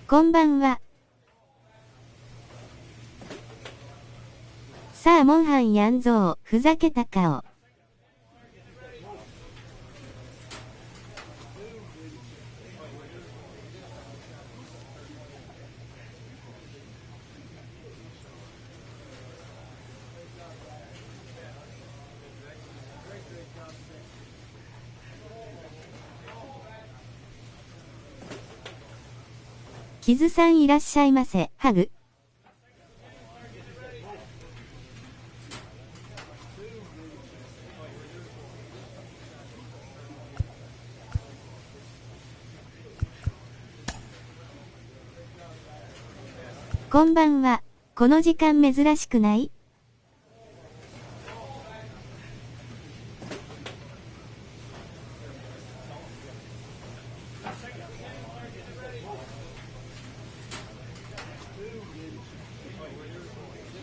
こんばんは。さあモンハンやんぞう、ふざけた顔。キズさんいらっしゃいませ、ハグ。こんばんは。この時間珍しくない？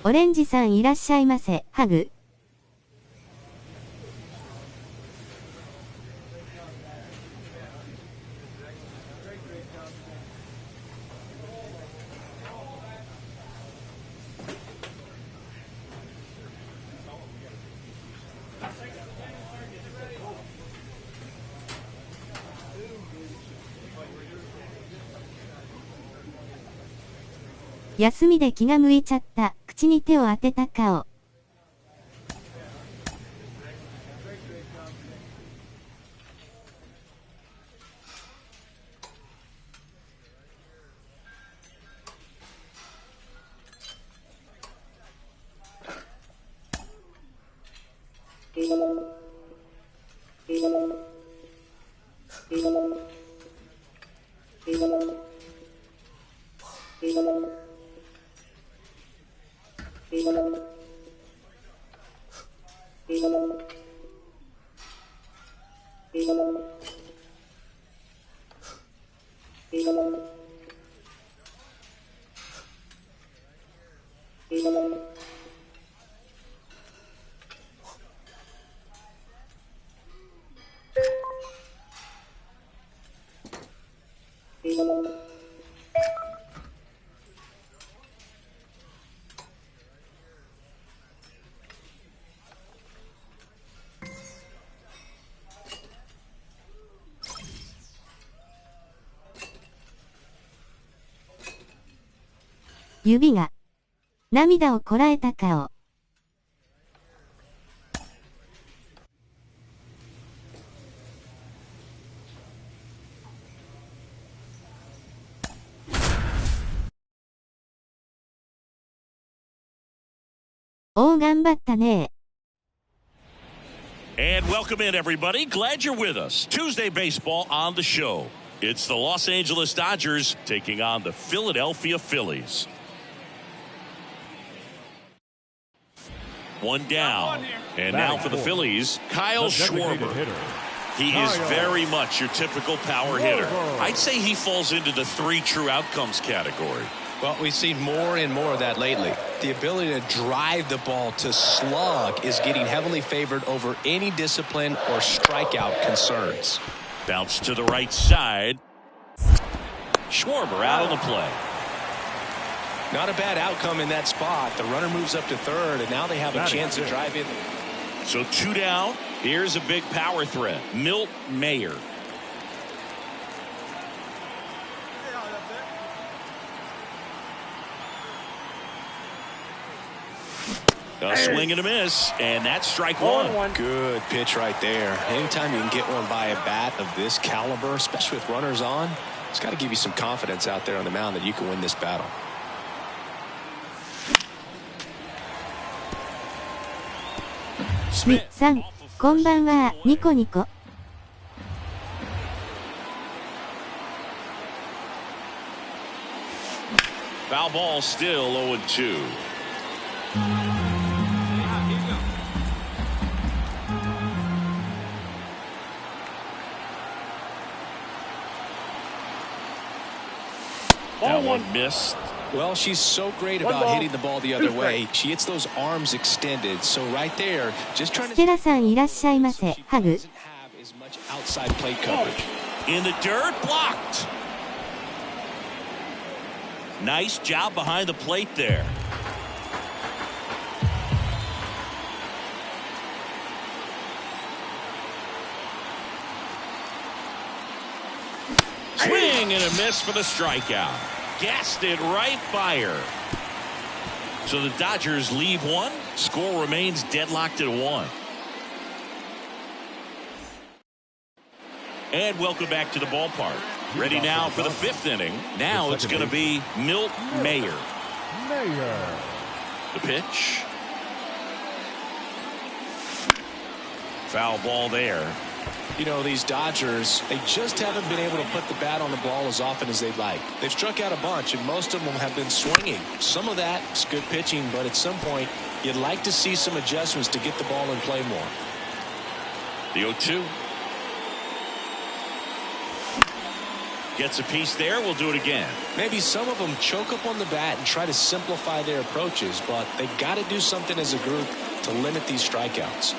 オレンジさんいらっしゃいませ、ハグ。休みで気が向いちゃった。口に手を当てた顔。指が涙をこらえた顔。おー頑張ったね。And welcome in, everybody. Glad you're with us. Tuesday baseball on the show. It's the Los Angeles Dodgers taking on the Philadelphia Phillies. One down. And now for the Phillies, Kyle Schwarber. He is very much your typical power hitter. I'd say he falls into the 3 true outcomes category. Well, we've seen more and more of that lately. The ability to drive the ball to slug is getting heavily favored over any discipline or strikeout concerns. Bounce to the right side. Schwarber out on the play. Not a bad outcome in that spot. The runner moves up to third, and now they have a chance to drive in. So 2 down. Here's a big power threat. Milt Mayer. A swing and a miss, and that's strike one. Good pitch right there. Anytime you can get one by a bat of this caliber, especially with runners on, it's got to give you some confidence out there on the mound that you can win this battle. Smith さん、こんばんは、ニコニコ。Foul ball still 0-2. That one missed. Well, she's so great about hitting the ball the other way. She hits those arms extended. So right there, just trying to. ステラさんいらっしゃいませ。ハグ。 Doesn't have as much outside plate coverage. In the dirt, blocked. Nice job behind the plate there. Swing and a miss for the strikeout. Gassed it right by her. So the Dodgers leave one. Score remains deadlocked at 1. And welcome back to the ballpark. Ready now for the 5th inning. Now it's going to be Milt Mayer. The pitch. Foul ball there. You know, these Dodgers, they just haven't been able to put the bat on the ball as often as they'd like. They've struck out a bunch, and most of them have been swinging. Some of that is good pitching, but at some point, you'd like to see some adjustments to get the ball in play more. The 0-2. Gets a piece there. We'll do it again. Maybe some of them choke up on the bat and try to simplify their approaches, but they've got to do something as a group to limit these strikeouts.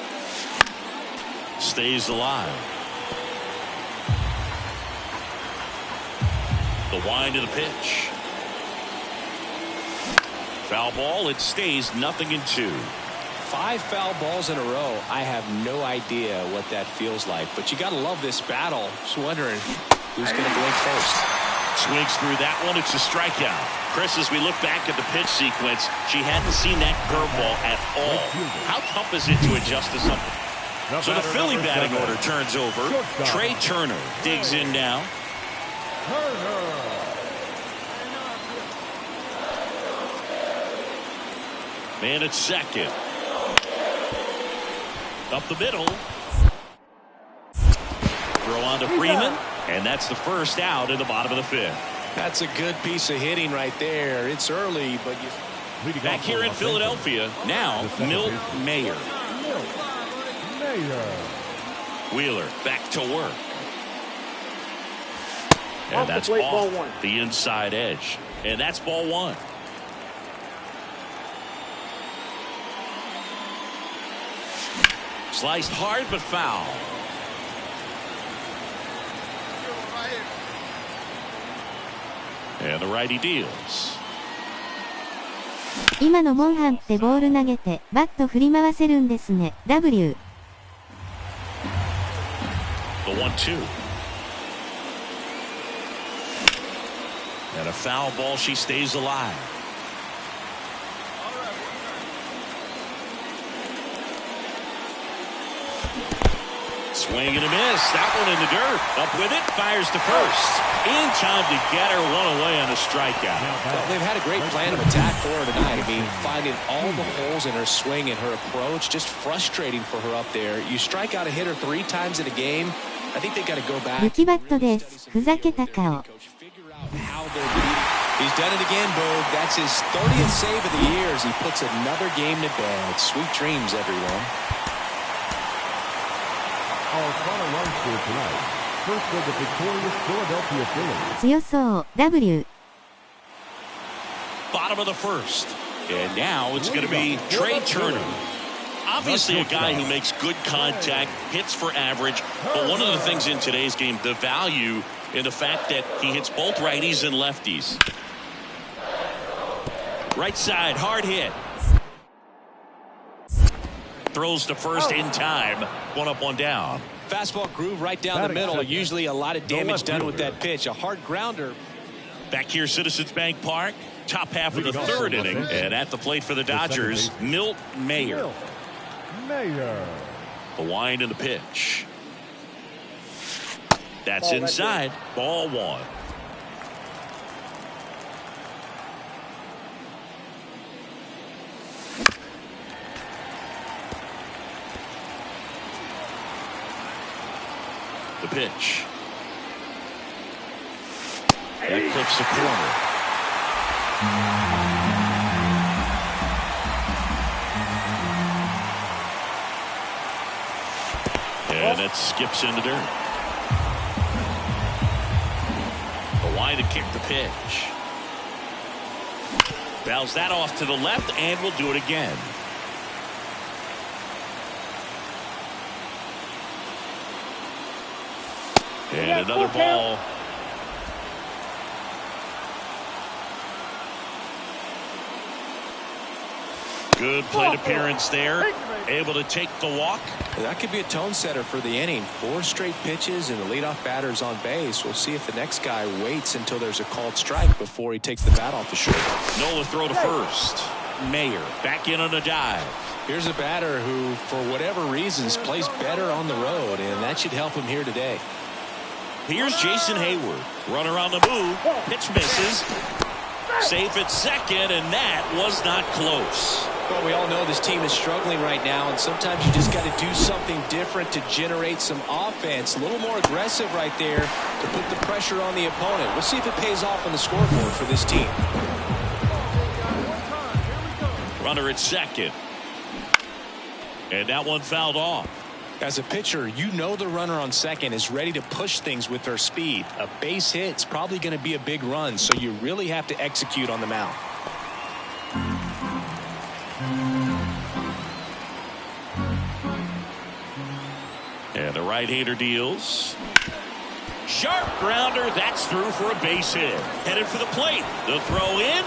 Stays alive. The wind of the pitch. Foul ball. It stays 0-2. 5 foul balls in a row. I have no idea what that feels like, but you got to love this battle. Just wondering who's going to blink first. Swings through that one. It's a strikeout. Chris, as we look back at the pitch sequence, she hadn't seen that curveball at all. How tough is it to adjust to something? So the Philly batting order turns over. Trey Turner digs in now. Man at second. Up the middle. Throw on to Freeman. And that's the first out in the bottom of the 5th. That's a good piece of hitting right there. It's early, but you... Back here in Philadelphia, now Milt Mayer. Wheeler back to work. And that's off the inside edge. And that's ball 1. Sliced hard but foul. And the righty deals. 今のモンハンってボール投げてバット振り回せるんですね。W. The 1-2. And a foul ball. She stays alive. Swing and a miss. That one in the dirt. Up with it. Fires to first. In time to get her one away on a strikeout. Well, they've had a great plan of attack for her tonight. I mean, finding all the holes in her swing and her approach, just frustrating for her up there. You strike out a hitter 3 times in a game. I think they got to go back. 武器バットです。ふざけた顔。He's done it again, Boog. That's his 30th save of the year as he puts another game to bed. Sweet dreams, everyone. Our final run score tonight. First of the victorious Philadelphia Phillies. 強そう。W. Bottom of the 1st. And now it's going to be Trey Turner. Obviously a guy who makes good contact, hits for average, but one of the things in today's game, the value in the fact that he hits both righties and lefties. Right side, hard hit. Throws to first in time. 1 up, 1 down. Fastball groove right down the middle. Usually a lot of damage done with that pitch. A hard grounder. Back here, Citizens Bank Park. Top half of the 3rd inning. And at the plate for the Dodgers, Milt Mayer. The wind and the pitch. That's inside. Ball 1. The pitch. That clips the corner. And it skips into dirt. The line to kick the pitch. Bounce that off to the left, and we'll do it again. And another ball. Good plate appearance there. Able to take the walk. That could be a tone setter for the inning. 4 straight pitches and the leadoff batter's on base. We'll see if the next guy waits until there's a called strike before he takes the bat off the shoulder. Nola throw to first. Mayer back in on a dive. Here's a batter who, for whatever reasons, plays better on the road, and that should help him here today. Here's Jason Hayward. Runner on the move. Pitch misses. Safe at second, and that was not close. Well, we all know this team is struggling right now, and sometimes you just got to do something different to generate some offense. A little more aggressive right there to put the pressure on the opponent. We'll see if it pays off on the scoreboard for this team. Runner at second. And that one fouled off. As a pitcher, you know the runner on second is ready to push things with their speed. A base hit's probably going to be a big run, so you really have to execute on the mound. And the right-hander deals. Sharp grounder. That's through for a base hit. Headed for the plate. The throw in.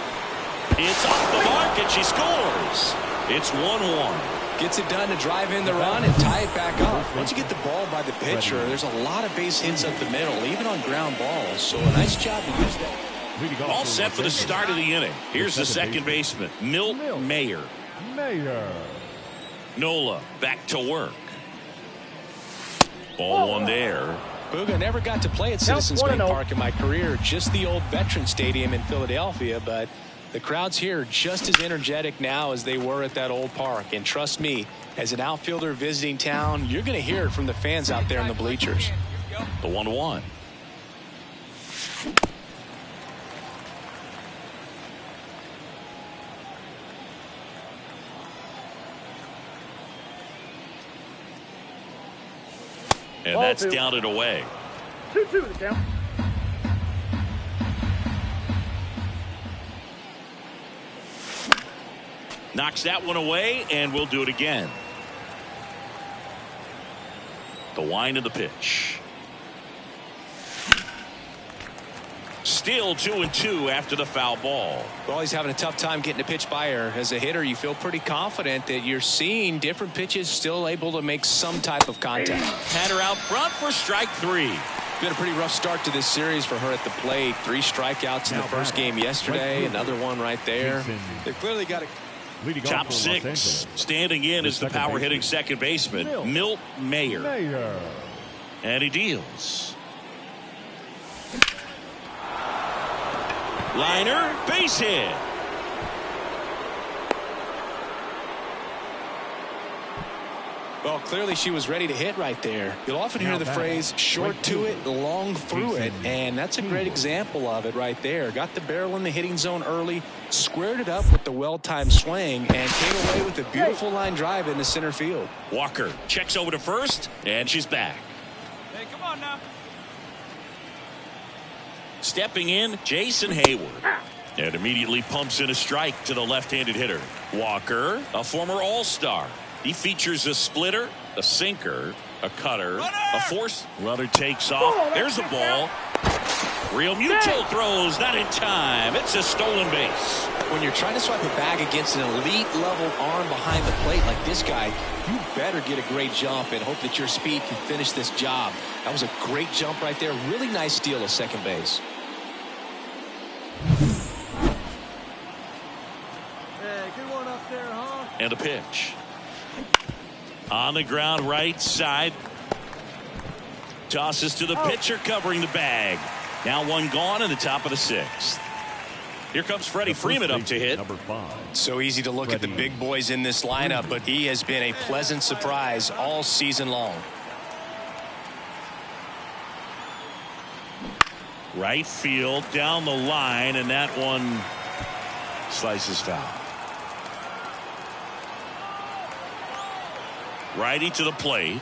It's off the mark, and she scores. It's 1-1. Gets it done to drive in the run and tie it back up. Once you get the ball by the pitcher, there's a lot of base hits up the middle, even on ground balls. So a nice job to use that. All set for the start of the inning. Here's the second baseman, Milt Mayer. Nola back to work. Ball one there. Booga never got to play at Citizens Bank Park in my career, just the old Veteran Stadium in Philadelphia, but the crowds here are just as energetic now as they were at that old park. And trust me, as an outfielder visiting town, you're going to hear it from the fans out there in the bleachers. The 1-1. And that's down and away. 2-2 the count. Knocks that one away, and we'll do it again. The wind of the pitch. Still 2-2 after the foul ball. Well, he's having a tough time getting a pitch by her. As a hitter, you feel pretty confident that you're seeing different pitches still able to make some type of contact. Had her out front for strike 3. Been a pretty rough start to this series for her at the plate. 3 strikeouts in the first game yesterday. Another one right there. They clearly got it. Top 6. Standing in is the power hitting second baseman, Milt Mayer. And he deals. Liner, base hit. Well, clearly she was ready to hit right there. You'll often hear the phrase short to it, long through it, and that's a great example of it right there. Got the barrel in the hitting zone early, squared it up with the well-timed swing, and came away with a beautiful line drive into center field. Walker checks over to first, and she's back. Hey, come on now. Stepping in, Jason Hayward. And immediately pumps in a strike to the left-handed hitter. Walker, a former All-Star. He features a splitter, a sinker, a cutter, a force. Runner takes off. There's a ball. Real Mutual throws, not in time. It's a stolen base. When you're trying to swipe a bag against an elite level arm behind the plate like this guy, you better get a great jump and hope that your speed can finish this job. That was a great jump right there. Really nice steal of second base. Hey, good one up there, huh? And a pitch. On the ground, right side. Tosses to the pitcher, covering the bag. Now one gone in the top of the 6th. Here comes Freddie Freeman up to hit. Number 5. So easy to look at the big boys in this lineup, but he has been a pleasant surprise all season long. Right field, down the line, and that one slices foul. Righty to the plate.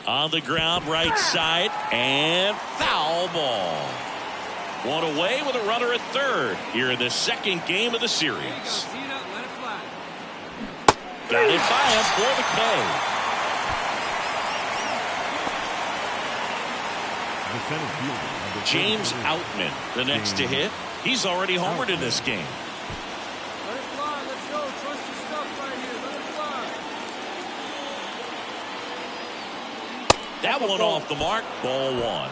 On the ground, right side, and foul ball. One away with a runner at third here in the second game of the series. Got it by him for the K. James Outman, the next to hit. He's already homered in this game. Let it fly. Let's go. Trust your stuff, That one off the mark. Ball one.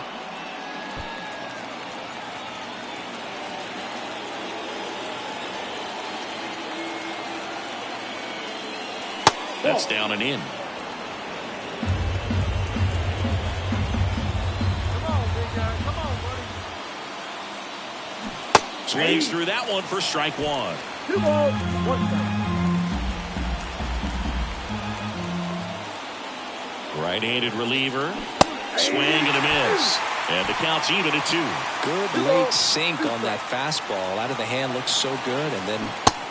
That's down and in. Come on, big guy. Come on, buddy. Swings through that one for strike one. 2 balls, 1 strike. Right-handed reliever. Swing and a miss. And the count's even at 2. Good late sink on that fastball. Out of the hand looks so good, and then.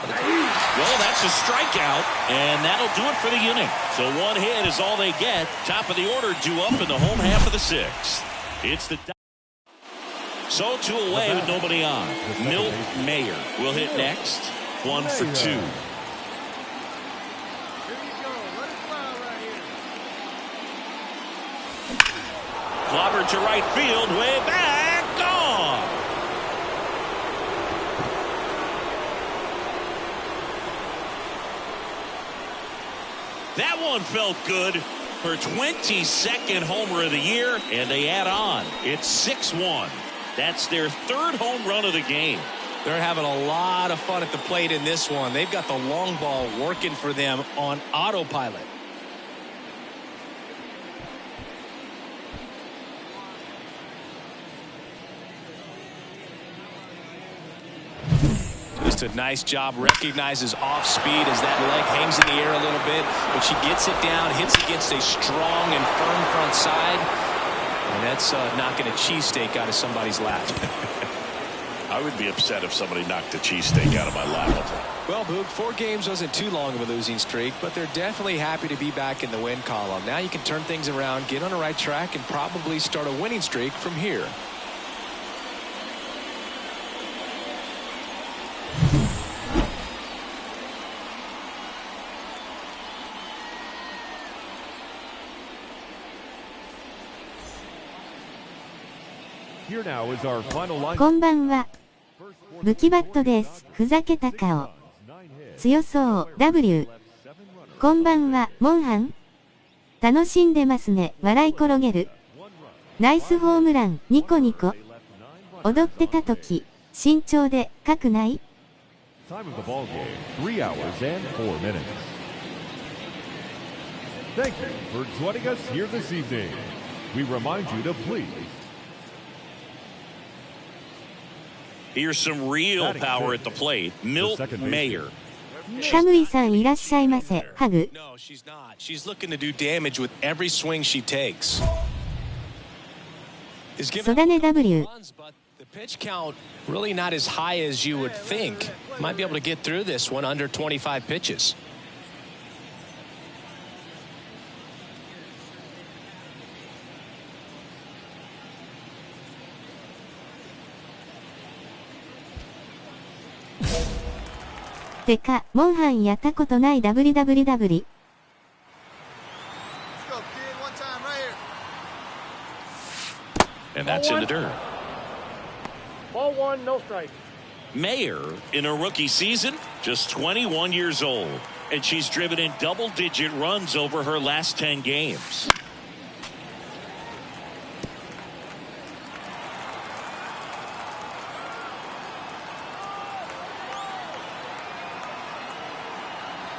Well, that's a strikeout, and that'll do it for the inning. So 1 hit is all they get. Top of the order due up in the home half of the 6th. It's the. So 2 away with nobody on. Milt Mayer will hit next. 1 for 2. Here you go. Let it fly right here. Clobbered to right field, way back, gone. That one felt good. Her 22nd homer of the year, and they add on. It's 6-1. That's their 3rd home run of the game. They're having a lot of fun at the plate in this one. They've got the long ball working for them on autopilot. Just a nice job. Recognizes off speed as that leg hangs in the air a little bit, but she gets it down, hits against a strong and firm front side, and that's knocking a cheesesteak out of somebody's lap. I would be upset if somebody knocked a cheesesteak out of my lap. Well, Boog, 4 games wasn't too long of a losing streak, but they're definitely happy to be back in the win column. Now you can turn things around, get on the right track, and probably start a winning streak from here. Here now is our final line. こんばんは。武器バットです。ふざけた顔。強そう、W。こんばんは、モンハン。楽しんでますね、笑い転げる。ナイスホームラン、ニコニコ。踊ってた時、慎重で、かくない？ Time of the ball game, 3 hours and 4 minutes. Thank you for joining us here this evening. We remind you to please. Here's some real power at the plate. Milt Mayer. カムイさんいらっしゃいませ。ハグ。 No, she's not. She's looking to do damage with every swing she takes. そだね W。 The pitch count really not as high as you would think. Might be able to get through this one under 25 pitches. てか、モンハンやったことない WWW。 Let's go, kid. One time right here. And that's in the dirt. Ball 1, no strike. Mayer, in her rookie season, just 21 years old. And she's driven in double-digit runs over her last 10 games.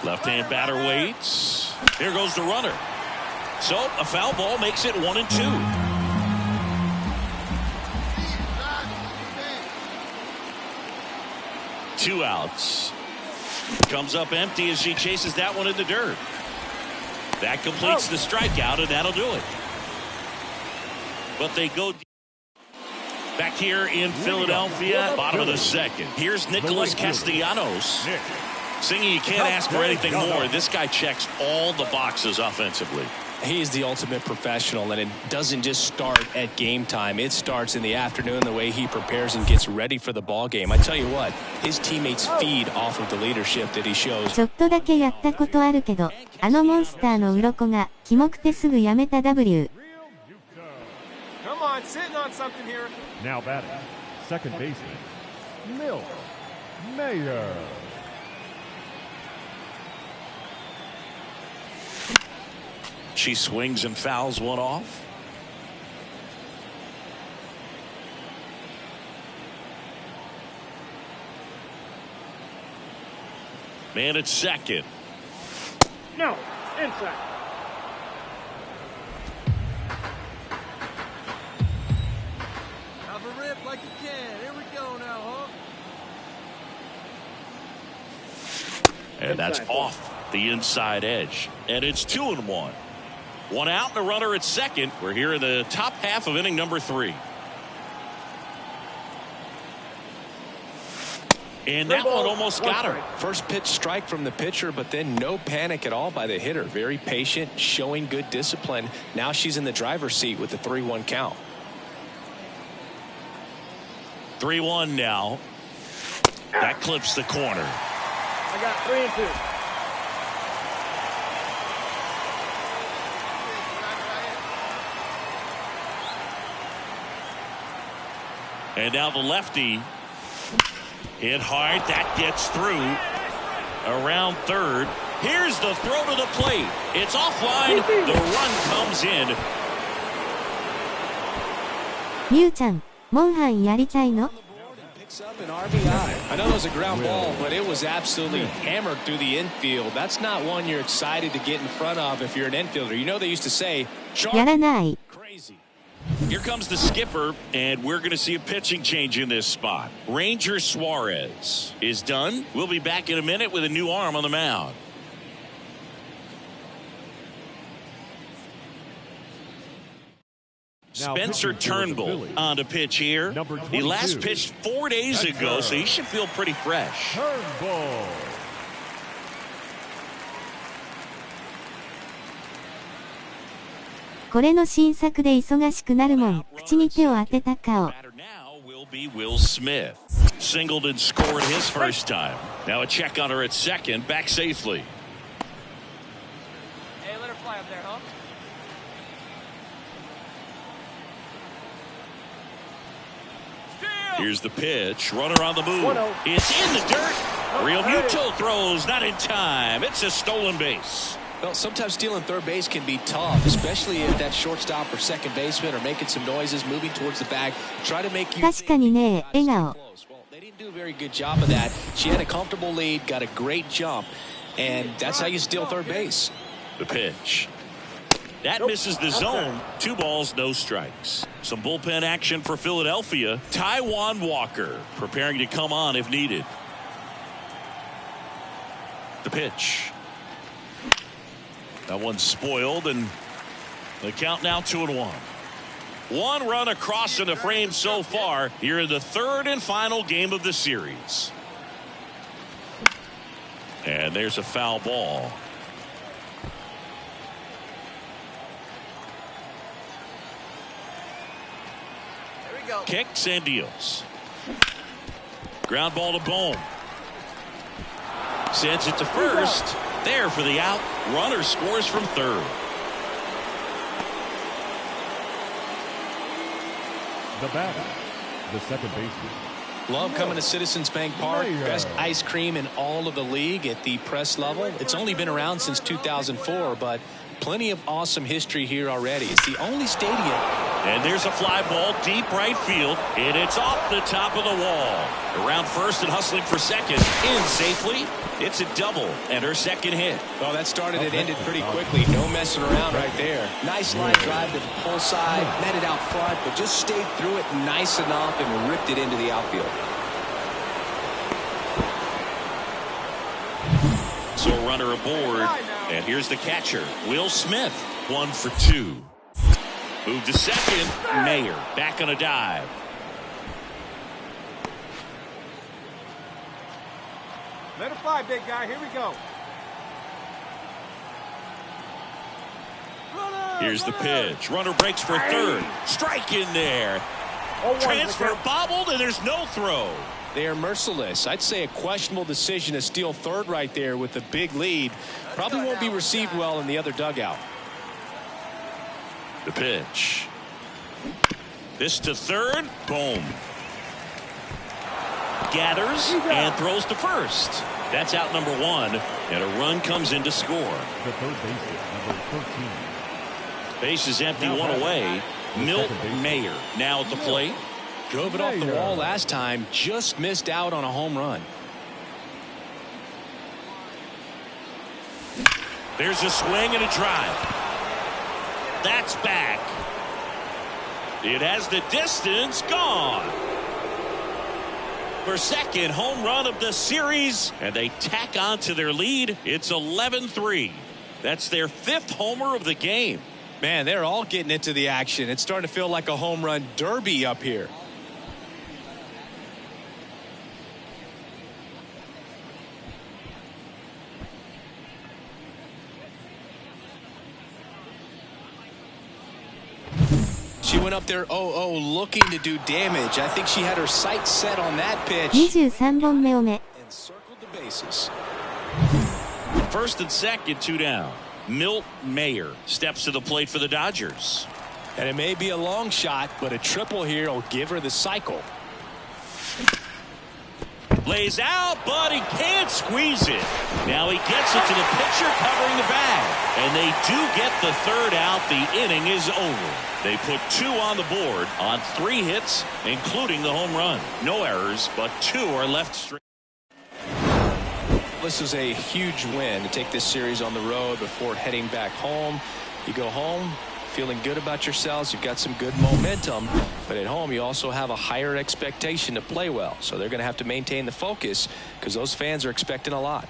Left-hand batter waits. Here goes the runner. So a foul ball makes it 1-2. Two outs. Comes up empty as she chases that one in the dirt. That completes the strikeout, and that'll do it. But they go back here in Philadelphia, bottom of the 2nd. Here's Nicholas Castellanos. Singing, you can't ask for anything more. This guy checks all the boxes offensively. He is the ultimate professional, and it doesn't just start at game time. It starts in the afternoon, the way he prepares and gets ready for the ball game. I tell you what, his teammates feed off of the leadership that he shows. ちょっとだけやったことあるけど、あのモンスターの鱗が、キモくてすぐやめた W。 Come on, sitting on something here. Now batting, second baseman, Milt Mayer. She swings and fouls one off. Man at second. No, inside. Have a rip like you can. Here we go now, huh? And that's off the inside edge. And it's 2-1. One out and a runner at second. We're here in the top half of inning number 3. And that one almost got her. First pitch strike from the pitcher, but then no panic at all by the hitter. Very patient, showing good discipline. Now she's in the driver's seat with the 3-1 count. 3-1 now. That clips the corner. I got 3 and 2. And now the lefty hit hard. That gets through around third. Here's the throw to the plate. It's offline. The run comes in. ミュちゃん、モンハンやりたいの？ Picks up an RBI. I know it was a ground ball, but it was absolutely hammered through the infield. That's not one you're excited to get in front of if you're an infielder. You know they used to say, やらない。 crazy. Here comes the skipper, and we're going to see a pitching change in this spot. Ranger Suarez is done. We'll be back in a minute with a new arm on the mound. Spencer Turnbull on to pitch here. He last pitched 4 days ago, so he should feel pretty fresh. Turnbull. これの新作で忙しくなるもん。口に手を当てた顔。 Batter now will be Will Smith. Singled and scored his first time. Now a check on her at second, back safely. Hey, let her fly up there, huh? Here's the pitch. Runner on the move. It's in the dirt. Real Muto throws, not in time. It's a stolen base. Well, sometimes stealing third base can be tough, especially if that shortstop or second baseman are making some noises, moving towards the bag. Try to make you 確かにね、笑顔。 Well, they didn't do a very good job of that. She had a comfortable lead, got a great jump, and that's how you steal third base. The pitch. That misses the zone. 2 balls, no strikes. Some bullpen action for Philadelphia. Taiwan Walker preparing to come on if needed. The pitch. That one's spoiled, and the count now 2-1. 1 run across in the frame so far here in the 3rd and final game of the series. And there's a foul ball. There we go. Kicks and deals. Ground ball to Bohm. Sends it to first. There for the out. Runner scores from third. The batter, the second baseman. Love coming to Citizens Bank Park. Best ice cream in all of the league at the press level. It's only been around since 2004, but plenty of awesome history here already. It's the only stadium. And there's a fly ball deep right field, and it's off the top of the wall. Around first and hustling for second. In safely. It's a double and her second hit. Well, that started and ended pretty quickly. No messing around right there. Nice line drive to the pull side, met it out front, but just stayed through it nice enough and ripped it into the outfield. So a runner aboard, and here's the catcher, Will Smith, 1 for 2. Move to second, Mayer back on a dive. Let her fly, big guy. Here we go. Here's the pitch. Runner breaks for third. Strike in there. Transfer bobbled, and there's no throw. They are merciless. I'd say a questionable decision to steal third right there with a big lead. Probably won't be received well in the other dugout. The pitch. This to third. Boom. Gathers and throws to first. That's out number 1, and a run comes in to score. The third baseman, number 13. Base is empty, 1 away. Milt Mayer now at the plate. Drove it off the wall last time, just missed out on a home run. There's a swing and a drive. That's back. It has the distance, gone. For second home run of the series, and they tack on to their lead. It's 11-3. That's their fifth homer of the game. Man, they're all getting into the action. It's starting to feel like a home run derby up here. She went up there 0-0 looking to do damage. I think she had her sights set on that pitch. 23本目を目。 And circled the bases. First and second, 2 down. Milt Mayer steps to the plate for the Dodgers. And it may be a long shot, but a triple here will give her the cycle. Lays out, but he can't squeeze it. Now he gets it to the pitcher covering the bag. And they do get the third out. The inning is over. They put 2 on the board on 3 hits, including the home run. No errors, but 2 are left straight. This is a huge win to take this series on the road before heading back home. You go home feeling good about yourselves. You've got some good momentum, but at home you also have a higher expectation to play well. So they're going to have to maintain the focus because those fans are expecting a lot.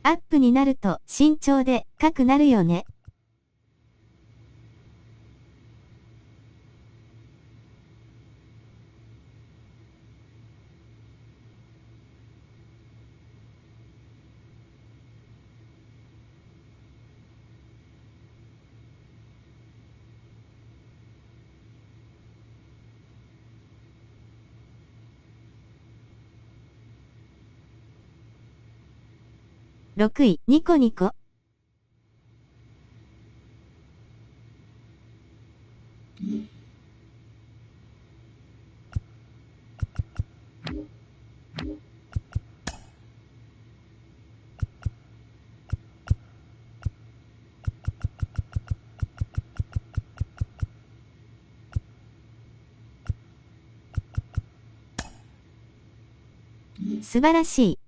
アップになると慎重でかくなるよね。6位、ニコニコ。素晴らしい。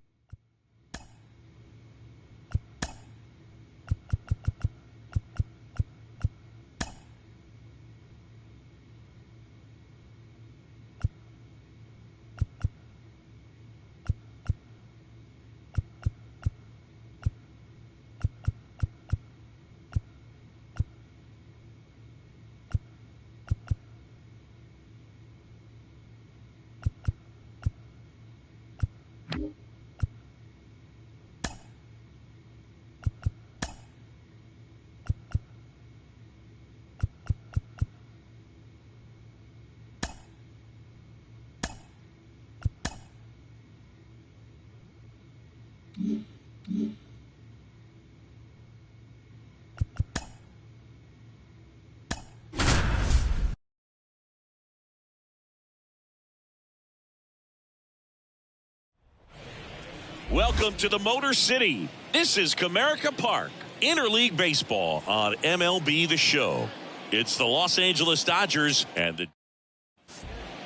Welcome to the Motor City. This is Comerica Park, Interleague Baseball on MLB The Show. It's the Los Angeles Dodgers and the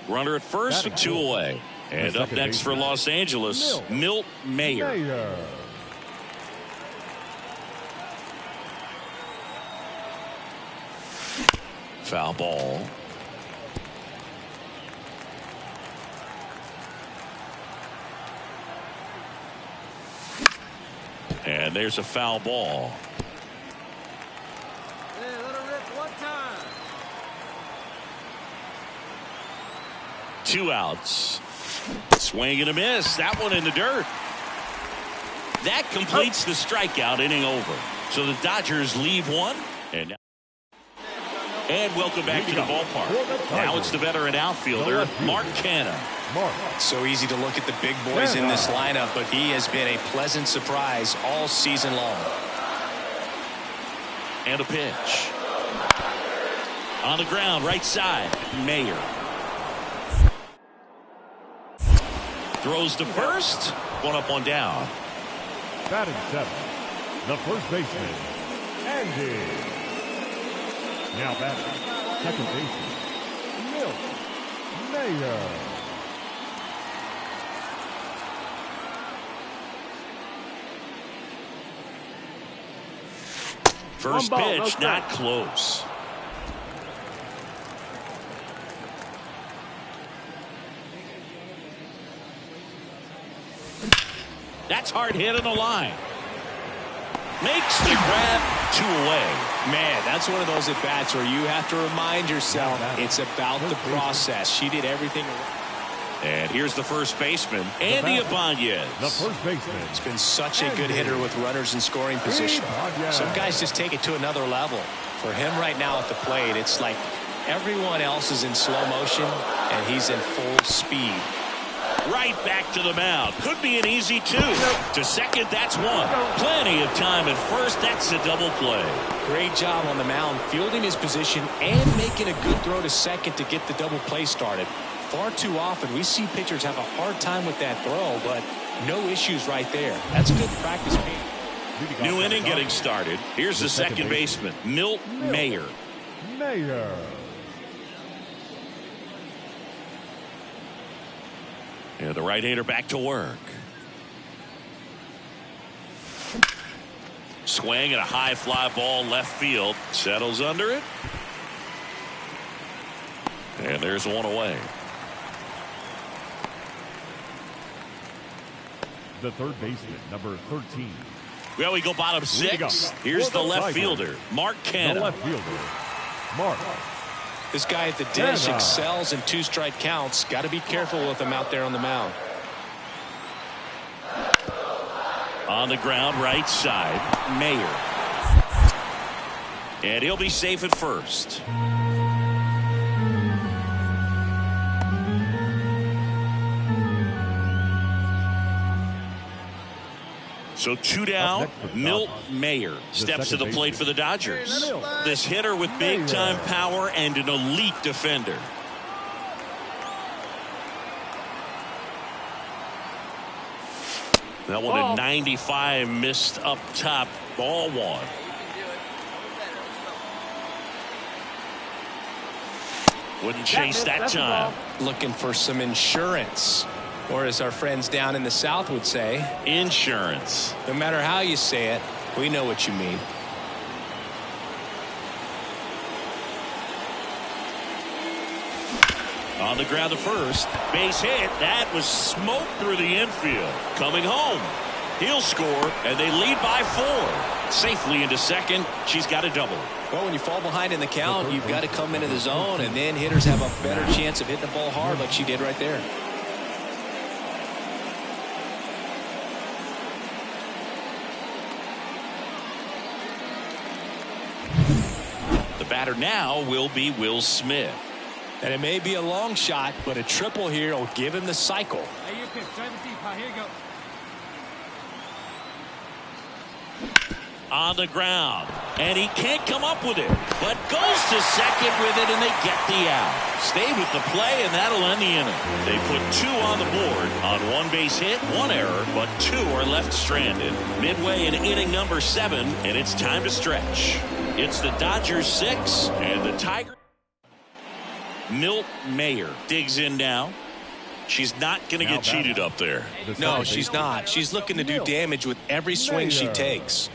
runner at first with 2 away. And up next for Los Angeles, Milt Mayer. Foul ball. And there's a foul ball. Hey, let her rip one time. 2 outs. Swing and a miss. That one in the dirt. That completes the strikeout, inning over. So the Dodgers leave 1 And welcome back to the ballpark. Now it's the veteran outfielder, Mark Canha. So easy to look at the big boys in this lineup, but he has been a pleasant surprise all season long. And a pitch. On the ground, right side, Mayer. Throws to first. One up, one down. Batting seventh, the first baseman, Andy. Now batting, second baseman, Mayer. First pitch, not close. That's hard hit on the line. Makes the grab, 2 away. Man, that's one of those at-bats where you have to remind yourself it's about the process. She did everything. And here's the first baseman, Andy Ibanez. The first baseman. It's been such a good hitter with runners in scoring position. Some guys just take it to another level. For him right now at the plate, it's like everyone else is in slow motion, and he's in full speed. Right back to the mound. Could be an easy 2. To second, that's 1. Plenty of time at first. That's a double play. Great job on the mound, fielding his position and making a good throw to second to get the double play started. Far too often we see pitchers have a hard time with that throw, but no issues right there. That's good practice. New inning getting started. Here's the second baseman, Milt Mayer. And the right-hander back to work. Swing and a high fly ball left field. Settles under it. And there's 1 away. The third baseman, number 13. Well, we go bottom 6. Here's the left fielder, Mark Canha. The left fielder, Mark. This guy at the dish excels in 2-strike counts. Got to be careful with him out there on the mound. On the ground, right side, Mayer. And he'll be safe at first. So 2 down, Milt Mayer steps to the plate for the Dodgers. This hitter with big-time power and an elite defender. That one at 95, missed up top, ball 1. Wouldn't chase that time. Looking for some insurance. Or as our friends down in the South would say, insurance. No matter how you say it, we know what you mean. On the ground to first. Base hit. That was smoke through the infield. Coming home. He'll score, and they lead by 4. Safely into second. She's got a double. Well, when you fall behind in the count, you've got to come into the zone, and then hitters have a better chance of hitting the ball hard like she did right there. The batter now will be Will Smith. And it may be a long shot, but a triple here will give him the cycle. Hey, you pitch. Drive it deep. Here you go. On the ground, and he can't come up with it, but goes to second with it, and they get the out. Stay with the play, and that'll end the inning. They put 2 on the board on 1 base hit, 1 error, but 2 are left stranded. Midway in inning number 7, and it's time to stretch. It's the Dodgers 6 and the Tigers. Milt Mayer digs in now. She's not going to get cheated up there. No, she's not. She's looking to do damage with every swing she takes.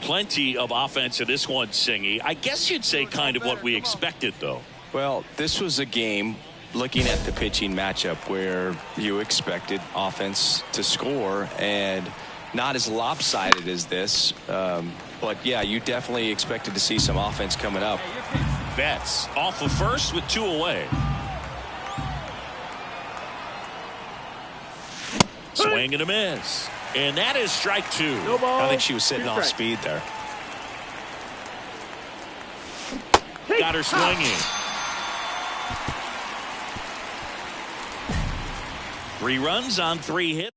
Plenty of offense in this one, Singy. I guess you'd say kind of what we expected, though. Well, this was a game, looking at the pitching matchup, where you expected offense to score, and not as lopsided as this. But, yeah, you definitely expected to see some offense coming up. Betts off of first with 2 away. Swing and a miss. And that is strike 2. I think she was sitting off speed there. got her swinging. 3 runs on 3 hits.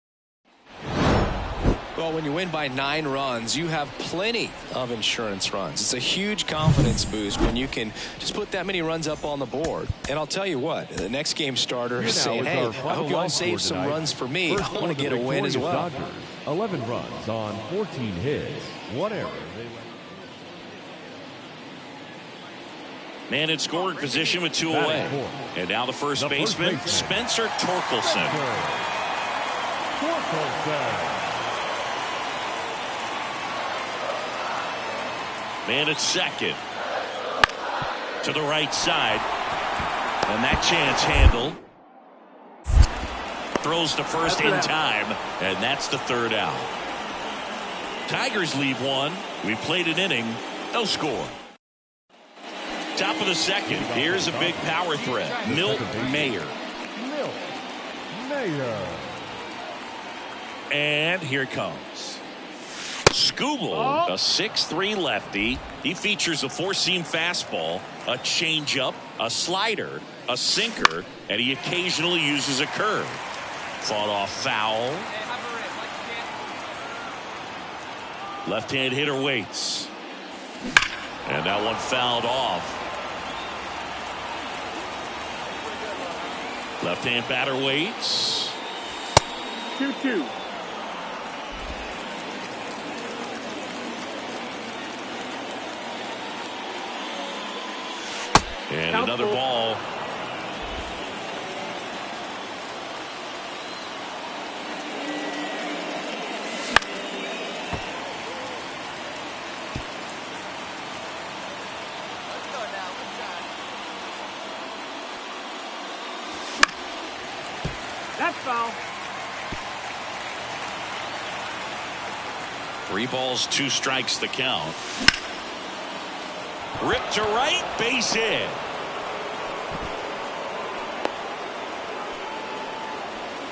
Well, when you win by 9 runs, you have plenty of insurance runs. It's a huge confidence boost when you can just put that many runs up on the board. And I'll tell you what, the next game starter is saying, hey, I hope you all save some runs for me. I want to get a win as well. Dodgers, 11 runs on 14 hits. 1 error. Man in scoring position with 2 away. And now the first baseman, Spencer Torkelson. Man at second. To the right side. And that chance handled. Throws to first in time. And that's the 3rd out. Tigers leave 1. We played an inning. No score. Top of the 2nd. Here's a big power threat. Milt Mayer. And here it comes. Skubal, a 6'3" lefty. He features a 4-seam fastball, a changeup, a slider, a sinker, and he occasionally uses a curve. Fought off foul. Left-hand hitter waits. And that one fouled off. Left-hand batter waits. 2-2. And another ball. That's foul. 3 balls, 2 strikes the count. Ripped to right, base hit.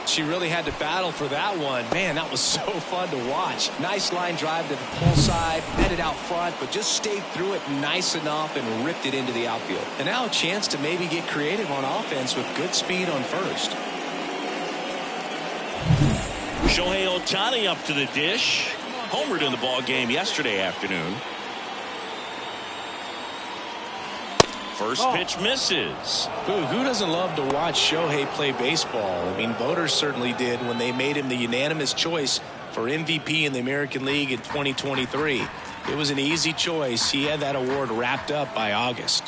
She really had to battle for that one. Man, that was so fun to watch. Nice line drive to the pull side, headed out front, but just stayed through it nice enough and ripped it into the outfield. And now a chance to maybe get creative on offense with good speed on first. Shohei Ohtani up to the dish. Homered in the ball game yesterday afternoon. First pitch misses. Ooh, who doesn't love to watch Shohei play baseball? I mean, voters certainly did when they made him the unanimous choice for MVP in the American League in 2023. It was an easy choice. He had that award wrapped up by August.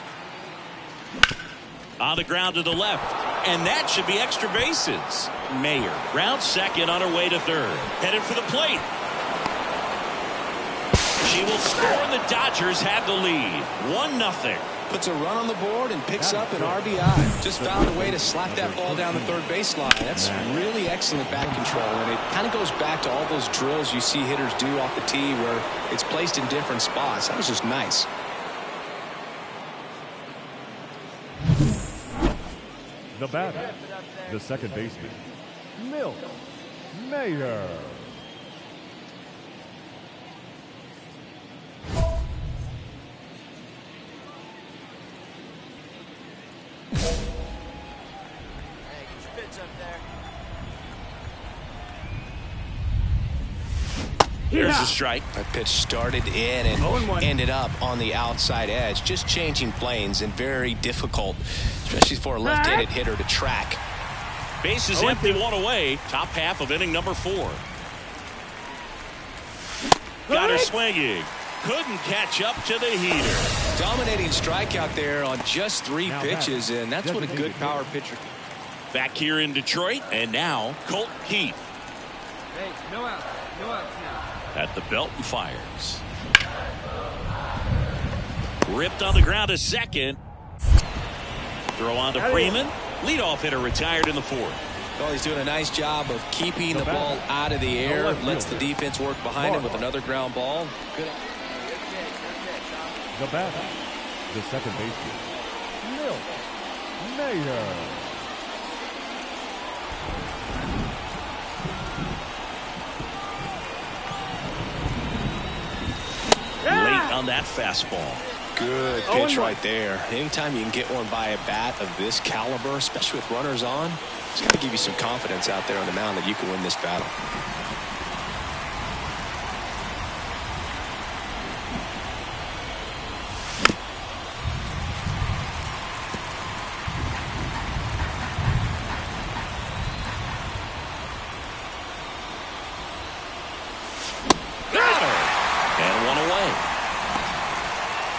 On the ground to the left. And that should be extra bases. Mayer round second on her way to third. Headed for the plate. She will score, and the Dodgers have the lead. 1-0. Puts a run on the board and picks up an RBI. Just found a way to slap that ball down the third baseline. That's really excellent bat control, and it kind of goes back to all those drills you see hitters do off the tee where it's placed in different spots. That was just nice. The batter, the second baseman, Milt Mayer. Here's a strike. That pitch started in and ended up on the outside edge. Just changing planes and very difficult, especially for a left-handed hitter to track. Base is empty, 1 away. Top half of inning number 4. Got her swinging. Couldn't catch up to the heater. Dominating strikeout there on just 3 pitches, and that's what a good power pitcher can. Back here in Detroit, and now Colt Heath. Hey, no outs. No outs now. At the belt and fires. Ripped on the ground to second. Throw on to Freeman. Leadoff hitter retired in the 4th. Well, he's doing a nice job of keeping the ball out of the air. Lets the defense work behind him with another ground ball. Good. The batter, the second baseman, Milt Mayer. Late on that fastball. Good pitch right there. Anytime you can get one by a bat of this caliber, especially with runners on, it's going to give you some confidence out there on the mound that you can win this battle.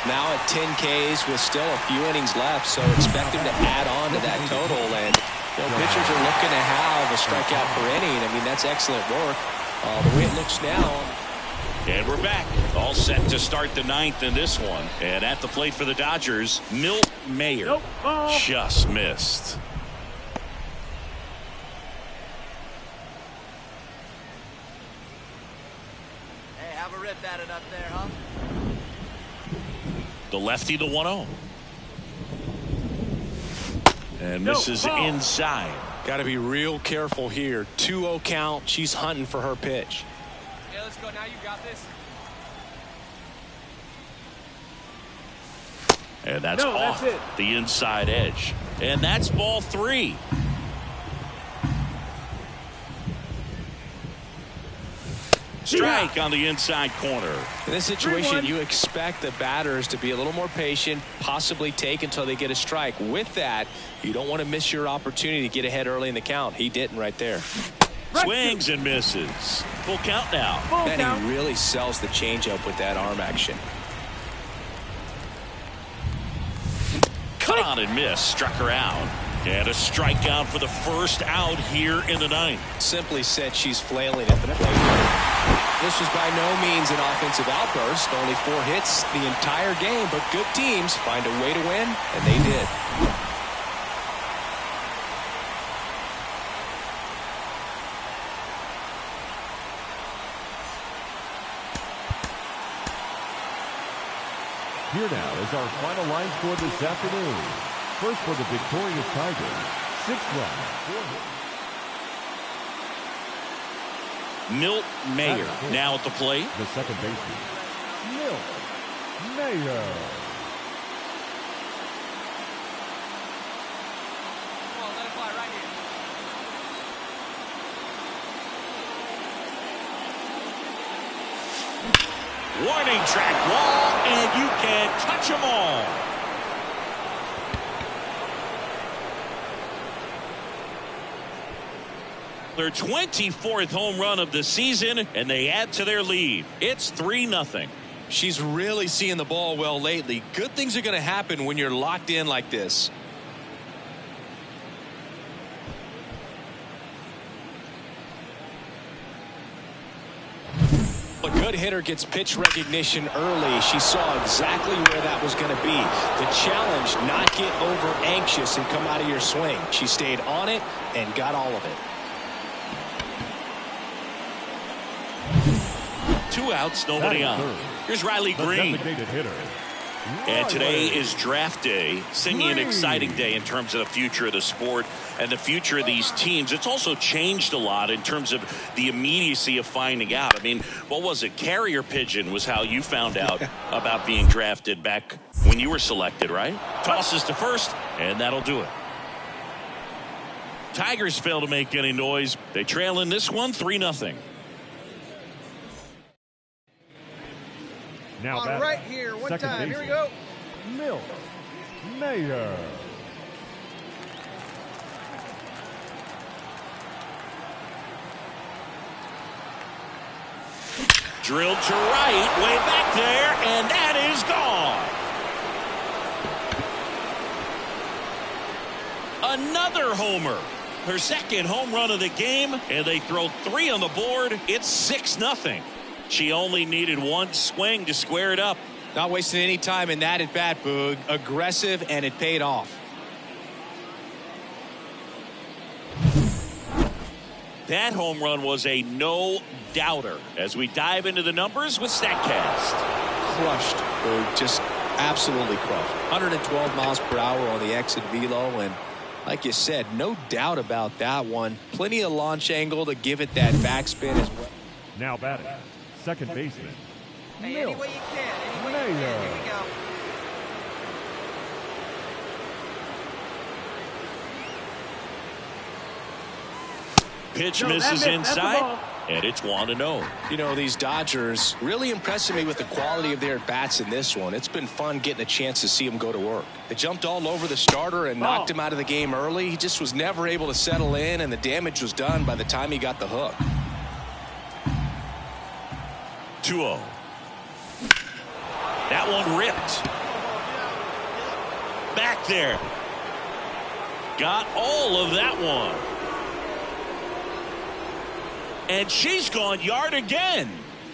Now at 10 Ks with still a few innings left, so expect him to add on to that total. And pitchers are looking to have a strikeout per inning. I mean, that's excellent work. The way it looks now. And we're back. All set to start the ninth in this one. And at the plate for the Dodgers, Milt Mayer just missed. Hey, have a rip at it up there, huh? The lefty, the 1-0. And misses inside. Got to be real careful here. 2-0 count. She's hunting for her pitch. Yeah, let's go. Now you got this. And that's off the inside edge. And that's ball 3. Strike on the inside corner. In this situation, you expect the batters to be a little more patient, possibly take until they get a strike. With that, you don't want to miss your opportunity to get ahead early in the count. He didn't right there. Swings and misses. Full count now. And he really sells the changeup with that arm action. Cut on and miss. Struck her out. And a strikeout for the first out here in the ninth. Simply said, she's flailing at the plate. This was by no means an offensive outburst. Only 4 hits the entire game, but good teams find a way to win, and they did. Here now is our final line score this afternoon. First for the victorious Tigers, 6 runs, 4 hits. Milt Mayer now at the plate. The second baseman, Milt Mayer. Come on, let it fly right here. Warning track wall, and you can touch them all. Their 24th home run of the season, and they add to their lead. It's 3-0. She's really seeing the ball well lately. Good things are going to happen when you're locked in like this. A good hitter gets pitch recognition early. She saw exactly where that was going to be. The challenge, not get over anxious and come out of your swing. She stayed on it and got all of it. 2 outs, nobody on. Here's Riley Green. And today is draft day, singing an exciting day in terms of the future of the sport and the future of these teams. It's also changed a lot in terms of the immediacy of finding out. I mean, what was it? Carrier pigeon was how you found out about being drafted back when you were selected, right? Tosses to first, and that'll do it. Tigers fail to make any noise. They trail in this one 3-0. Now right here, one time. Here we go. Milt Mayer. Drilled to right, way back there, and that is gone. Another homer. Her second home run of the game, and they throw 3 on the board. It's 6-0. She only needed 1 swing to square it up. Not wasting any time in that at bat, Boog. Aggressive, and it paid off. That home run was a no-doubter. As we dive into the numbers with StatCast. Crushed, Boog. Just absolutely crushed. 112 miles per hour on the exit velo, and like you said, no doubt about that one. Plenty of launch angle to give it that backspin as well. Now batting, second baseman, Hey, any way you can. Any way you can. Here we go. pitch misses inside, and it's 1-0. You know, these Dodgers really impressing me with the quality of their at-bats in this one. It's been fun getting a chance to see them go to work. They jumped all over the starter and knocked him out of the game early. He just was never able to settle in, and the damage was done by the time he got the hook. 2-0. That one ripped. Back there. Got all of that one. And she's gone yard again.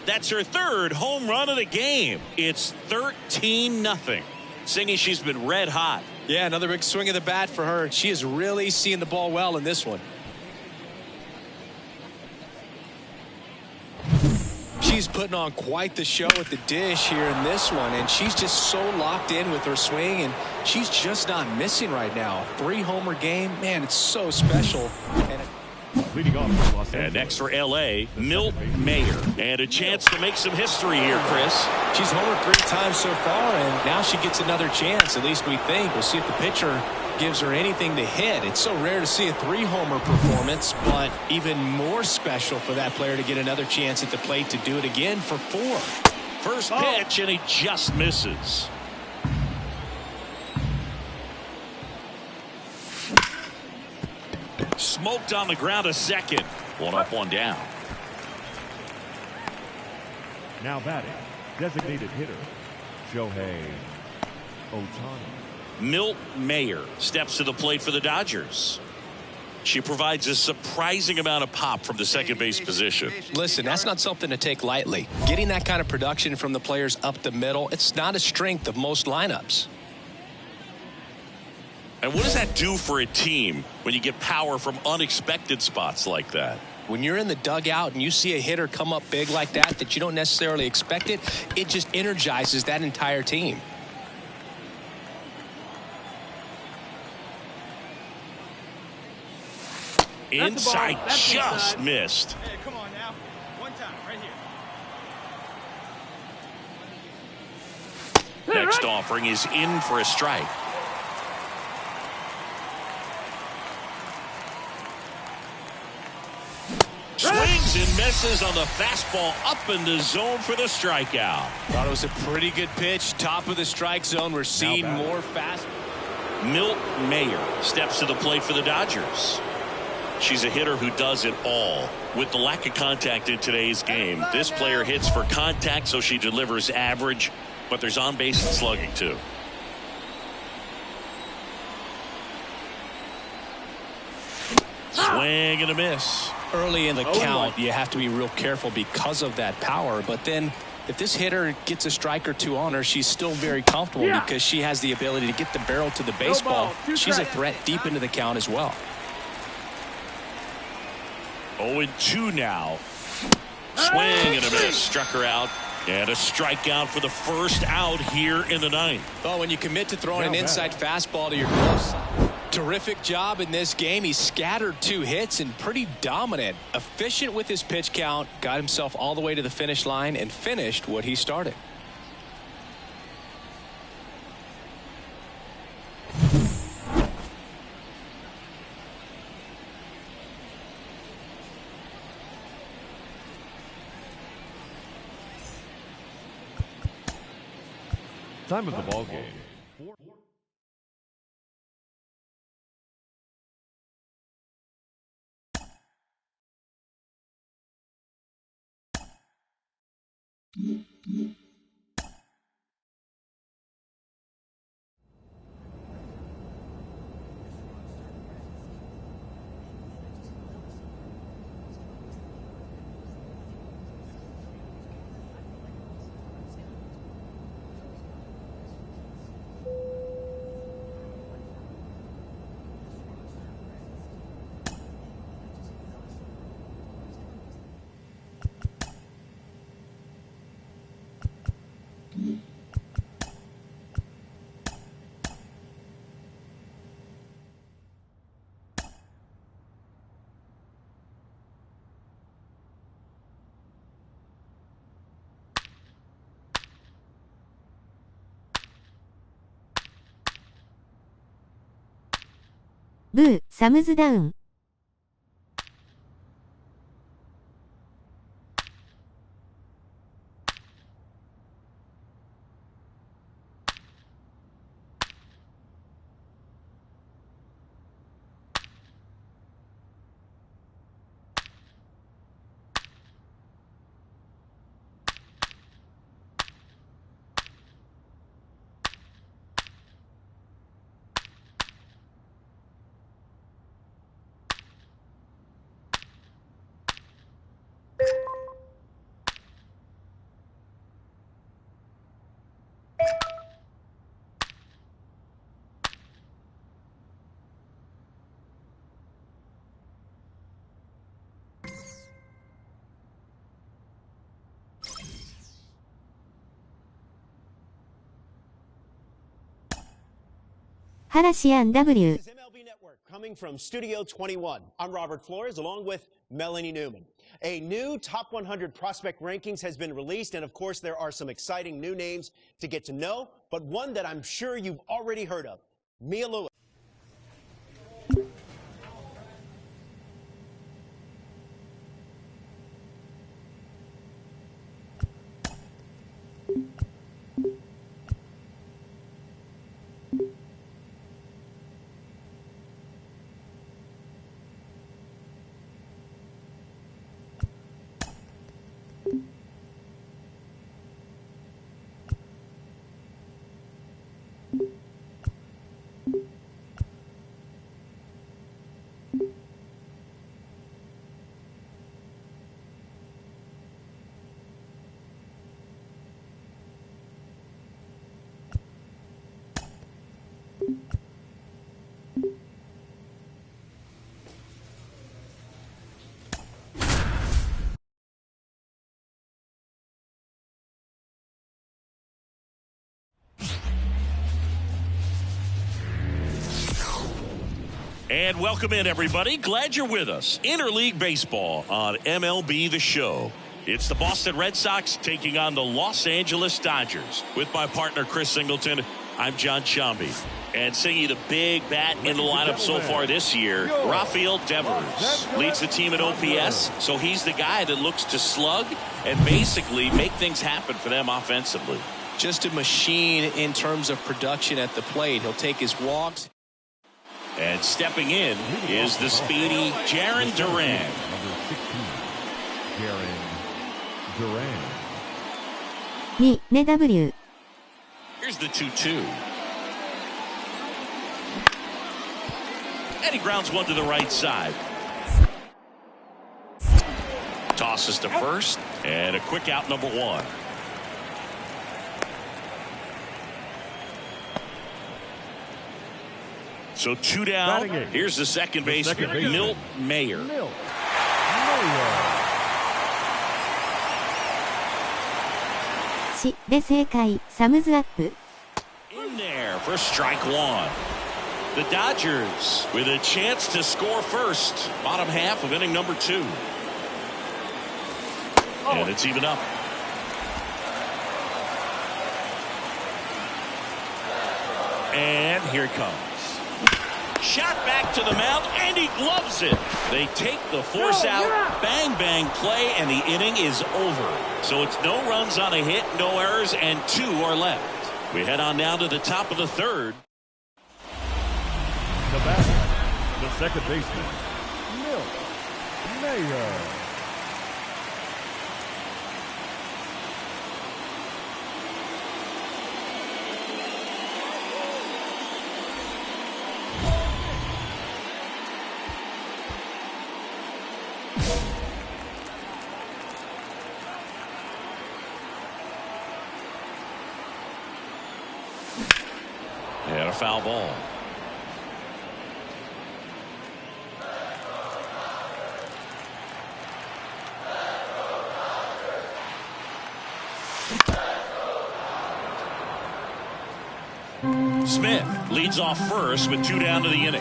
That's her third home run of the game. It's 13-0. Singy, she's been red hot. Yeah, another big swing of the bat for her. She is really seeing the ball well in this one. She's putting on quite the show at the dish here in this one, and she's just so locked in with her swing, and she's just not missing right now. 3-homer game, man, it's so special. And next for L.A., Milt Mayer. And a chance to make some history here, Chris. She's homered 3 times so far, and now she gets another chance, at least we think. We'll see if the pitcher gives her anything to hit. It's so rare to see a 3-homer performance, but even more special for that player to get another chance at the plate to do it again for 4. First pitch, and he just misses. Smoked on the ground a second. 1 up, 1 down. Now batting, designated hitter, Shohei Ohtani. Milt Mayer steps to the plate for the Dodgers. She provides a surprising amount of pop from the second base position. Listen, that's not something to take lightly. Getting that kind of production from the players up the middle, it's not a strength of most lineups. And what does that do for a team when you get power from unexpected spots like that? When you're in the dugout and you see a hitter come up big like that you don't necessarily expect it, it just energizes that entire team. Inside, just missed. Hey, come on now. One time, right here. Next offering is in for a strike. Swings and misses on the fastball up in the zone for the strikeout. Thought it was a pretty good pitch. Top of the strike zone. We're seeing more fast. Milt Mayer steps to the plate for the Dodgers. She's a hitter who does it all. With the lack of contact in today's game, this player hits for contact, so she delivers average, but there's on-base and slugging too. Swing and a miss. Early in the count, you have to be real careful because of that power. But then if this hitter gets a strike or 2 on her, she's still very comfortable because she has the ability to get the barrel to the baseball. She's a threat deep into the count as well. 0-2 now. Swing and a miss. Struck her out. And a strikeout for the first out here in the 9th. Well, when you commit to throwing an inside fastball to your glove, terrific job in this game. He scattered 2 hits and pretty dominant. Efficient with his pitch count. Got himself all the way to the finish line and finished what he started. Time of the ball game.ブー、サムズダウン。嵐庵 W。 This is MLB Network coming from Studio 21. I'm Robert Flores along with Melanie Newman. A new top 100 prospect rankings has been released, and of course there are some exciting new names to get to know, but one that I'm sure you've already heard of, Mia Lewis. And welcome in, everybody. Glad you're with us. Interleague Baseball on MLB The Show. It's the Boston Red Sox taking on the Los Angeles Dodgers. With my partner, Chris Singleton, I'm John Shambi. And singing the big bat in the lineup so far this year, Rafael Devers leads the team at OPS, so he's the guy that looks to slug and basically make things happen for them offensively. Just a machine in terms of production at the plate. He'll take his walks. And stepping in is the speedy Jarren Duran. Number 16, Jarren Duran. 2、ね W。 Here's the 2-2. And he grounds one to the right side. Tosses to first, and a quick out, number 1. So 2 down. Here's the second baseman, Milt Mayer. 4で正解、サムズアップ。 In there for strike 1. The Dodgers with a chance to score first. Bottom half of inning number 2. And it's even up. And here it comes. Shot back to the mound, and he gloves it. They take the force out, bang, bang play, and the inning is over. So it's no runs on a hit, no errors, and 2 are left. We head on now to the top of the third. The batter, the second baseman, Milt Mayer. And a foul ball. Smith leads off first with 2 down to the inning.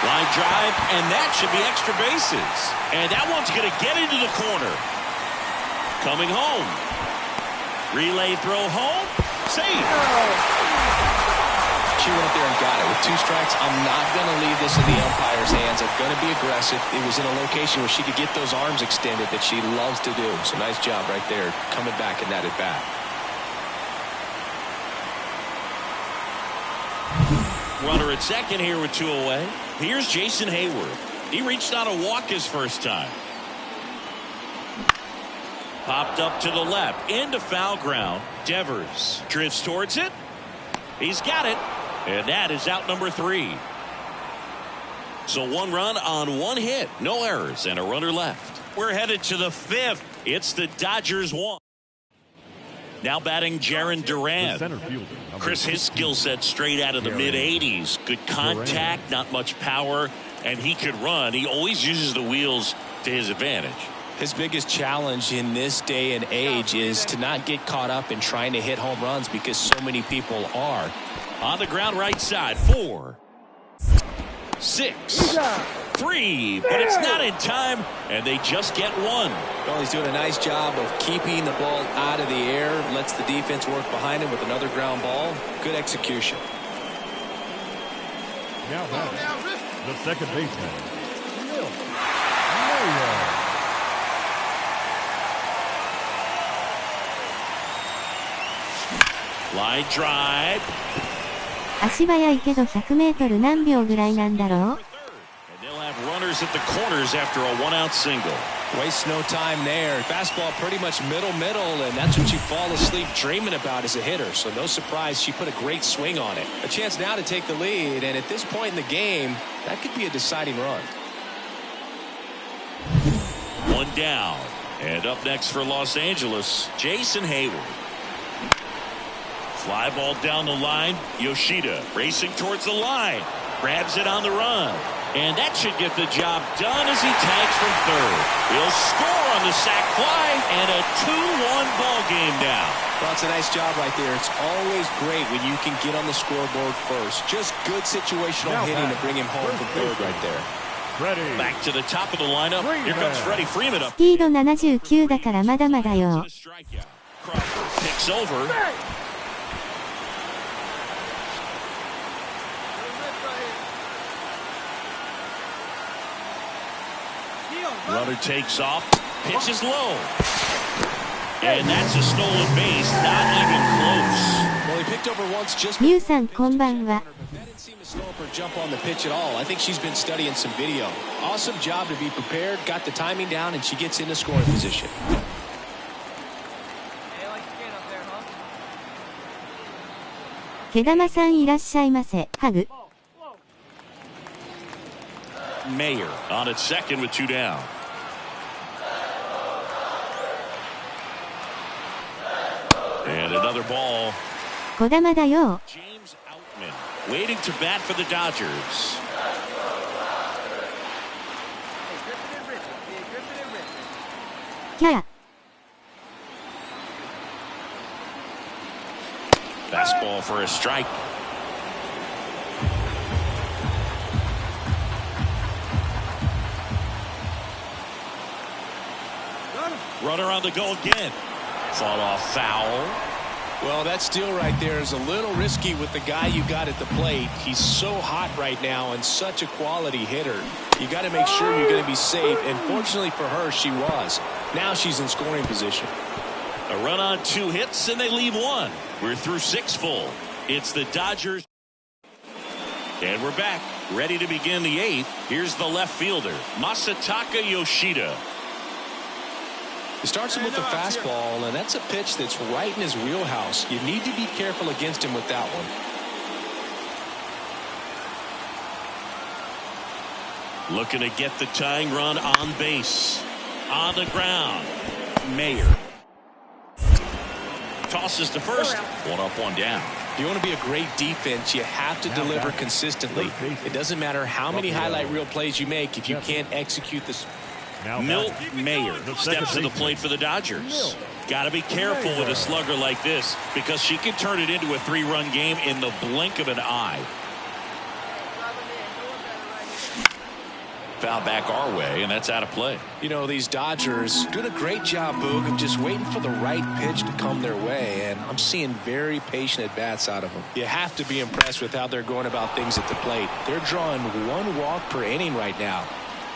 Line drive, and that should be extra bases. And that one's going to get into the corner. Coming home. Relay throw home. Save. She went up there and got it. With 2 strikes, I'm not going to leave this in the umpire's hands. I'm going to be aggressive. It was in a location where she could get those arms extended that she loves to do. So nice job right there, coming back in that at bat. Runner at second here with 2 away. Here's Jason Hayward. He reached on a walk his first time. Popped up to the left, into foul ground. Devers drifts towards it. He's got it, and that is out number 3. So 1 run on 1 hit, no errors, and a runner left. We're headed to the 5th. It's the Dodgers 1. Now batting Jarren Duran. Chris, his skill set straight out of the mid-80s. Good contact, not much power, and he could run. He always uses the wheels to his advantage. His biggest challenge in this day and age is to not get caught up in trying to hit home runs because so many people are. On the ground right side, 4, 6, 3, but it's not in time, and they just get one. Well, he's doing a nice job of keeping the ball out of the air, lets the defense work behind him with another ground ball. Good execution. Now batting, the second baseman, Mayo. Line drive. 足早いけど100メートル何秒ぐらいなんだろう And they'll have runners at the corners after a one-out single. Waste no time there. Fastball pretty much middle, and that's what you fall asleep dreaming about as a hitter. So no surprise she put a great swing on it. A chance now to take the lead, and at this point in the game, that could be a deciding run. One down. And up next for Los Angeles, Jason Hayward. Fly ball down the line. Yoshida racing towards the line. Grabs it on the run. And that should get the job done as he tags from third. He'll score on the sac fly, and a 2-1 ball game now. Well, it's a nice job right there. It's always great when you can get on the scoreboard first. Just good situational hitting to bring him home from third right there. Back to the top of the lineup. Here comes Freddie Freeman up. スピード79だからまだまだよ。Crawford picks over. Runner takes off, pitches low. And that's a stolen base, not even close. Well, he picked over once just ミュウさんこんばんは。 That didn't seem to slow up her jump on the pitch at all. I think she's been studying some video. Awesome job to be prepared, got the timing down, and she gets into scoring position. Hey, like your kid up there, huh? 毛玉さんいらっしゃいませ。ハグ。 Mayer on at second with 2 down. And another ball. 小玉だよ。 James Outman waiting to bat for the Dodgers. Griffin and Richard. Griffin and Richard. キャー。 Fastball for a strike. Runner on the go again. Fought off foul. Well, that steal right there is a little risky with the guy you got at the plate. He's so hot right now and such a quality hitter. You got to make sure you're going to be safe, and fortunately for her, she was. Now she's in scoring position. A run on 2 hits, and they leave 1. We're through 6 full. It's the Dodgers. And we're back, ready to begin the 8th. Here's the left fielder, Masataka Yoshida. He starts him with the fastball, and that's a pitch that's right in his wheelhouse. You need to be careful against him with that one. Looking to get the tying run on base. On the ground, Mayer. Tosses to first. 1 up, 1 down. If you want to be a great defense, you have to deliver consistently. It doesn't matter how many highlight reel plays you make if you can't execute this. Milt Mayer steps to the plate for the Dodgers. Got to be careful with a slugger like this because she can turn it into a 3-run game in the blink of an eye. Foul back our way, and that's out of play. You know, these Dodgers doing a great job, Boog, of just waiting for the right pitch to come their way, and I'm seeing very patient at-bats out of them. You have to be impressed with how they're going about things at the plate. They're drawing 1 walk per inning right now.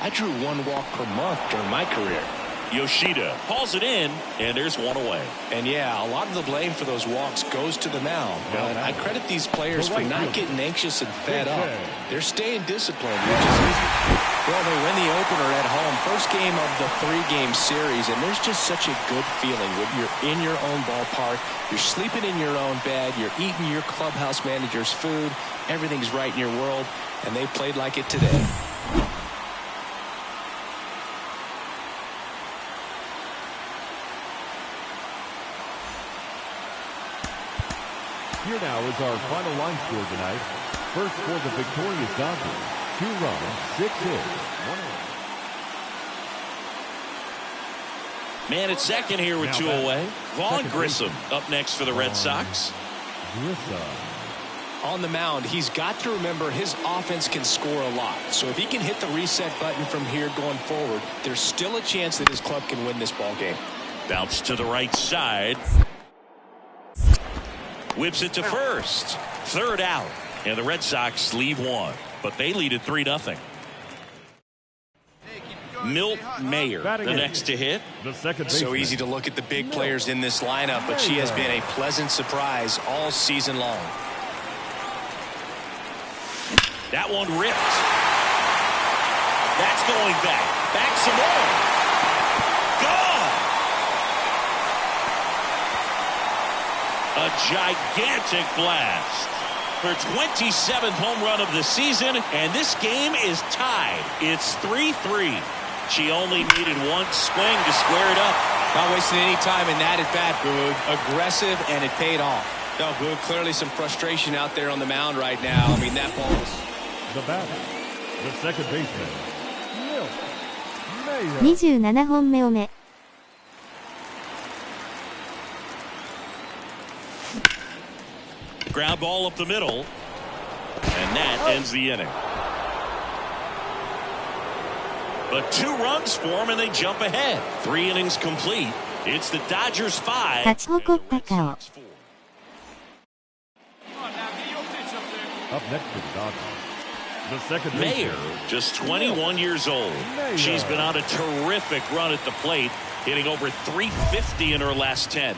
I drew 1 walk per month during my career. Yoshida hauls it in, and there's 1 away. And yeah, a lot of the blame for those walks goes to the mound. But I credit these players for not getting anxious and fed up. They're staying disciplined, which is easy. Well, they win the opener at home. First game of the 3-game series, and there's just such a good feeling when you're in your own ballpark, you're sleeping in your own bed, you're eating your clubhouse manager's food, everything's right in your world, and they played like it today. Here now is our final line score tonight. First for the victorious Dodgers, 2 runs, 6 hits, 1 error. Man at second here with 2 away. Vaughn Grissom up next for the Red Sox. On the mound, he's got to remember his offense can score a lot. So if he can hit the reset button from here going forward, there's still a chance that his club can win this ball game. Bounce to the right side. Whips it to first. Third out. And the Red Sox leave one. But they lead at 3-0. Milt Mayer, the next to hit. So easy to look at the big players in this lineup, but she has been a pleasant surprise all season long. That one ripped. That's going back. Back some more. Gone. A gigantic blast. Her 27th home run of the season, and this game is tied. It's 3-3. She only needed one swing to square it up. Not wasting any time in that at bat, Boog. Aggressive, and it paid off. No, Boog, clearly some frustration out there on the mound right now. I mean, that ball was... The batter, the second baseman, Milt Mayer. 27本目を目。Ground ball up the middle, and that ends the inning. But 2 runs for them, and they jump ahead. 3 innings complete. It's the Dodgers 5. 勝ち誇った顔。Up next to the Dodgers, the second Mayer, baseman, just 21 years old. She's been on a terrific run at the plate, hitting over .350 in her last 10.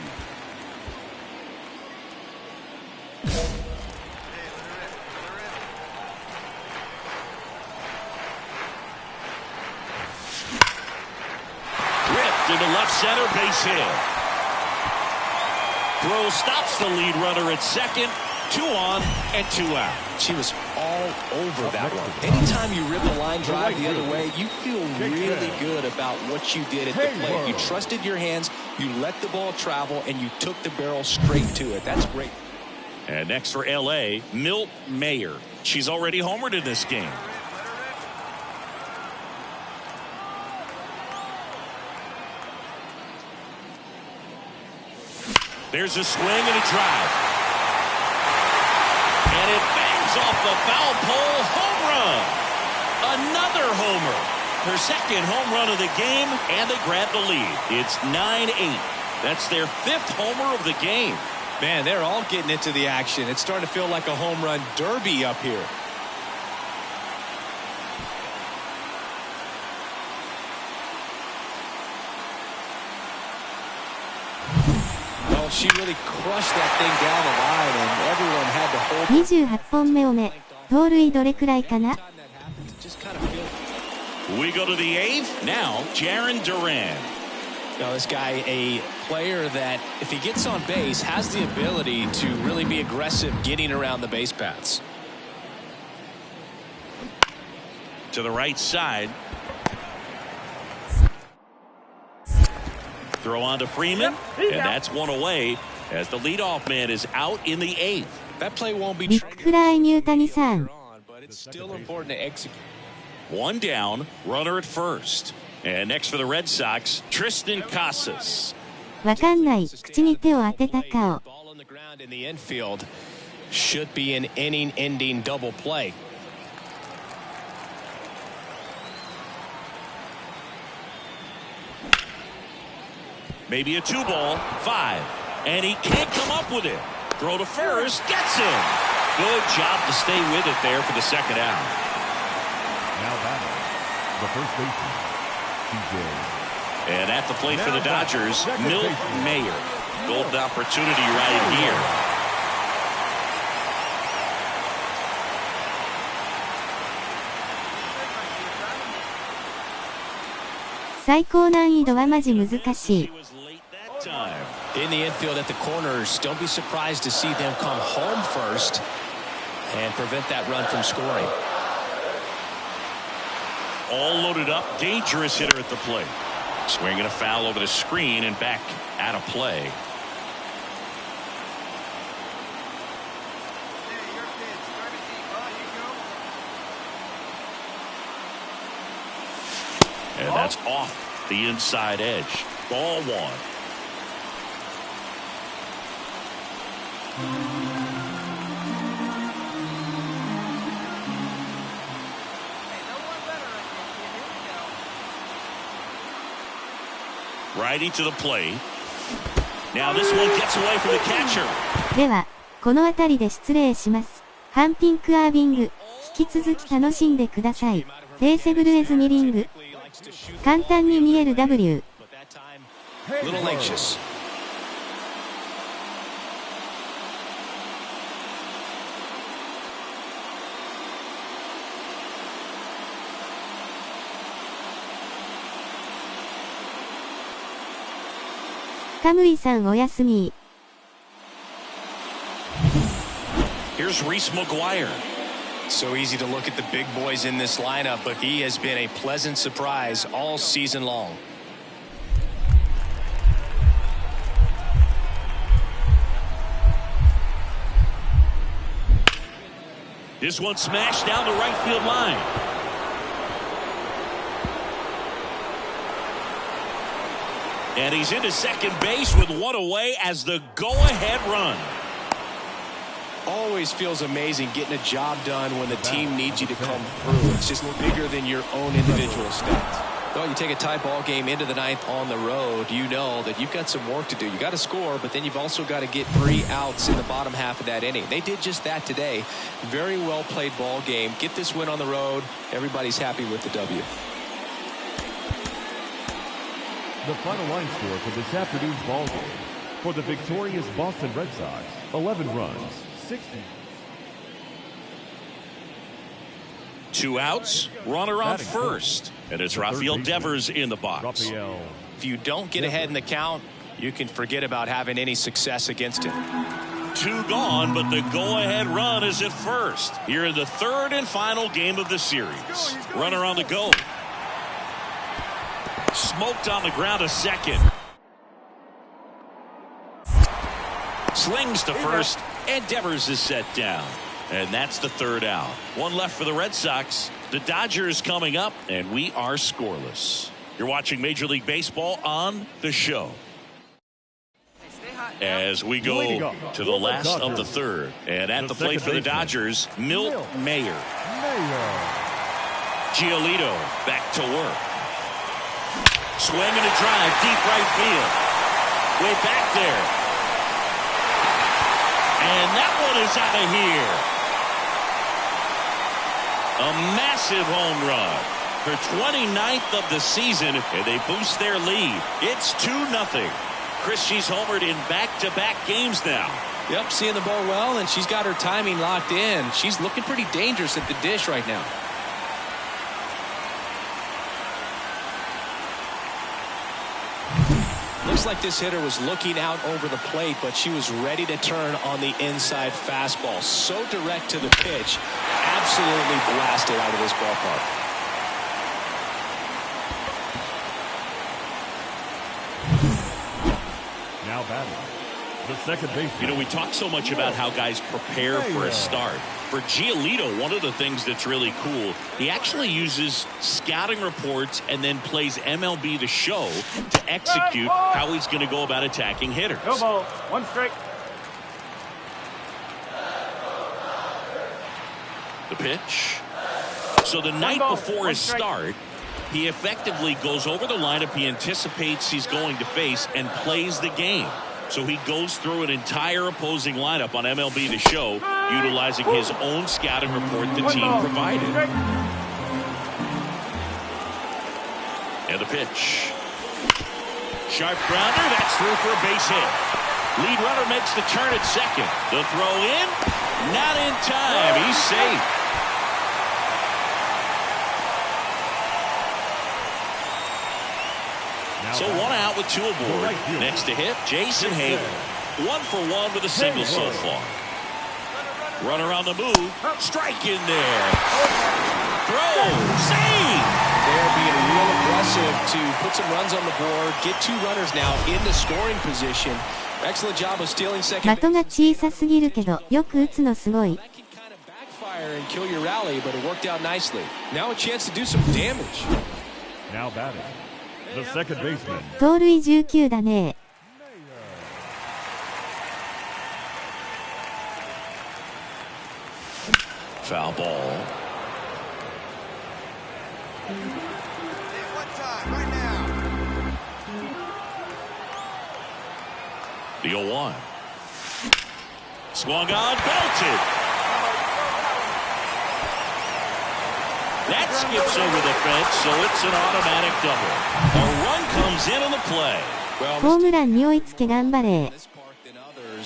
Ripped into left center, base hit. Throw stops the lead runner at second. 2 on and 2 out. She was all over that one. Anytime you rip a line drive the other way, you feel really good about what you did at the plate. You trusted your hands, you let the ball travel, and you took the barrel straight to it. That's great. And next for L.A., Milt Mayer. She's already homered in this game. There's a swing and a drive. And it bangs off the foul pole. Home run. Another homer. Her second home run of the game, and they grab the lead. It's 9-8. That's their 5th homer of the game. Man, they're all getting into the action. It's starting to feel like a home run derby up here. Well, she really crushed that thing down the line, and everyone had to hold. 28本目を目。盗塁どれくらいかな？ We go to the 8th. Now, Jarren Duran. Now, this guy, a player that, if he gets on base, has the ability to really be aggressive getting around the base paths. To the right side. Throw on to Freeman, and that's one away as the leadoff man is out in the 8th. That play won't be ビッグフライ入谷さん。 but it's still important to execute. 1 down, runner at first. And next for the Red Sox, Tristan Casas. わかんない。口に手を当てた顔。 Ball on the ground in the infield should be an inning-ending double play. Maybe a 2-ball, 5. And he can't come up with it. Throw to first, gets him. Good job to stay with it there for the second out. now batting, the first baseman, TJ. And at the plate for the Dodgers, Milt Mayer. Golden opportunity right here.「最高難易度はマジ難しい」 In the infield at the corners, don't be surprised to see them come home first and prevent that run from scoring. All loaded up, dangerous hitter at the plate. Swinging a foul over the screen and back out of play. And that's off the inside edge. Ball one. Righty to the plate. Now this one gets away from the catcher. では、この辺りで失礼します。ハンピンクアービング、引き続き楽しんでください。ペーセブルエズミリング。簡単に見える W。Little anxious.カムイさんおやすみ。Here's Reese McGuire. So easy to look at the big boys in this lineup, but he has been a pleasant surprise all season long. This one smashed down the right field line. And he's into second base with one away as the go-ahead run. Always feels amazing getting a job done when the team needs you to come through. It's just bigger than your own individual stats. Well, you take a tie ball game into the ninth on the road, you know that you've got some work to do. You got to score, but then you've also got to get 3 outs in the bottom half of that inning. They did just that today. Very well played ball game. Get this win on the road. Everybody's happy with the W. The final line score for this afternoon's ball game. For the victorious Boston Red Sox, 11 runs, 60. 2 outs, runner on first. And it's Rafael Devers in the box. If you don't get ahead in the count, you can forget about having any success against him. 2 gone, but the go-ahead run is at first. Here in the third and final game of the series. Runner on the go. Smoked on the ground a second. Slings to first, and Devers is set down. And that's the third out. 1 left for the Red Sox. The Dodgers coming up, and we are scoreless. You're watching Major League Baseball on the show. As we go to the last of the third. And at the plate for the Dodgers, Milt Mayer. Giolito back to work. Swing and a drive, deep right field. Way back there. And that one is out of here. A massive home run. Her 29th of the season, and they boost their lead. It's 2-0. Chris, she's homered in back-to-back games now. Yep, seeing the ball well, and she's got her timing locked in. She's looking pretty dangerous at the dish right now. Looks like this hitter was looking out over the plate, but she was ready to turn on the inside fastball. So direct to the pitch. Absolutely blasted out of this ballpark. Now batting, the second baseman. You know, we talk so much about how guys prepare for a start. For Giolito, one of the things that's really cool, he actually uses scouting reports and then plays MLB The Show to execute how he's going to go about attacking hitters. No ball. 1 strike. The pitch. So the night before his start, he effectively goes over the lineup he anticipates he's going to face and plays the game. So he goes through an entire opposing lineup on MLB The Show, utilizing his own scouting report the team provided. And the pitch. Sharp grounder, that's through for a base hit. Lead runner makes the turn at second. The throw in, not in time. He's safe. So 1 out with 2 aboard. Next to hit, Jason Hayward. 1 for 1 with a single so far. Runner on the move. Strike in there. Throw. Save. They're being real aggressive to put some runs on the board. Get 2 runners now in the scoring position. Excellent job of stealing second. 的が小さすぎるけど、よく打つのすごい。That can kind of backfire and kill your rally, but it worked out nicely. Now a chance to do some damage. Now batting, The second baseman. 盗塁19だね。Foul ball. The 0-1. Swung on, belted. That skips over the fence, so it's an automatic double. A run comes in on the play. ホームランに追いつけ頑張れ。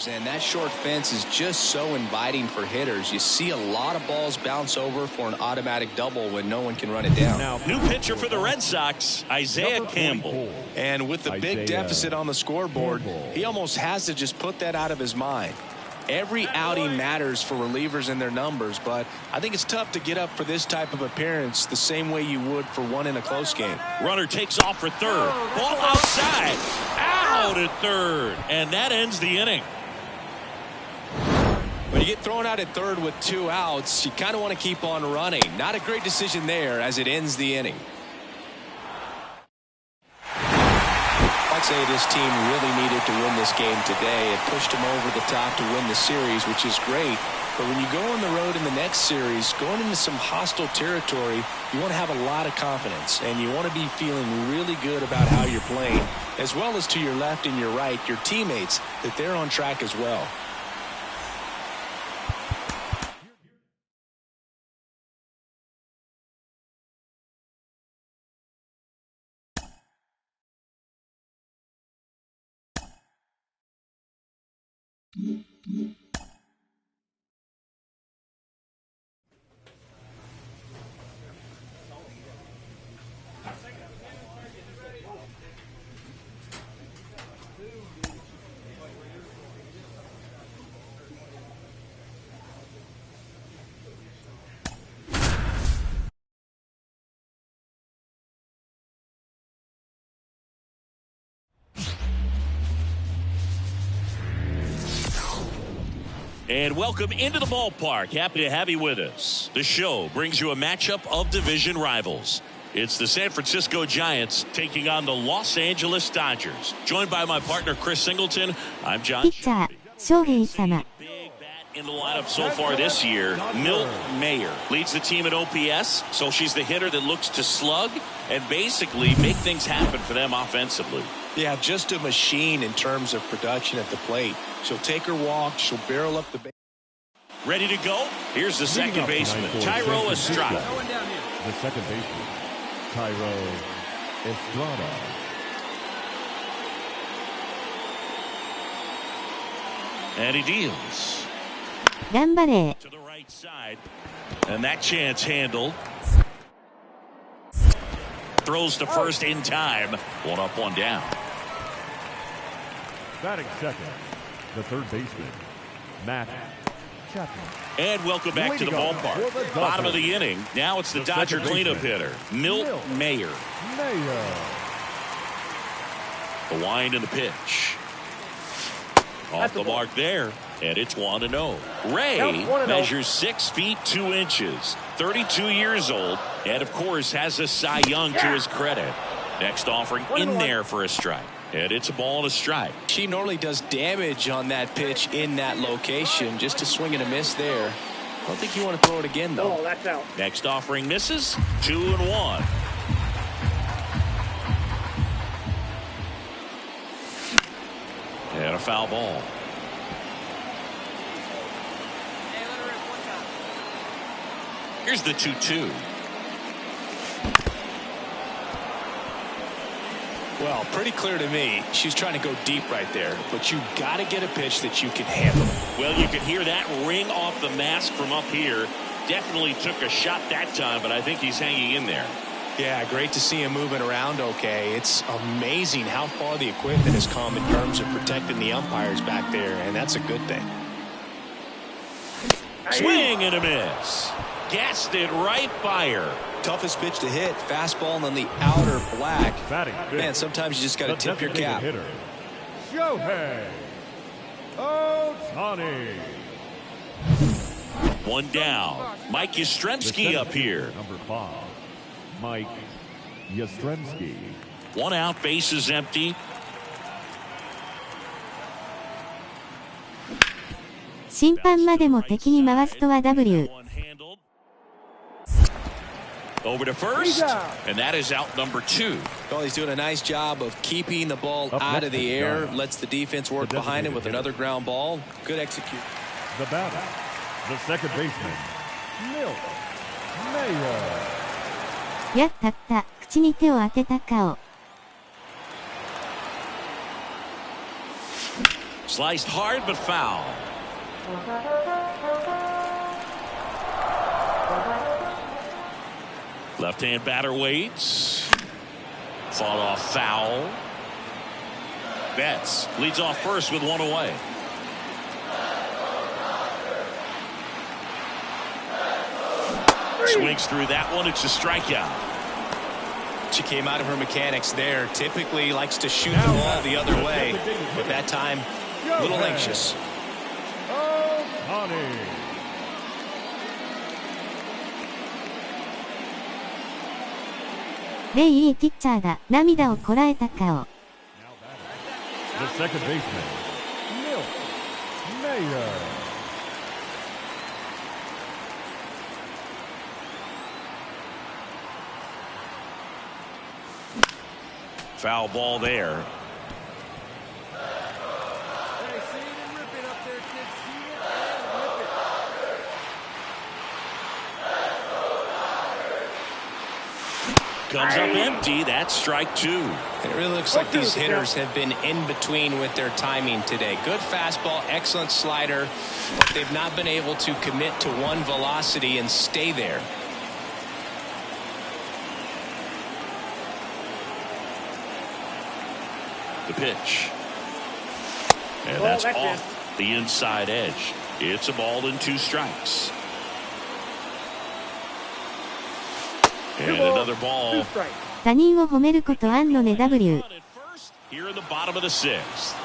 And that short fence is just so inviting for hitters. You see a lot of balls bounce over for an automatic double when no one can run it down. Now, new pitcher for the Red Sox, Isaiah Campbell. And with the big deficit on the scoreboard, he almost has to just put that out of his mind. Every outing matters for relievers and their numbers, but I think it's tough to get up for this type of appearance the same way you would for one in a close game. Runner takes off for third. Ball outside. Out at third. And that ends the inning. When you get thrown out at third with 2 outs, you kind of want to keep on running. Not a great decision there as it ends the inning. I'd say this team really needed to win this game today. It pushed them over the top to win the series, which is great. But when you go on the road in the next series, going into some hostile territory, you want to have a lot of confidence. And you want to be feeling really good about how you're playing, as well as to your left and your right, your teammates, that they're on track as well. And welcome into the ballpark. Happy to have you with us. The show brings you a matchup of division rivals. It's the San Francisco Giants taking on the Los Angeles Dodgers. Joined by my partner Chris Singleton, I'm John. ピッチャー、翔平様。 Big bat in the lineup so far this year. Milt Mayer leads the team at OPS, so she's the hitter that looks to slug and basically make things happen for them offensively. Yeah, just a machine in terms of production at the plate. She'll take her walk. She'll barrel up the base. Ready to go? Here's the second baseman, Tyro Estrada. The second baseman, Tyro Estrada. And he deals. 頑張れ。 To the right side. And that chance handled. Throws to first in time. 1 up, 1 down. Batting second, the third baseman, Matt Chapman. And welcome back to the ballpark. Bottom of the inning. Now it's the Dodger cleanup hitter, Milt Mayer. The wind and the pitch. Off the mark there. And it's 1-0. Ray measures 6 feet 2 inches, 32 years old, and of course has a Cy Young to his credit. Next offering in there for a strike. And it's a ball and a strike. She normally does damage on that pitch in that location. Just a swing and a miss there. I don't think you want to throw it again, though. Oh, that's out. Next offering misses. 2-1. And a foul ball. Here's the 2-2. Well, pretty clear to me. She's trying to go deep right there, but you got to get a pitch that you can handle. Well, you can hear that ring off the mask from up here. Definitely took a shot that time, but I think he's hanging in there. Yeah, great to see him moving around okay. It's amazing how far the equipment has come in terms of protecting the umpires back there, and that's a good thing. Swing and a miss. Gassed it right by her. Toughest pitch to hit, fastball on the outer black. Man, sometimes you just got to tip your cap. Shohei Ohtani. 1 down. Mike Yastrzemski up here. Number 5, Mike Yastrzemski. One out, bases empty. 審判までも敵に回すとは W。 Over to first, and that is out number 2. Well, he's doing a nice job of keeping the ball out of the air, lets the defense work behind him with another ground ball. Good execution. The batter, the second baseman, myu. やったった、口に手を当てた顔。Sliced hard but foul. Left-hand batter waits. Fought off foul. Betts leads off first with one away. Swings through that one. It's a strikeout. She came out of her mechanics there. Typically likes to shoot the ball the other way, but that time a little anxious. レイいいピッチャーだ。涙をこらえた顔。The second baseman, myu. Foul ball there. Comes up empty. That's strike 2. It really looks like these hitters have been in between with their timing today. Good fastball, excellent slider, but they've not been able to commit to one velocity and stay there. The pitch. And that's off the inside edge. It's a ball and 2 strikes. And another ball. 他人を褒めることあんのね W。 Here in the bottom of the 6th.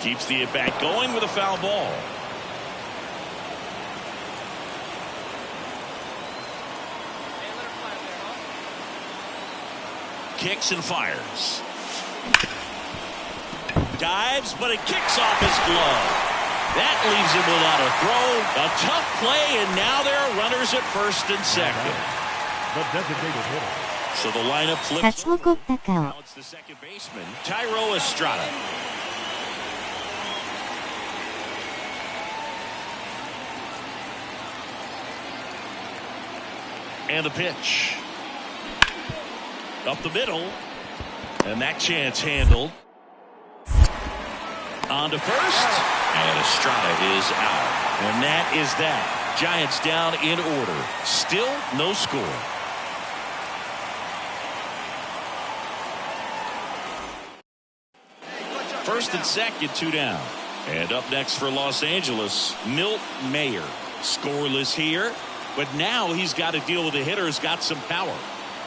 Keeps the at-bat going with a foul ball. Kicks and fires. Dives, but it kicks off his glove. That leaves him without a throw. A tough play, and now there are runners at first and second. The designated hitter. So the lineup 勝 flips. ち誇った顔。 Now it's the second baseman, Tyro Estrada. And the pitch. Up the middle. And that chance handled. On to first. And Estrada is out. And that is that. Giants down in order. Still no score. First and second, 2 down. And up next for Los Angeles, Milt Mayer. Scoreless here. But now he's got to deal with a hitter who's got some power.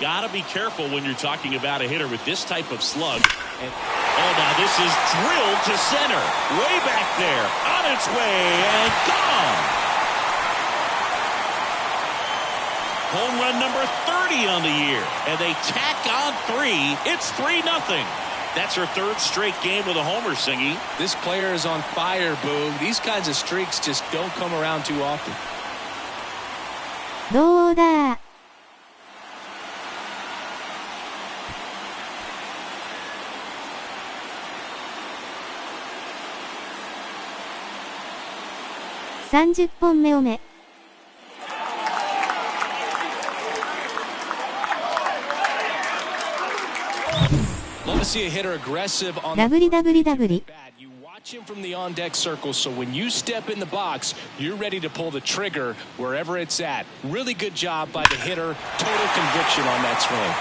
Got to be careful when you're talking about a hitter with this type of slug. And, oh, now this is drilled to center. Way back there. On its way and gone. Home run number 30 on the year. And they tack on 3. It's 3-0. That's her 3rd straight game with a homer, Singy. This player is on fire, Boo. These kinds of streaks just don't come around too often. どうだ30本目を目。Love to see a hitter aggressive on the WWW。 You watch him from the on-deck circle, so when you step in the box, you're ready to pull the trigger wherever it's at. Really good job by the hitter. Total conviction on that swing.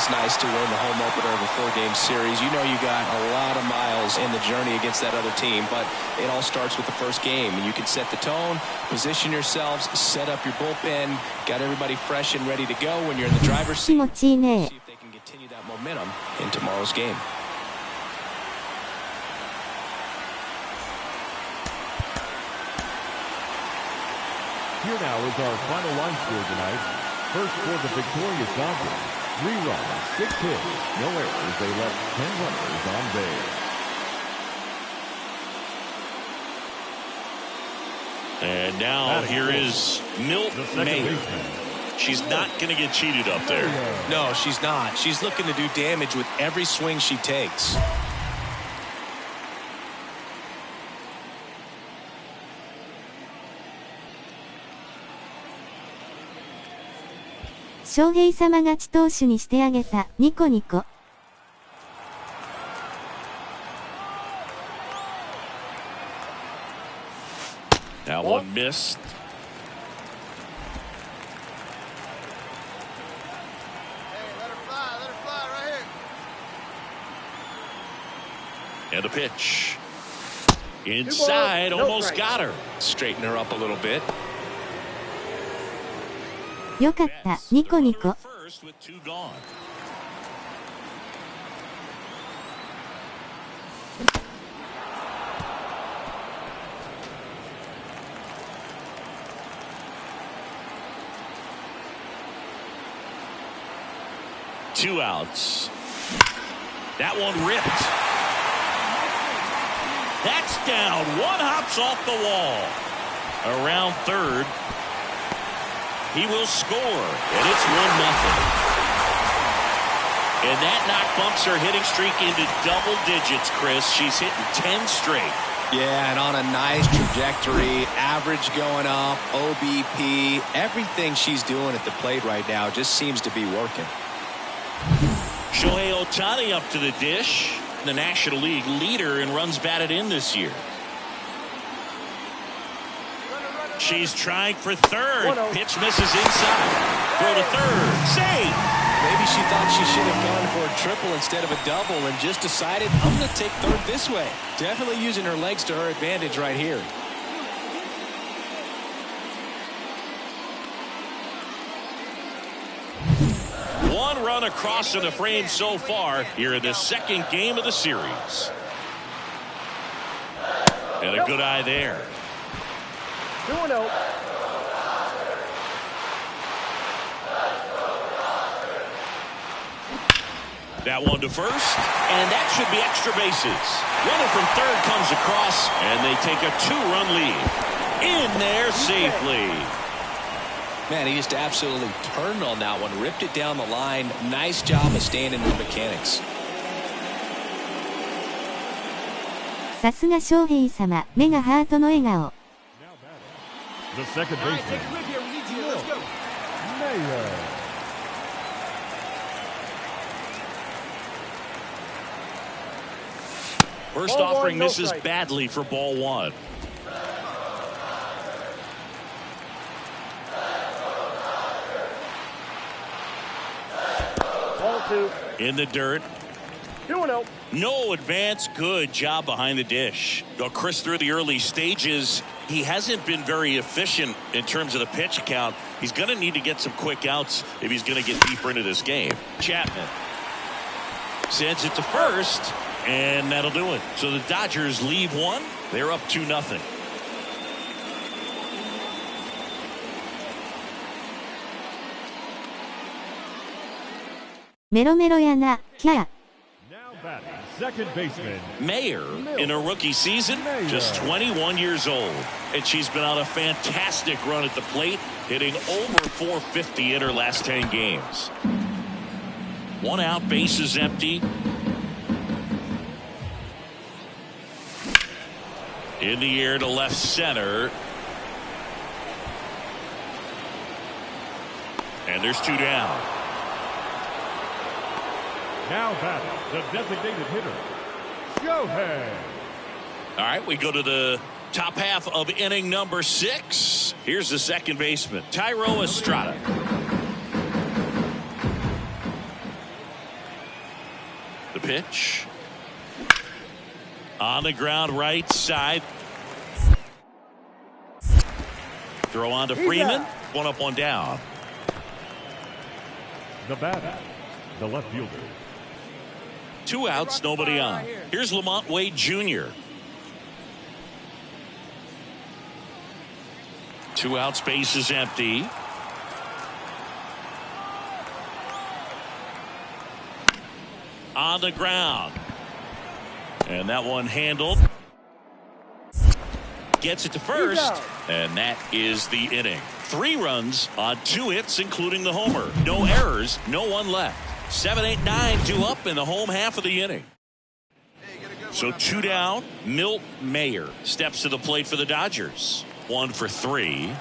always nice to win the home opener of a 4-game series. You know you got a lot of miles in the journey against that other team, but it all starts with the first game. And you can set the tone, position yourselves, set up your bullpen, got everybody fresh and ready to go when you're in the driver's seat. 気持ちいいね。 See if they can continue that momentum in tomorrow's game. Here now is our final line score tonight. First for the victorious Dodgers, 3 runs, 6 hits, no errors. They left 10 runners on base. And now here is Milt Mayer. She's not going to get cheated up there. No, she's not. She's looking to do damage with every swing she takes.「翔平様がち投手にしてあげたニコニコ」 That one missed. And a pitch. Inside, almost got her. Straighten her up a little bit. よかったニコニコ。 First with 2 gone. Two outs. That one ripped. That's down. One hops off the wall. Around third. He will score, and it's 1-0. And that knock bumps her hitting streak into double digits, Chris. She's hitting 10 straight. Yeah, and on a nice trajectory, average going up, OBP, everything she's doing at the plate right now just seems to be working. Shohei Ohtani up to the dish, the National League leader in runs batted in this year. She's trying for third. Pitch misses inside. Throw to third. Save. Maybe she thought she should have gone for a triple instead of a double and just decided, I'm going to take third this way. Definitely using her legs to her advantage right here. One run across in the frame so far here in the second game of the series. And a good eye there. 2-0. That one to first, and that should be extra bases. Runner from third comes across, and they take a 2-run lead. In there safely. Man, he just absolutely turned on that one, ripped it down the line. Nice job of staying in the mechanics. さすが翔平様、目がハートの笑顔。 The second All right, baseman, take a rip here. We need you. Let's go. Mayer. First Ball offering one, no misses strike. badly for ball 1. Ball 2. In the dirt. 2-0. No advance. Good job behind the dish. Though Chris, through the early stages, he hasn't been very efficient in terms of the pitch count. He's going to need to get some quick outs if he's going to get deeper into this game. Chapman sends it to first, and that'll do it. So the Dodgers leave one. They're up 2-0. Mero mero ya na, kya. Now batting, second baseman, Mayer in a rookie season, just 21 years old. And she's been on a fantastic run at the plate, hitting over 450 in her last 10 games. 1 out, base is empty. In the air to left center. And there's 2 down. now batting, the designated hitter, Shohei. All right, we go to the top half of inning number 6. Here's the second baseman, Thairo Estrada. pitch. On the ground, right side. Throw on to Freeman. One up, one down. The batter, the left fielder. 2 outs, nobody on. Here's Lamont Wade Jr. 2 outs, base is empty. On the ground. And that one handled. Gets it to first. And that is the inning. 3 runs on 2 hits, including the homer. No errors, no one left. 7, 8, 9, 2 up in the home half of the inning. So 2 down. Milt Mayer steps to the plate for the Dodgers. 1 for 3.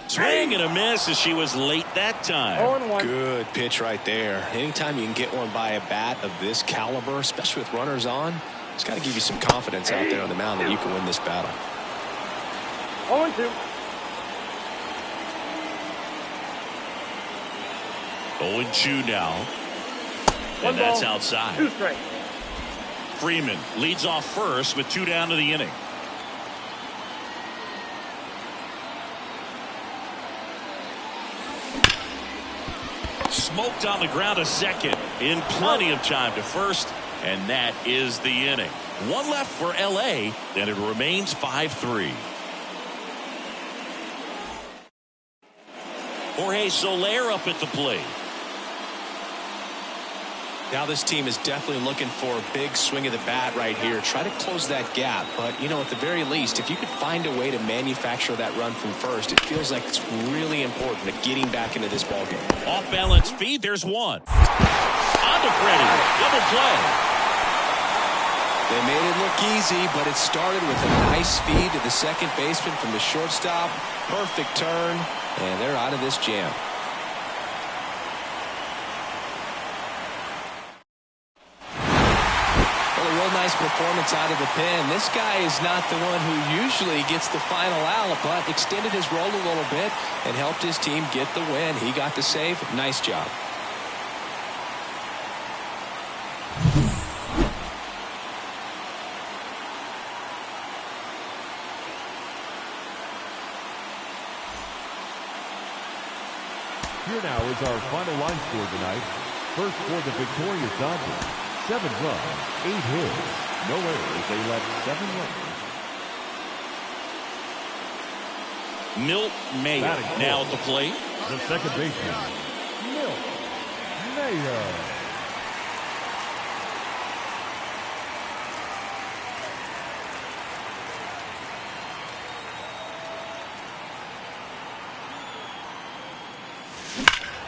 Swing and a miss as she was late that time. Good pitch right there. Anytime you can get one by a bat of this caliber, especially with runners on, it's got to give you some confidence out there on the mound that you can win this battle. 0-2. 0-2 now. And that's outside. 2 straight. Freeman leads off first with 2 down to the inning. Smoked on the ground to second in plenty of time to first, and that is the inning. 1 left for LA, and it remains 5-3. Jorge Soler up at the plate. Now this team is definitely looking for a big swing of the bat right here. Try to close that gap. But, you know, at the very least, if you could find a way to manufacture that run from first, it feels like it's really important to getting back into this ballgame. Off balance speed, there's one. On to Freddie. Double play. They made it look easy, but it started with a nice feed to the second baseman from the shortstop. Perfect turn, and they're out of this jam. Real nice performance out of the pen. This guy is not the one who usually gets the final out, but extended his role a little bit and helped his team get the win. He got the save. Nice job. Here now is our final line score tonight. First for the victorious Dodgers. 7 runs, 8 hits, no errors. They left 7 runners. Milt Mayer now at the plate. The second baseman, Milt Mayer.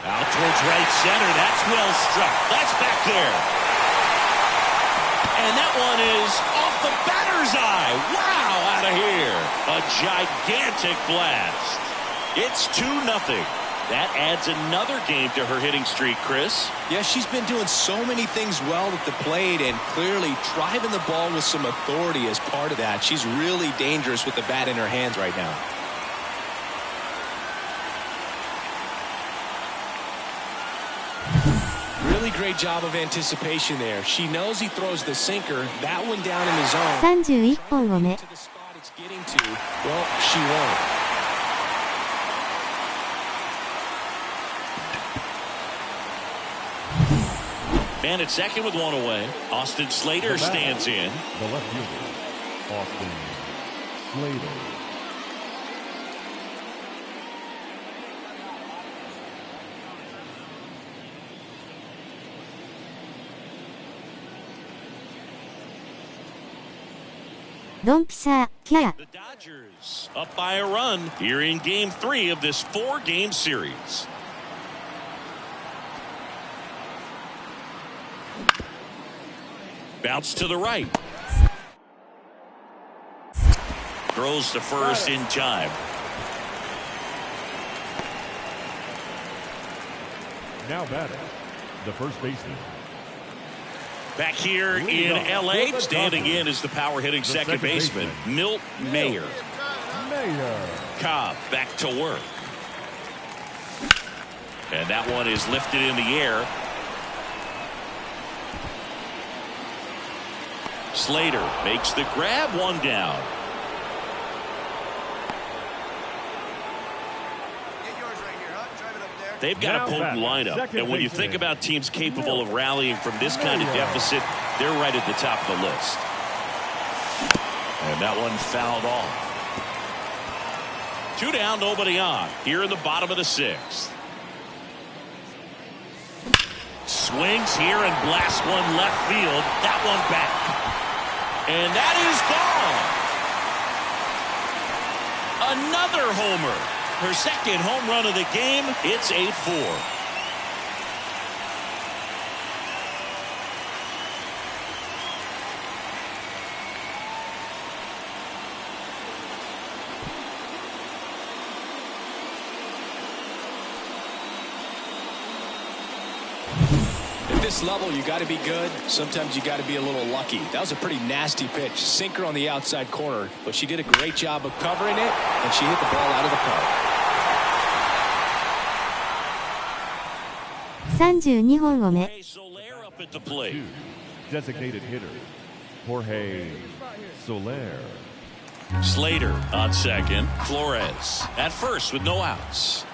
Out towards right center. That's well struck. That's back there. And that one is off the batter's eye. Wow, out of here. A gigantic blast. It's 2-0. That adds another game to her hitting streak, Chris. Yeah, she's been doing so many things well at the plate and clearly driving the ball with some authority as part of that. She's really dangerous with the bat in her hands right now. Really great job of anticipation there. She knows he throws the sinker. That one down in the zone. 31本を目。 To the spot it's getting to. Well, she won't. Man at second with 1 away. Austin Slater stands in. The left fielder, Austin Slater.ドンピシャー、キャー。 The Dodgers up by a run here in Game 3 of this 4-game series. Bounce to the right. Throws to first in time. Now batting, the first baseman. Back here in LA, standing in is the power hitting second baseman, Milt Mayer. Mayer. Cobb back to work. And that one is lifted in the air. Slater makes the grab, one down. They've got a potent lineup, and when you think about teams capable of rallying from this kind of deficit, they're right at the top of the list. And that one fouled off. 2 down, nobody on. Here in the bottom of the 6th. Swings here and blasts one left field. That one back. And that is gone. Another homer. Her second home run of the game. It's 8-4. At this level, you got to be good. Sometimes you got to be a little lucky. That was a pretty nasty pitch. Sinker on the outside corner, but she did a great job of covering it, and she hit the ball out of the park. 32本を目。 Designated hitter, Jorge Soler. Slater on second. Flores at first with no outs.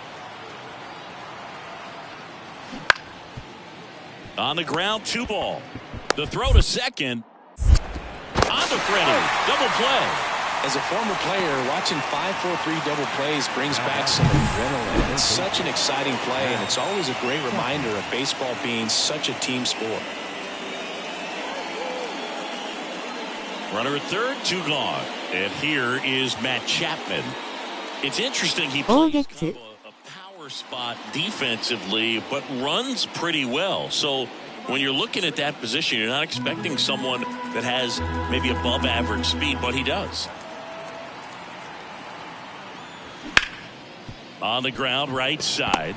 On the ground, 2 ball. The throw to second. On to Freddie. Double play. As a former player, watching 5-4-3 double plays brings back some adrenaline. It's such an exciting play, and it's always a great reminder of baseball being such a team sport. Runner at third, 2 gone. And here is Matt Chapman. It's interesting, he plays kind of a power spot defensively, but runs pretty well. So when you're looking at that position, you're not expecting someone that has maybe above average speed, but he does. On the ground, right side.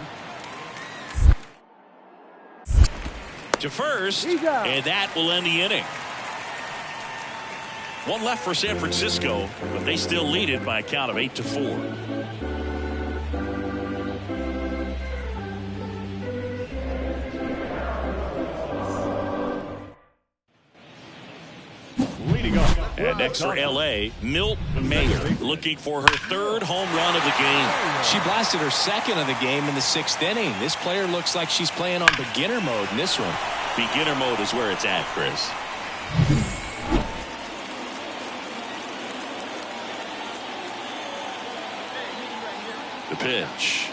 To first, and that will end the inning. 1 left for San Francisco, but they still lead it by a count of 8-4. And next for L.A., Milt Mayer looking for her 3rd home run of the game. She blasted her 2nd of the game in the 6th inning. This player looks like she's playing on beginner mode in this one. Beginner mode is where it's at, Chris. The pitch.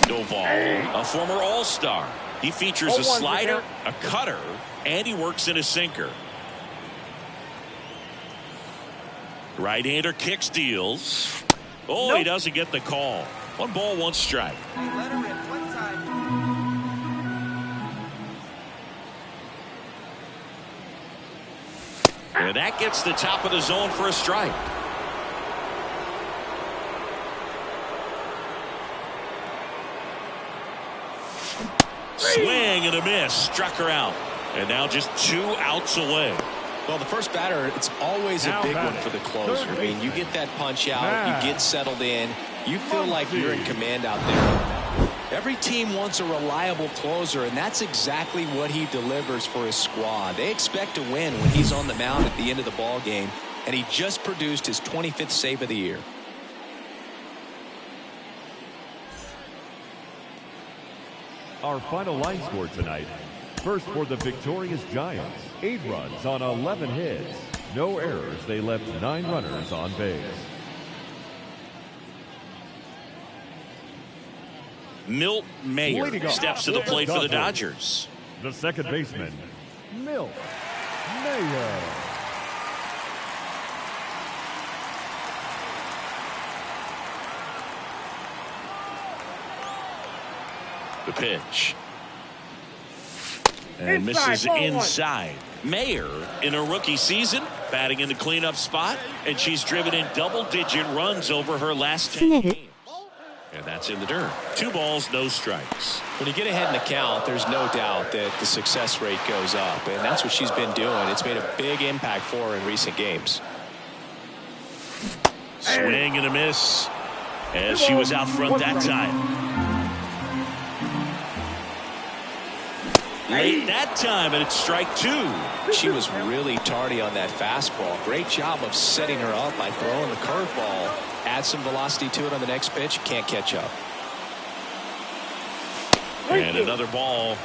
Doval, a former All-Star. He features a slider, a cutter, and he works in a sinker. Right-hander kicks, deals. Oh, He doesn't get the call. 1 ball, 1 strike. And that gets the top of the zone for a strike. Swing and a miss. Struck her out. And now just 2 outs away. Well, the first batter, it's always a big one for the closer. I mean, you get that punch out, you get settled in, you feel like you're in command out there. Every team wants a reliable closer, and that's exactly what he delivers for his squad. They expect to win when he's on the mound at the end of the ball game, and he just produced his 25th save of the year. Our final line score tonight. First for the victorious Giants, 8 runs on 11 hits. No errors. They left 9 runners on base. Milt Mayer steps to the plate for the Dodgers. The second baseman, Milt Mayer. The pitch. And misses inside. Mayer in her rookie season batting in the cleanup spot, and she's driven in double-digit runs over her last 10 games. And that's in the dirt. 2 balls, no strikes. When you get ahead in the count, there's no doubt that the success rate goes up, and that's what she's been doing. It's made a big impact for her in recent games. Swing and a miss as she was out front that time. Late that time, and it's strike 2. She was really tardy on that fastball. Great job of setting her up by throwing the curveball. Add some velocity to it on the next pitch. Can't catch up. And another ball.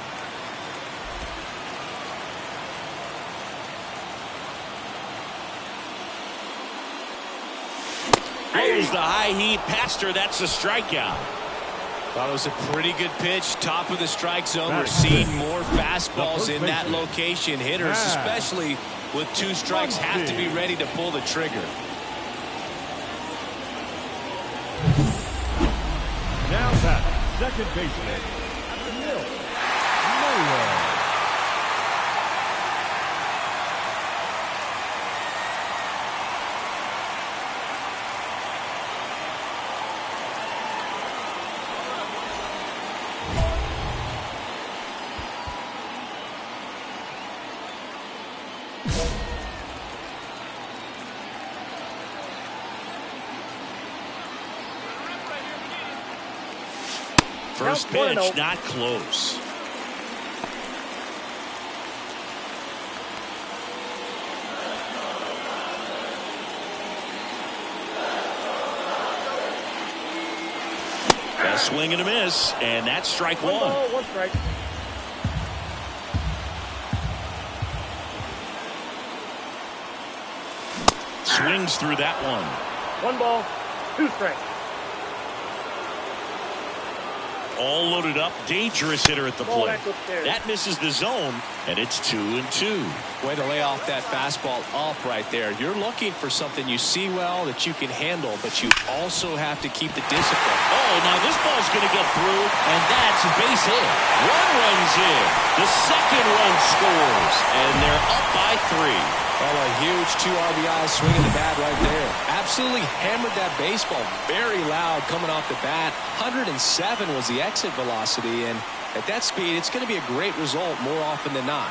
There's the high heat past her. That's a strikeout. Thought it was a pretty good pitch. Top of the strike zone. We're seeing more fastballs in that location. Hitters, especially with 2 strikes, have to be ready to pull the trigger. Now back, second baseman, Milt Mayer. First pitch, not close. A swing and a miss, and that's strike 1. One strike. Swings through that one. 1 ball, 2 strikes. All loaded up, dangerous hitter at the plate. That misses the zone, and it's 2-2. Way to lay off that fastball up right there. You're looking for something you see well that you can handle, but you also have to keep the discipline. Oh, now this ball's going to get through, and that's a base hit. 1 runs in. The second run scores, and they're up by 3. Well, a huge 2 RBI swing in the bat right there. Absolutely hammered that baseball. Very loud coming off the bat. 107 was the exit velocity, and at that speed, it's going to be a great result more often than not.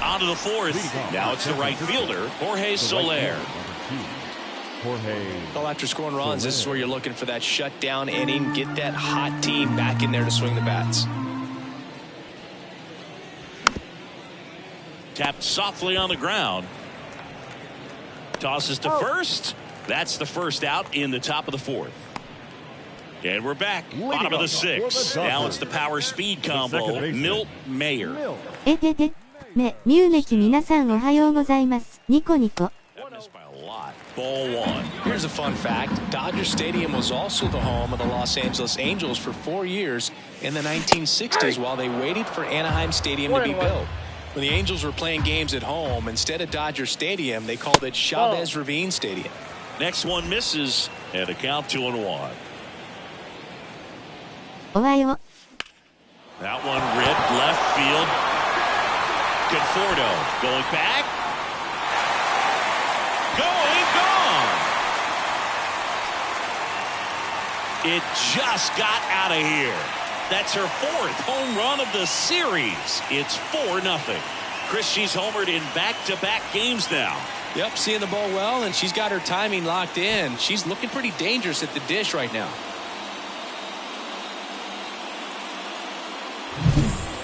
On to the 4th. Now it's the right fielder, Jorge Soler. Well, after scoring runs, this is where you're looking for that shutdown inning. Get that hot team back in there to swing the bats. Tapped softly on the ground. Tosses to first. That's the first out in the top of the 4th. And we're back. Bottom of the 6th. Now it's the power speed combo. Milt Mayer. ミューネキ皆さんおはようございます。ニコニコ。Ball 1. Here's a fun fact. Dodger Stadium was also the home of the Los Angeles Angels for 4 years in the 1960s while they waited for Anaheim Stadium to be built. When the Angels were playing games at home, instead of Dodger Stadium, they called it Chavez Ravine Stadium. Next one misses, and a count 2-1. おはよう。 That one ripped left field. Conforto going back. Going gone. It just got out of here. That's her 4th home run of the series. It's 4-0. Chris, she's homered in back-to-back games now. Yep, seeing the ball well, and she's got her timing locked in. She's looking pretty dangerous at the dish right now.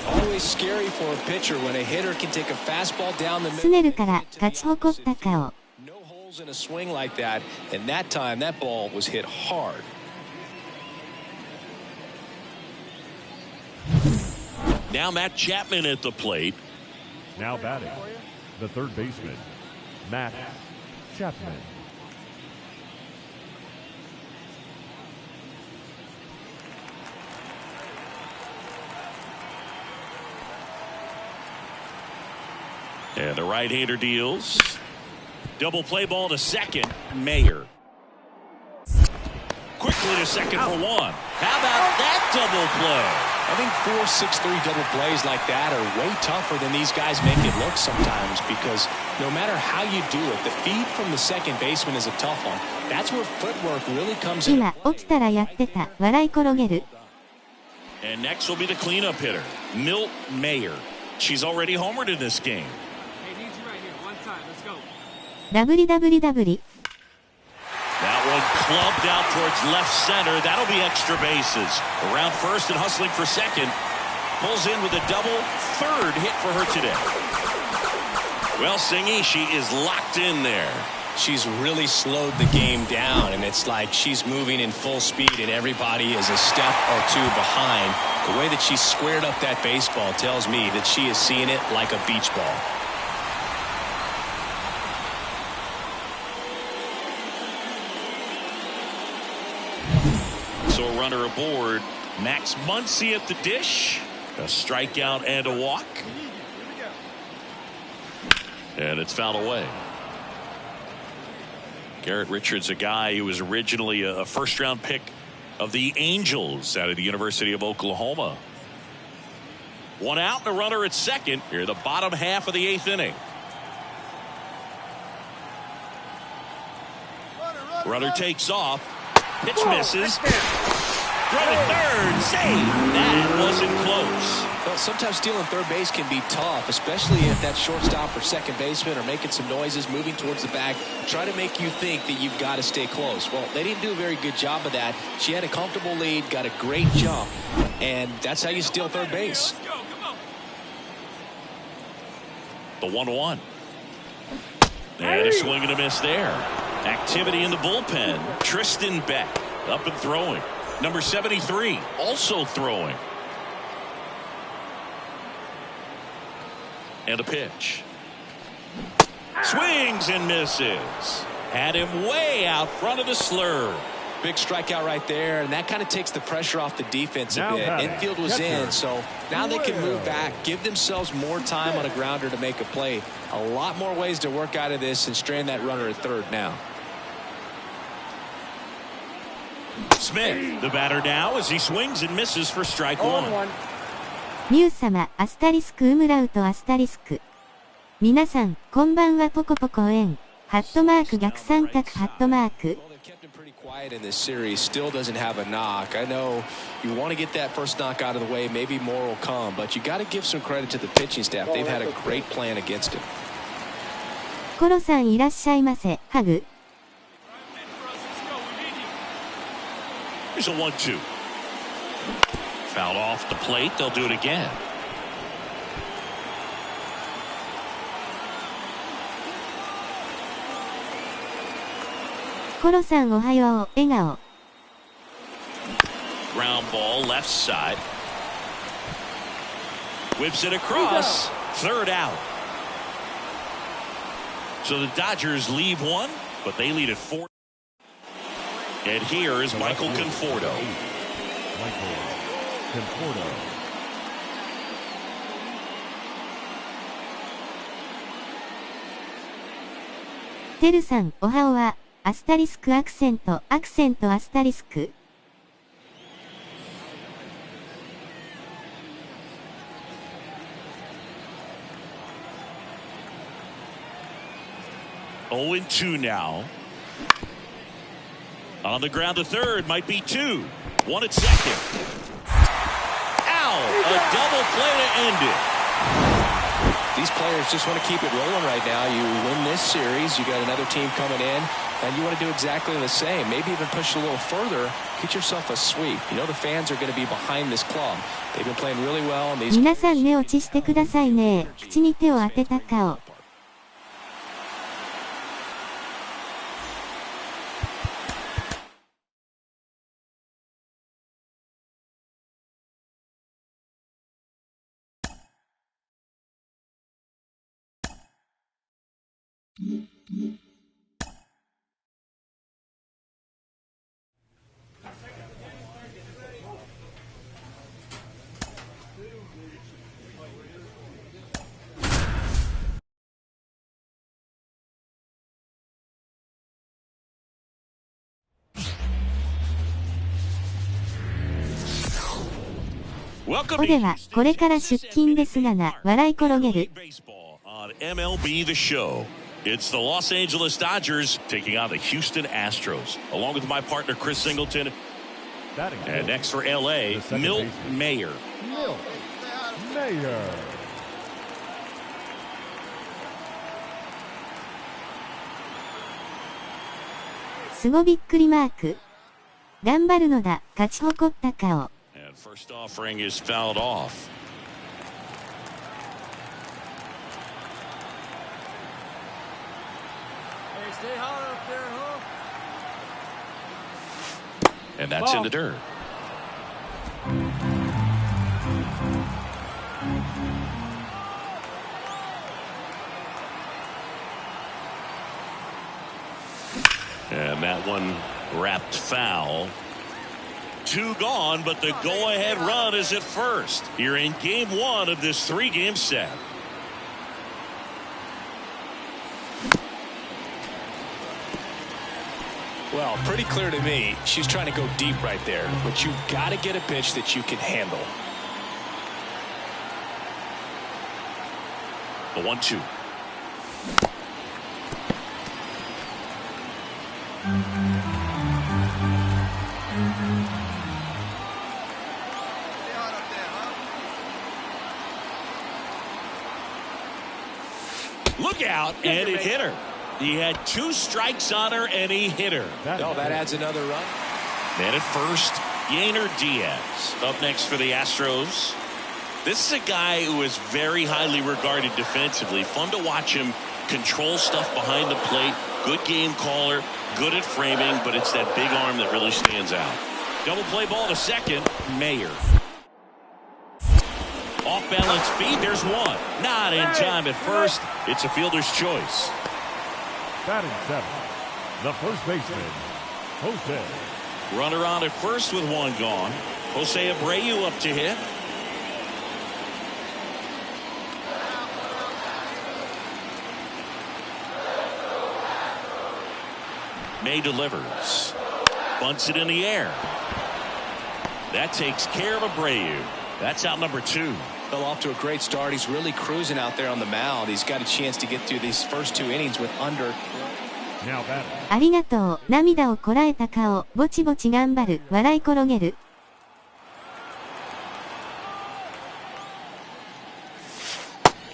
Always scary for a pitcher when a hitter can take a fastball down the middle. スネルから勝ち誇った顔。 No holes in a swing like that, and that time that ball was hit hard. Now Matt Chapman at the plate. Now batting, the third baseman, Matt Chapman. And the right-hander deals. Double play ball to second. Mayer. Quickly to second for 1. How about that double play? I think 4-6-3 double plays like that are way tougher than these guys make it look sometimes because no matter how you do it, the feed from the second baseman is a tough one. That's where footwork really comes in. 今起きたらやってた。笑い転げる。 And next will be the cleanup hitter, Milt Mayer. She's already homered in this game. Hey, need you right here. One time. Let's go. WWW。 That one clubbed out towards left center. That'll be extra bases. Around first and hustling for second. Pulls in with a double, third hit for her today. Well, Singy, she is locked in there. She's really slowed the game down, and it's like she's moving in full speed, and everybody is a step or two behind. The way that she squared up that baseball tells me that she is seeing it like a beach ball. So a runner aboard. Max Muncy at the dish. A strikeout and a walk. And it's fouled away. Garrett Richards, a guy who was originally a first-round pick of the Angels out of the University of Oklahoma. One out and a runner at second. Here, the bottom half of the 8th inning. Runner takes off. Pitch misses. Running third. Save. That wasn't close. Well, sometimes stealing third base can be tough, especially if that shortstop or second baseman are making some noises, moving towards the bag, try to make you think that you've got to stay close. Well, they didn't do a very good job of that. She had a comfortable lead, got a great jump, and that's how you steal third base. The 1-1. And a swing and a miss there. Activity in the bullpen. Tristan Beck up and throwing. Number 73 also throwing. And a pitch. Swings and misses. Had him way out front of the slur. Big strikeout right there, and that kind of takes the pressure off the defense a bit. Infield was in, so now they can move back, give themselves more time on a grounder to make a play. A lot more ways to work out of this and strand that runner at third now. Smith, the batter now, as he swings and misses for strike one. ミュウ様、アスタリスクウムラウトアスタリスク。皆さん、こんばんはポコポコ円。ハットマーク逆三角ハットマーク。Quiet in this series, still doesn't have a knock. I know you want to get that first knock out of the way, maybe more will come, but you got to give some credit to the pitching staff. They've had a great plan against it. コロさんいらっしゃいませ。ハグ。Here's a 1-2. Fouled off the plate. They'll do it again. コロさんおはよう。笑顔。Ground ball left side. Whips it across. Third out. So the Dodgers leave one, but they lead at 4. And here is Michael Conforto. Michael Conforto. テルさん、おはおは。アスタリスクアクセントアスタリスク。0-2 now. On the ground to third, might be 2. 1 at second. Ow! A double play to end it. These players just want to keep it rolling right now. You win this series, you got another team coming in, and you want to do exactly the same. Maybe even push a little further, get yourself a sweep. You know the fans are going to be behind this club. They've been playing really well in these. 皆さん寝落ちしてくださいね。口に手を当てた顔。おでは、これから出勤ですがな、笑い転げる。MLB The Show. It's the Los Angeles Dodgers taking on the Houston Astros, along with my partner Chris Singleton. And next for LA, Milt Mayer. Milt Mayer. すごびっくりマーク。頑張るのだ、勝ち誇った顔。And first offering is fouled off. Stay hard up there, huh? And that's in the dirt. And that one wrapped foul. 2 gone, but the go-ahead run is at first. You're in game 1 of this 3-game set. Well, pretty clear to me, she's trying to go deep right there, but you've got to get a pitch that you can handle. The 1-2. Look out, and it hit her. He had 2 strikes on her, and he hit her. That adds another run. And at first, Yainer Diaz up next for the Astros. This is a guy who is very highly regarded defensively. Fun to watch him control stuff behind the plate. Good game caller, good at framing, but it's that big arm that really stands out. Double play ball to second. Mayer. Off-balance feed, there's one. Not in time at first. It's a fielder's choice. Batting 7th, the first baseman, Jose. Runner on at first with 1 gone. Jose Abreu up to hit. May delivers. Bunts it in the air. That takes care of Abreu. That's out number 2. Well, off to a great start. He's really cruising out there on the mound. He's got a chance to get through these first 2 innings with under. Now batting. ありがとう。涙をこらえた顔。ぼちぼち頑張る。笑い転げる。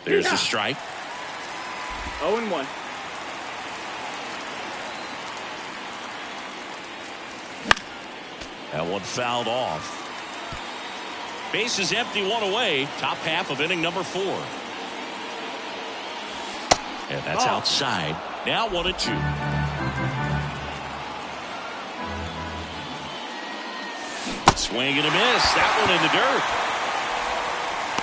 There's the strike. 0-1. That one fouled off. Base is empty, 1 away. Top half of inning number 4. And that's outside. Now 1-2. Swing and a miss. That one in the dirt.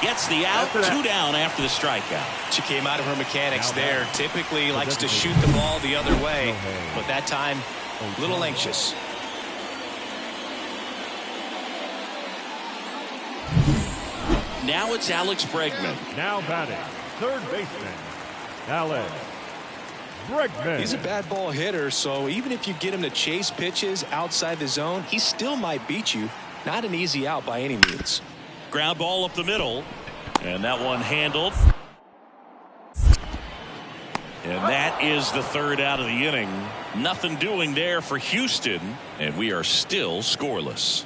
Gets the out. 2 down after the strikeout. She came out of her mechanics there. Typically likes to shoot the ball the other way, but that time a little anxious. Now it's Alex Bregman. Now batting, third baseman, Alex Bregman. He's a bad ball hitter, so even if you get him to chase pitches outside the zone, he still might beat you. Not an easy out by any means. Ground ball up the middle, and that one handled. And that is the 3rd out of the inning. Nothing doing there for Houston, and we are still scoreless.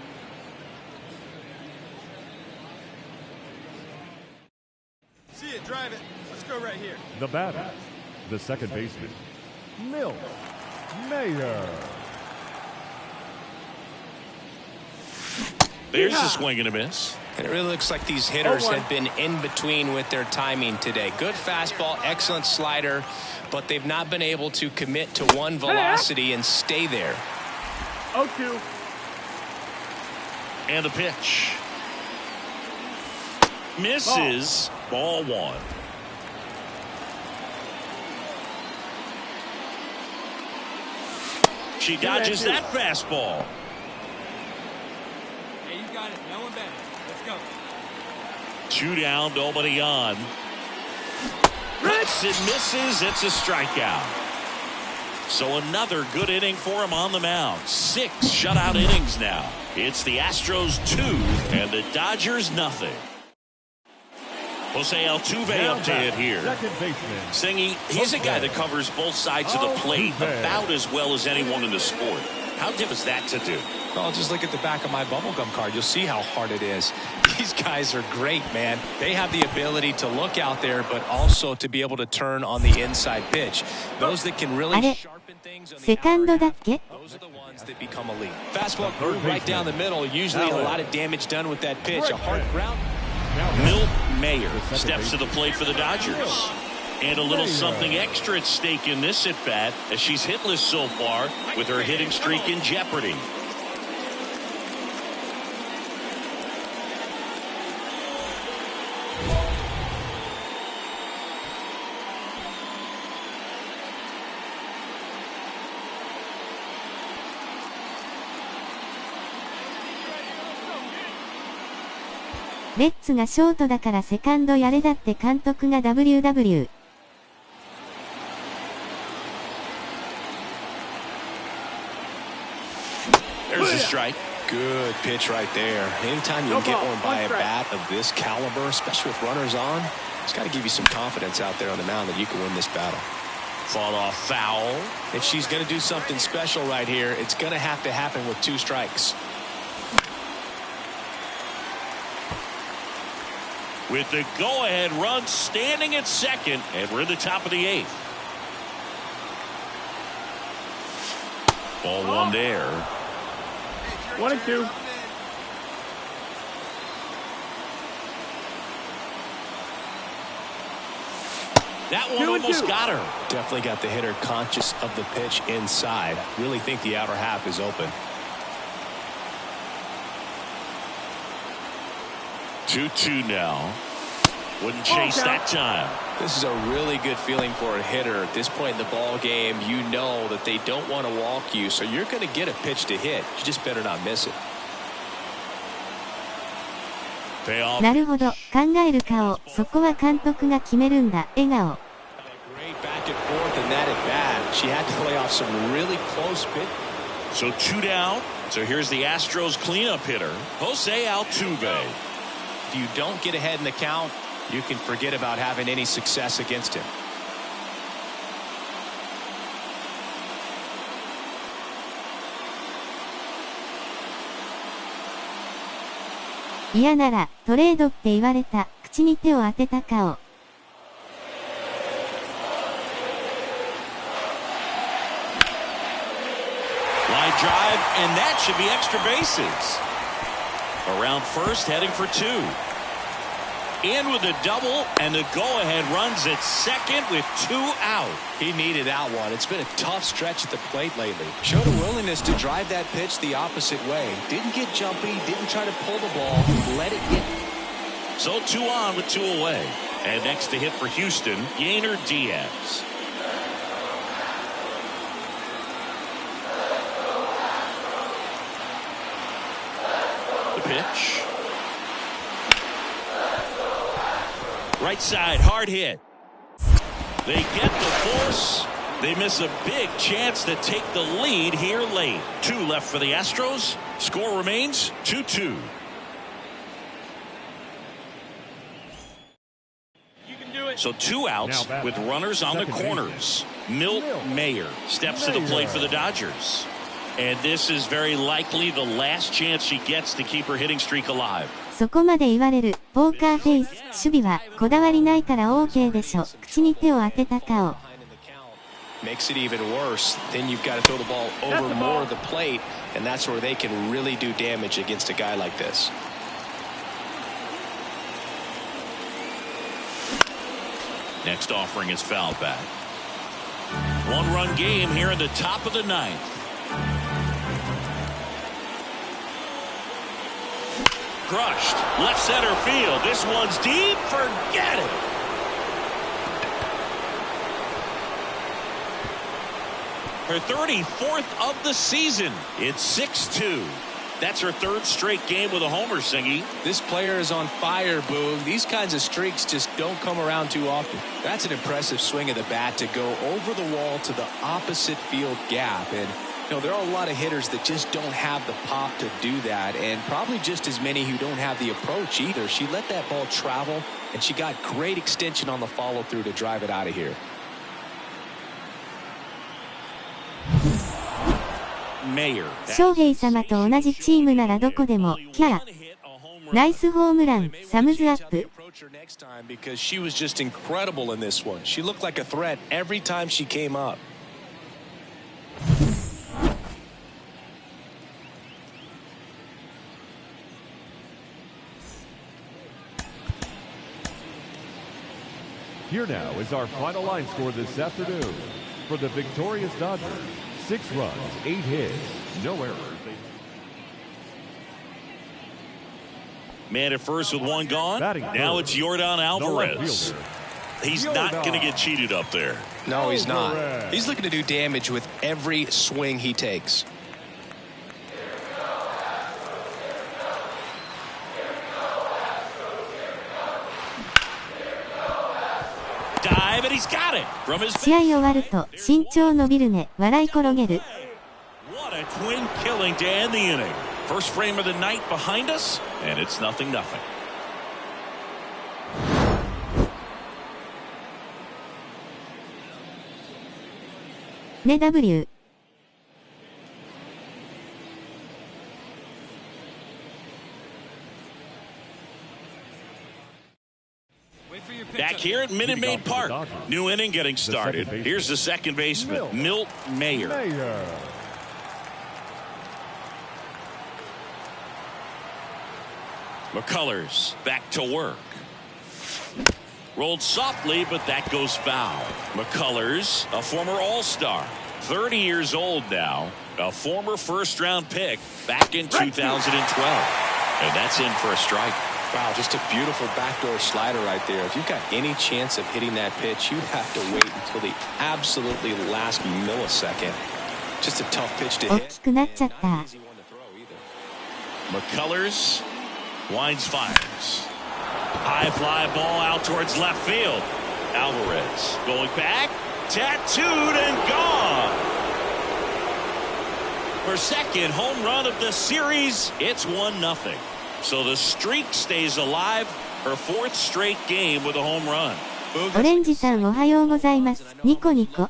See it, drive it. Let's go right here. The batter, the second baseman, Mayer. There's a swing and a miss. And it really looks like these hitters have been in between with their timing today. Good fastball, excellent slider, but they've not been able to commit to one velocity and stay there. 0-2. And a pitch. Misses. Ball 1. She dodges that fastball. Hey, you got it. No one better. Let's go. 2 down, nobody on. Hits and misses. It's a strikeout. So another good inning for him on the mound. 6 shutout innings now. It's the Astros 2 and the Dodgers nothing. Jose Altuve up to hit here. Singy, he's a guy that covers both sides of the plate about as well as anyone in the sport. How diff is that to do? Well, just look at the back of my bubblegum card. You'll see how hard it is. These guys are great, man. They have the ability to look out there, but also to be able to turn on the inside pitch. Those that can really sharpen things on the outer half, those are the ones that become elite. Fastball groove right down the middle. Usually a lot of damage done with that pitch. A hard ground. Milt Mayer steps to the plate for the Dodgers. And a little something extra at stake in this at-bat as she's hitless so far with her hitting streak in jeopardy. "レッツがショートだからセカンドやれだって監督が WW." There's a strike. Good pitch right there. Anytime you can get one by a bat of this caliber, especially with runners on, it's got to give you some confidence out there on the mound that you can win this battle. Fought off foul. If she's going to do something special right here, it's going to have to happen with 2 strikes. With the go-ahead run standing at second, and we're in the top of the 8th. Ball 1 there. 1-2. That one almost got her. Definitely got the hitter conscious of the pitch inside. Really think the outer half is open. 2-2 now. Wouldn't chase that time. This is a really good feeling for a hitter at this point in the ball game. You know that they don't want to walk you, so you're going to get a pitch to hit. You just better not miss it. なるほど、考える顔、そこは監督が決めるんだ、笑顔。Great back and forth in that at bat. She had to lay off some really close pitch. So 2 down. So here's the Astros cleanup hitter, Jose Altuve. If you don't get ahead in the count, you can forget about having any success against him. 嫌なら、トレードって言われた、口に手を当てた顔。Line drive, and that should be extra bases. Around first, heading for 2. In with a double, and the go-ahead runs at second with 2 out. He needed that one. It's been a tough stretch at the plate lately. Showed a willingness to drive that pitch the opposite way. Didn't get jumpy, didn't try to pull the ball, let it get. So 2 on with 2 away. And next to hit for Houston, Yainer Diaz. The pitch. Right side, hard hit. They get the force. They miss a big chance to take the lead here late. 2 left for the Astros. Score remains 2-2. So 2 outs with runners on the corners. Milt Mayer steps to the plate for the Dodgers. And this is very likely the last chance she gets to keep her hitting streak alive. そこまで言われる、ポーカーフェイス、守備は、こだわりないから OK でしょ。口に手を当てた顔。Makes it even worse. Then you've got to throw the ball over more of the plate, and that's where they can really do damage against a guy like this. Next offering is foul back. 1-run game here in the top of the 9th. Crushed. Left center field. This one's deep. Forget it. Her 34th of the season. It's 6-2. That's her 3rd straight game with a homer, Singy. This player is on fire, Boog. These kinds of streaks just don't come around too often. That's an impressive swing of the bat to go over the wall to the opposite field gap. And you know, there are a lot of hitters that just don't have the pop to do that, and probably just as many who don't have the approach either. She let that ball travel, and she got great extension on the follow-through to drive it out of here. Mayer. 翔平様と同じチームならどこでも、キャー。ナイスホームラン、サムズアップ。Because she was just incredible in this one. She looked like a threat every time she came up. Here now is our final line score this afternoon. For the victorious Dodgers, 6 runs, 8 hits, no errors. Man at first with one gone. Now it's Yordan Alvarez. He's not going to get cheated up there. No, he's not. He's looking to do damage with every swing he takes. Dive, and he's got it from his. 試合終わると身長伸びるね、笑い転げる。What a twin killing to end the inning. First frame of the night behind us, and it's 0-0. ね W。Back here at Minute Maid Park. New inning getting started. Here's the second baseman, Milt Mayer. McCullers back to work. Rolled softly, but that goes foul. McCullers, a former All-Star, 30 years old now, a former first-round pick back in 2012. And that's in for a strike. Wow, just a beautiful backdoor slider right there. If you've got any chance of hitting that pitch, you have to wait until the absolutely last millisecond. Just a tough pitch to hit. 大きくなっちゃった。McCullers winds fires. High fly ball out towards left field. Alvarez going back, tattooed and gone. For second home run of the series, it's 1-0. So the streak stays alive. Her fourth straight game with a home run. オレンジさんおはようございます。ニコニコ。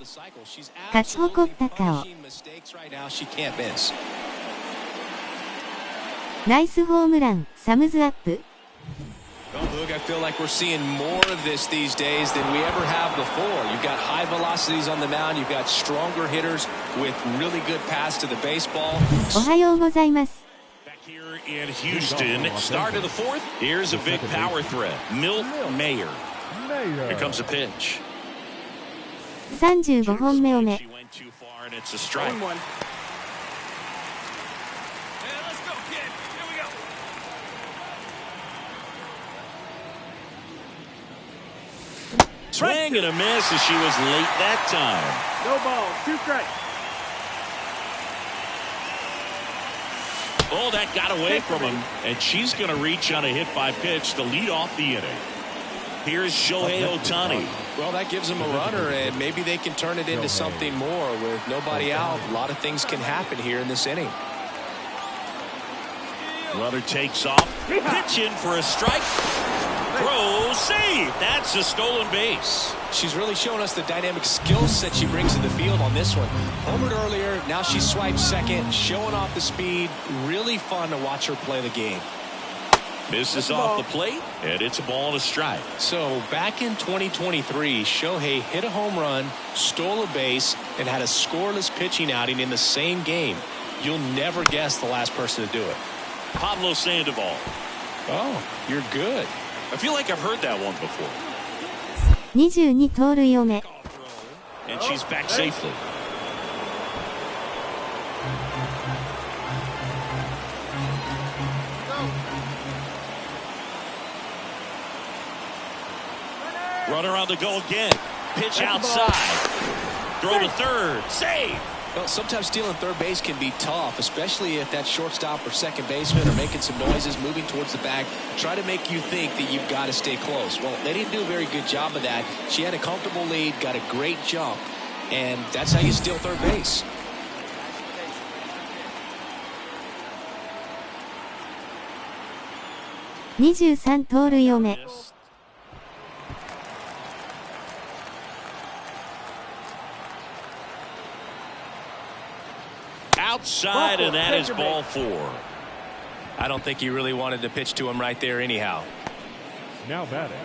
勝ち誇った顔。ナイスホームラン、サムズアップ。Well, Boog, I feel like we're seeing more of this these days than we ever have before. You've got high velocities on the mound. You've got stronger hitters with really good pass to the baseball. おはようございます。Back here in Houston, start of the fourth. Here's a big power threat. Milt Mayer. Here comes a pitch. 35本目を目。She went too far and it's a strike. Swing and a miss as she was late that time. No ball, 2 strikes. Oh, that got away from him, and she's going to reach on a hit by pitch to lead off the inning. Here's Shohei Ohtani. Well, that gives them a runner, and maybe they can turn it into something more. With nobody out, a lot of things can happen here in this inning. Runner takes off, pitch in for a strike. Throw, save. That's a stolen base. She's really showing us the dynamic skill set she brings to the field on this one. Homered earlier, now she swipes second, showing off the speed. Really fun to watch her play the game. Misses off the plate, and it's a ball and a strike. So back in 2023, Shohei hit a home run, stole a base, and had a scoreless pitching outing in the same game. You'll never guess the last person to do it. Pablo Sandoval. Oh, you're good. I feel like I've heard that one before. 22盗塁を目。And she's back safely. Runner on the go again. Pitch outside. Throw to third. Save. Well, sometimes stealing third base can be tough, especially if that shortstop or second baseman are making some noises, moving towards the bag, try to make you think that you've got to stay close. Well, they didn't do a very good job of that. She had a comfortable lead, got a great jump, and that's how you steal third base. $23盗塁を目。Outside, and that is ball 4. I don't think he really wanted to pitch to him right there anyhow. Now batting.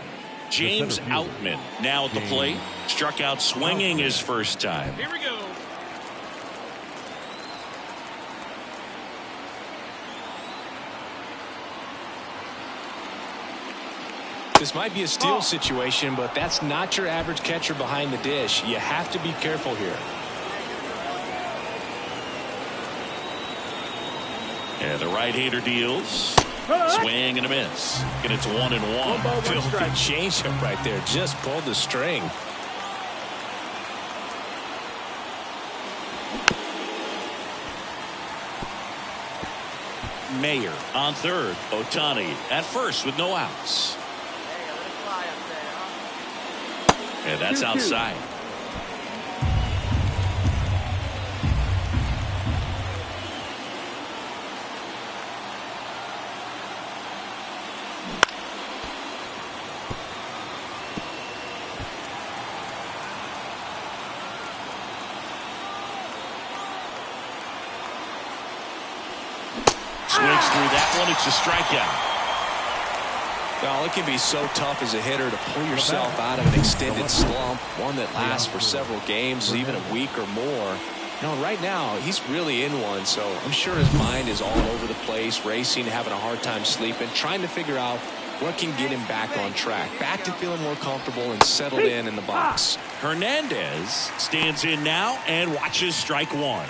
James Outman now at the plate. Struck out swinging his first time. Here we go. This might be a steal situation, but that's not your average catcher behind the dish. You have to be careful here. And the right-hander deals. Swing and a miss. And it's 1-1. Filthy changeup right there. Just pulled the string. Mayer on third. Ohtani at first with no outs. And that's outside. Swings through that one. It's a strikeout. Well, it can be so tough as a hitter to pull yourself out of an extended slump, one that lasts for several games, even a week or more. Right now, he's really in one, so I'm sure his mind is all over the place, racing, having a hard time sleeping, trying to figure out what can get him back on track, back to feeling more comfortable and settled in the box. Hernandez stands in now and watches strike one.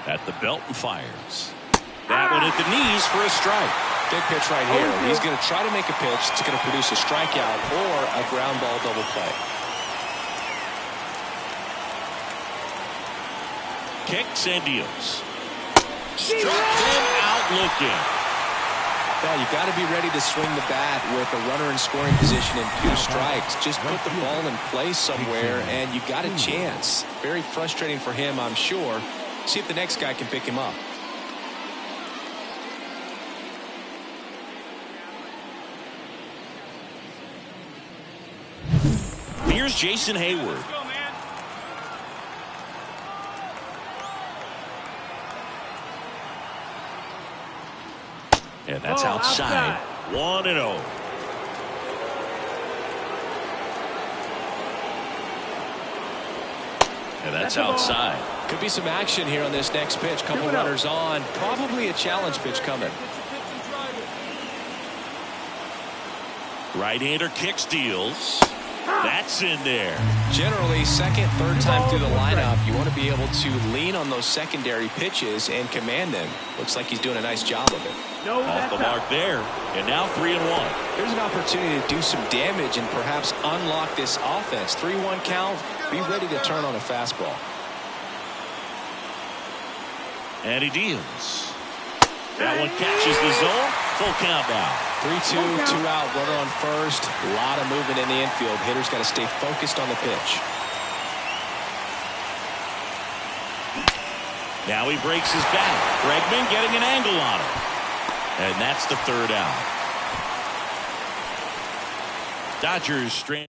At the belt and fires. That one at the knees for a strike. Big pitch right here. He's going to try to make a pitch that's going to produce a strikeout or a ground ball double play. Kicks and deals. Struck him out looking. Now you've got to be ready to swing the bat with a runner in scoring position and 2 strikes. Just put the ball in place somewhere and you got a chance. Very frustrating for him, I'm sure. See if the next guy can pick him up. Here's Jason Hayward. And that's outside. 1-0. And that's outside. Could be some action here on this next pitch. Couple runners on. Probably a challenge pitch coming. Right-hander kicks, deals. That's in there. Generally, second, third time through the lineup, you want to be able to lean on those secondary pitches and command them. Looks like he's doing a nice job of it. Off the mark there. And now 3-1. There's an opportunity to do some damage and perhaps unlock this offense. 3-1 count. Be ready to turn on a fastball. And he deals. That one catches the zone. Full count now. 3-2, 2 out, runner on first. A lot of movement in the infield. Hitter's got to stay focused on the pitch. Now he breaks his back. Bregman getting an angle on him. And that's the 3rd out. Dodgers strand.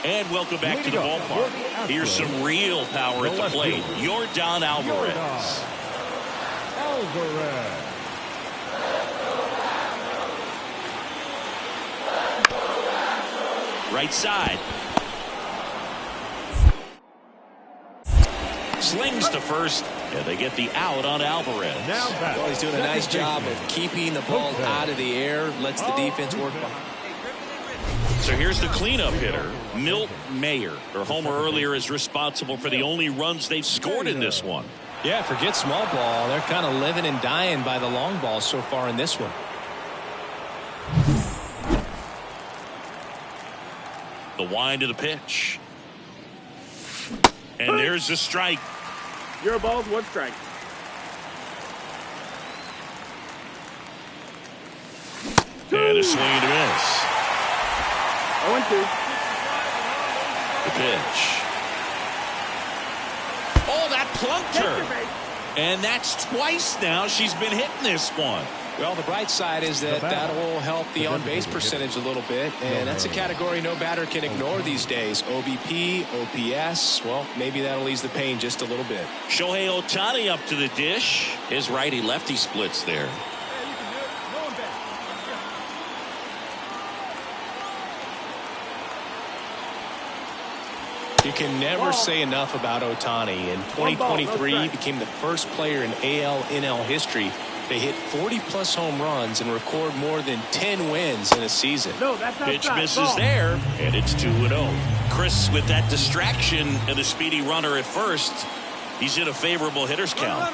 And welcome back to the ballpark. Here's some real power at the plate. Yordan Alvarez. Right side. Slings to first, and they get the out on Alvarez. Well, he's doing a nice job of keeping the ball out of the air. Lets the defense work behind. So here's the cleanup hitter, Milt Mayer. Their homer earlier is responsible for the only runs they've scored in this one. Yeah, forget small ball. They're kind of living and dying by the long ball so far in this one. The wind of the pitch. And there's the strike. 0 balls, 1 strike. And a swing and a miss. 0-2. The pitch. Oh, that plunked her. And that's twice now she's been hitting this one. Well, the bright side is that that will help the on-base percentage a little bit, and that's a category no batter can ignore these days. OBP, OPS, well, maybe that'll ease the pain just a little bit. Shohei Ohtani up to the dish. His righty-lefty splits there. You can never say enough about Ohtani. In 2023, he became the first player in AL NL history to hit 40-plus home runs and record more than 10 wins in a season. Pitch misses there, and it's 2-0. Chris, with that distraction and the speedy runner at first, he's in a favorable hitter's count.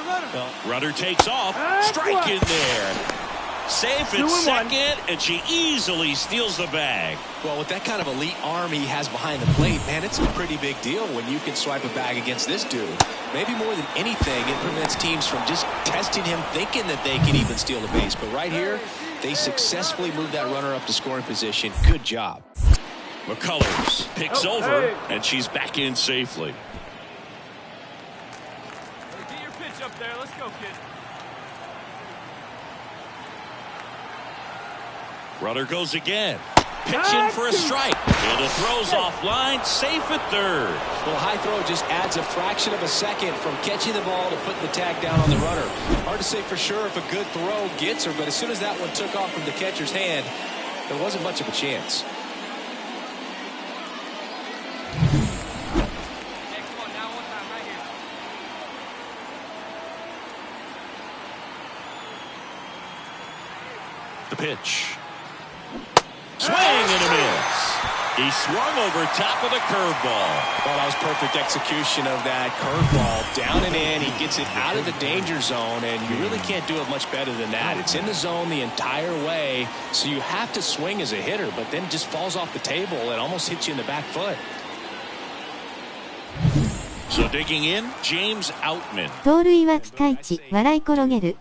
Runner takes off, strike in there. Safe at second, and she easily steals the bag. Well, with that kind of elite arm he has behind the plate, man, it's a pretty big deal when you can swipe a bag against this dude. Maybe more than anything, it prevents teams from just testing him, thinking that they can even steal the base. But right here, they successfully moved that runner up to scoring position. Good job. McCullers picks over, and she's back in safely. Get your pitch up there. Let's go, kid. Runner goes again. Pitching for a strike. And the throw's offline, safe at third. Well, high throw just adds a fraction of a second from catching the ball to putting the tag down on the runner. Hard to say for sure if a good throw gets her, but as soon as that one took off from the catcher's hand, there wasn't much of a chance. The pitch. Swing and a miss. He swung over top of the curveball. Well, that was perfect execution of that curveball. Down and in, he gets it out of the danger zone, and you really can't do it much better than that. It's in the zone the entire way, so you have to swing as a hitter, but then just falls off the table and almost hits you in the back foot. So digging in, James Outman. 盗塁はピカイチ、笑い転げる。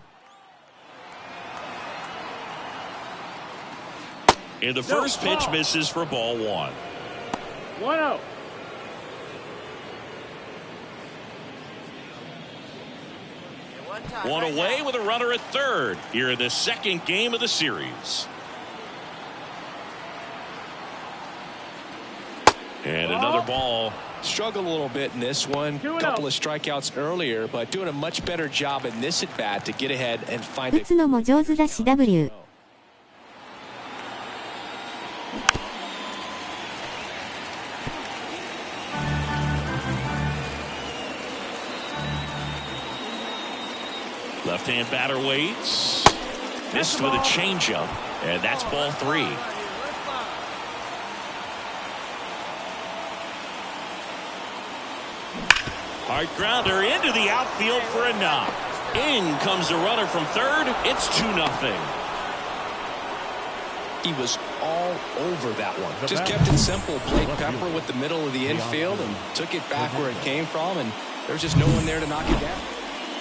And the first pitch misses for ball one. 1-0. One away with a runner at third here in the second game of the series. And another ball. Struggled a little bit in this one. Couple of strikeouts earlier, but doing a much better job in this at bat to get ahead and find it. 打つのも上手だし W。Left-hand batter waits. Missed with a changeup, and that's ball three. Hard grounder into the outfield for a knock. In comes the runner from third. It's 2-0. He was all over that one. Just kept it simple. Played pepper with the middle of the infield and took it back where it came from, and there's just no one there to knock it down.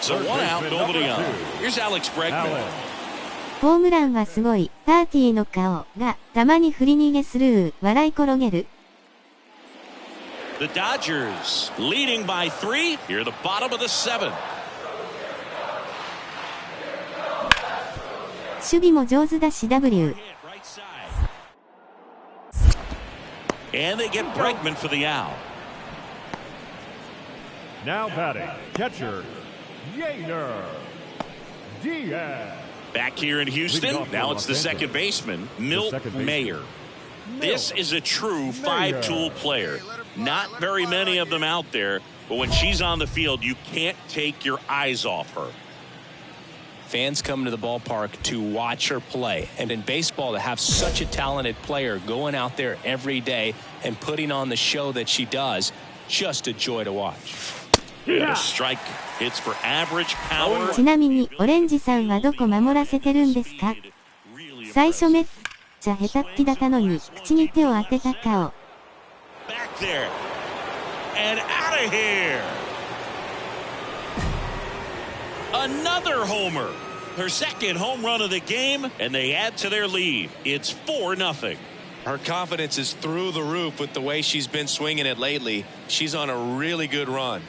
So one out, nobody on. Here's Alex Bregman. ホームランはすごい。パーティーの顔がたまに振り逃げスルー、笑い転げる。The Dodgers leading by 3 here at the bottom of the 7th. 守備も上手だし W。And they get Bregman for the out. Now batting, catcher, Diaz. Back here in Houston, now it's the second baseman, Milt Mayer. This is a true five-tool player. Not very many of them out there, but when she's on the field, you can't take your eyes off her. Fans come to the ballpark to watch her play. And in baseball, to have such a talented player going out there every day and putting on the show that she does, just a joy to watch. And a strike hits for average power. ちなみに、オレンジさんはどこ守らせてるんですか？最初めっちゃ下手っぴだったのに、口に手を当てた顔。Back there. And out of here. Another homer. Her second home run of the game, and they add to their lead. It's 4-0. Her confidence is through the roof with the way she's been swinging it lately. She's on a really good run.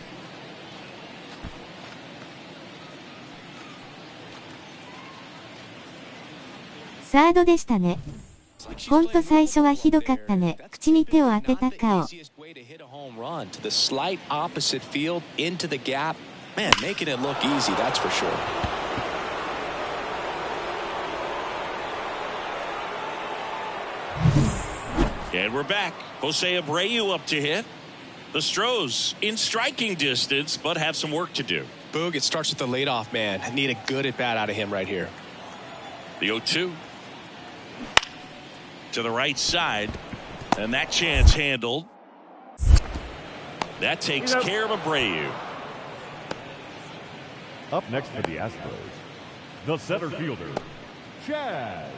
サードでしたね。ほんと最初はひどかったね。口に手を当てた顔。The slight opposite field into the gap. Man, making it look easy, that's for sure. And we're back. Jose Abreu up to hit. The Stros in striking distance, but have some work to do. Boog, it starts with the leadoff man. I need a good at-bat out of him right here. The 0-2. To the right side. And that chance handled. That takes care of Abreu. Up next for the Astros, the center fielder, Chad.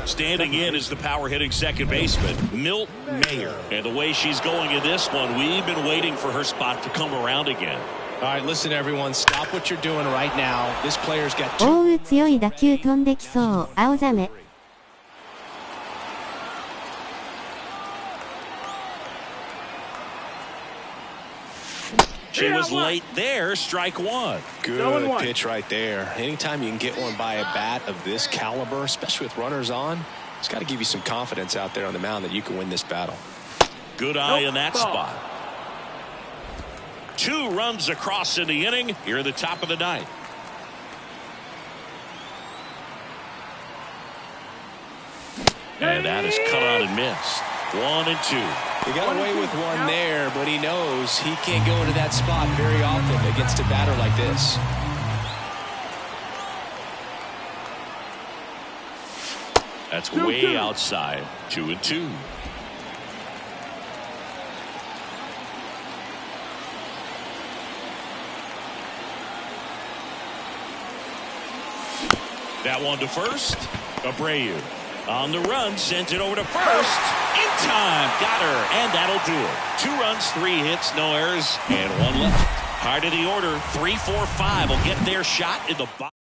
Standing in is the power-hitting second baseman, Milt Mayer. And the way she's going in this one, we've been waiting for her spot to come around again. All right, listen, everyone. Stop what you're doing right now. This player's got two. おう、強い打球飛んできそう、青ざめ。She was late there, strike one. Good pitch right there. Anytime you can get one by a bat of this caliber, especially with runners on, it's got to give you some confidence out there on the mound that you can win this battle. Good eye in that spot. 2 runs across in the inning here at the top of the ninth. And that is cut on and missed. 1 and 2. He got away with one there, but he knows he can't go into that spot very often against a batter like this. That's way outside. 2 and 2. That one to first. Abreu on the run, sends it over to first. In time, got her, and that'll do it. 2 runs, 3 hits, no errors, and 1 left. Heart of the order, 3, 4, 5 will get their shot in the box.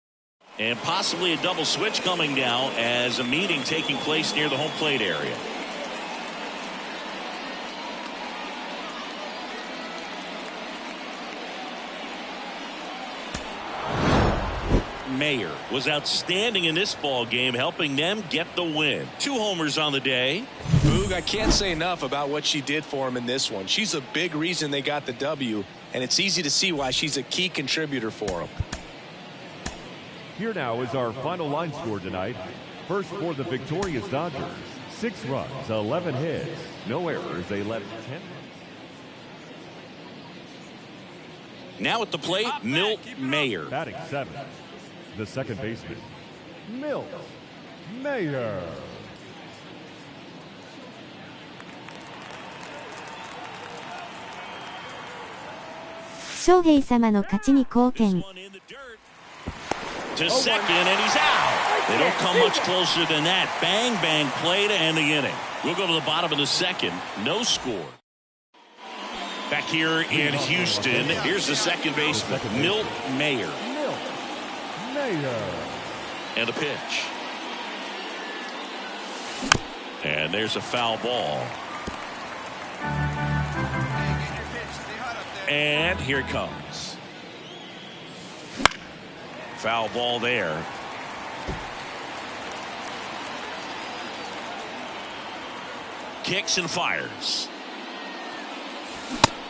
And possibly a double switch coming now as a meeting taking place near the home plate area. Mayer was outstanding in this ball game, helping them get the win. 2 homers on the day. Boog, I can't say enough about what she did for him in this one. She's a big reason they got the W, and it's easy to see why she's a key contributor for them. Here now is our final line score tonight. First for the victorious Dodgers, 6 runs, 11 hits, no errors. They left 10 runs. Now at the plate, Milt Mayer. Batting 7th, the second baseman, Milt Mayer. 翔平様の勝ちに貢献。To second, and he's out. They don't come much closer than that. Bang, bang play to end the inning. We'll go to the bottom of the second. No score. Back here in Houston, here's the second baseman, Milt Mayer. And a pitch. And there's a foul ball. And here it comes. Foul ball there. Kicks and fires.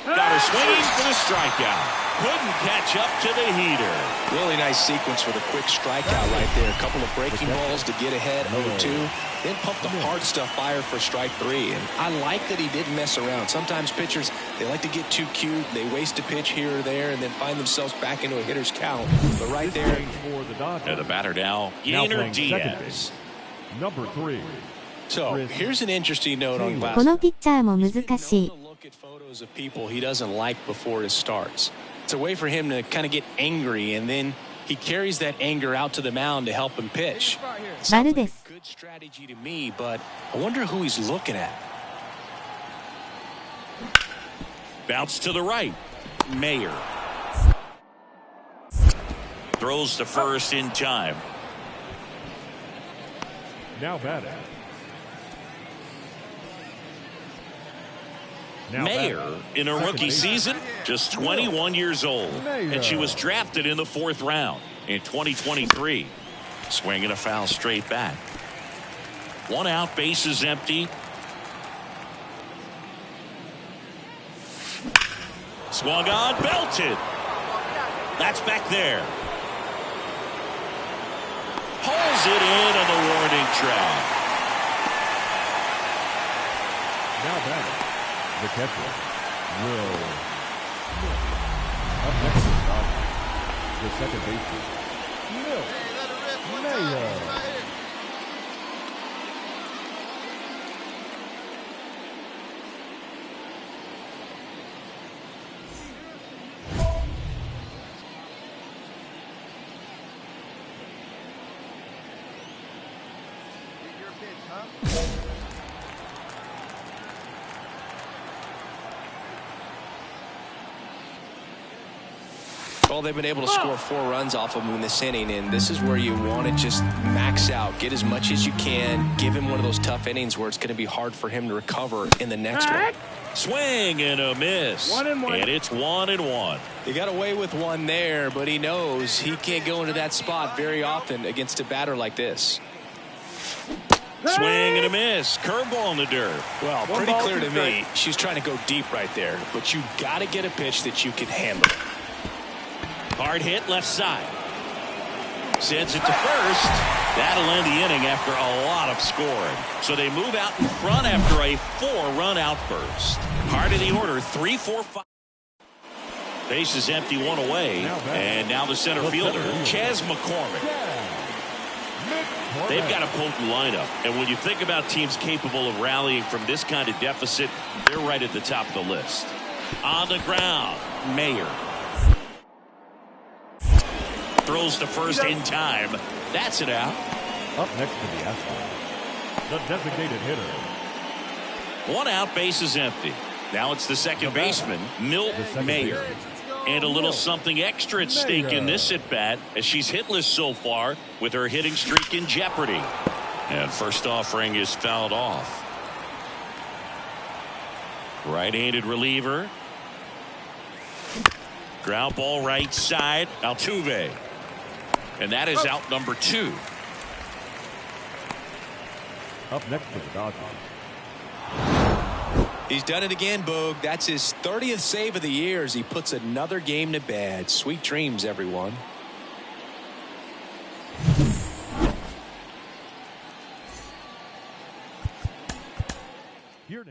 Got her swinging for the strikeout. Couldn't catch up to the heater. Really nice sequence with a quick strikeout right there. A couple of breaking balls to get ahead, 0-2. Then pumped the hard stuff by her for strike 3. And I like that he didn't mess around. Sometimes pitchers, they like to get too cute. They waste a pitch here or there and then find themselves back into a hitter's count. But right there. And the batter now, Yainer Diaz. Number 3. So here's an interesting note on glass. このピッチャーも難しい。Look at photos of people he doesn't like before his starts. It's a way for him to kind of get angry, and then he carries that anger out to the mound to help him pitch. Sounds like a good strategy to me, but I wonder who he's looking at. Bounce to the right. Mayer. Throws to first in time. Now batting. Mayer in a rookie season, just 21 years old, and she was drafted in the 4th round in 2023. Swinging a foul straight back. 1 out, bases empty. Swung on, belted. That's back there. Pulls it in on the warning track. Now batting. the catcher, Will. Up next is Dodgers, the second baseman, Milt Mayo. Well, they've been able to score 4 runs off of him in this inning, and this is where you want to just max out, get as much as you can, give him one of those tough innings where it's going to be hard for him to recover in the next one. Swing and a miss. 1-1. And it's 1-1. He got away with one there, but he knows he can't go into that spot very often against a batter like this. Swing and a miss. Curveball in the dirt. Well, pretty clear to me, she's trying to go deep right there, but you got to get a pitch that you can handle. Hard hit left side. Sends it to first. That'll end the inning after a lot of scoring. So they move out in front after a 4-run outburst. Heart of the order, 3-4-5. Base is empty, 1 away. And now the center fielder, Chas McCormick. They've got a potent lineup. And when you think about teams capable of rallying from this kind of deficit, they're right at the top of the list. On the ground, Mayer. Throws to first in time. That's it out. Up next to the Astros, the designated hitter. 1 out, base is empty. Now it's the second baseman, Milt Mayer. And a little something extra at stake in this at-bat as she's hitless so far with her hitting streak in jeopardy. And first offering is fouled off. Right-handed reliever. Ground ball right side, Altuve. And that is out number 2. Up next to the Dodgers. He's done it again, Boog. That's his 30th save of the year as he puts another game to bed. Sweet dreams, everyone. Here now.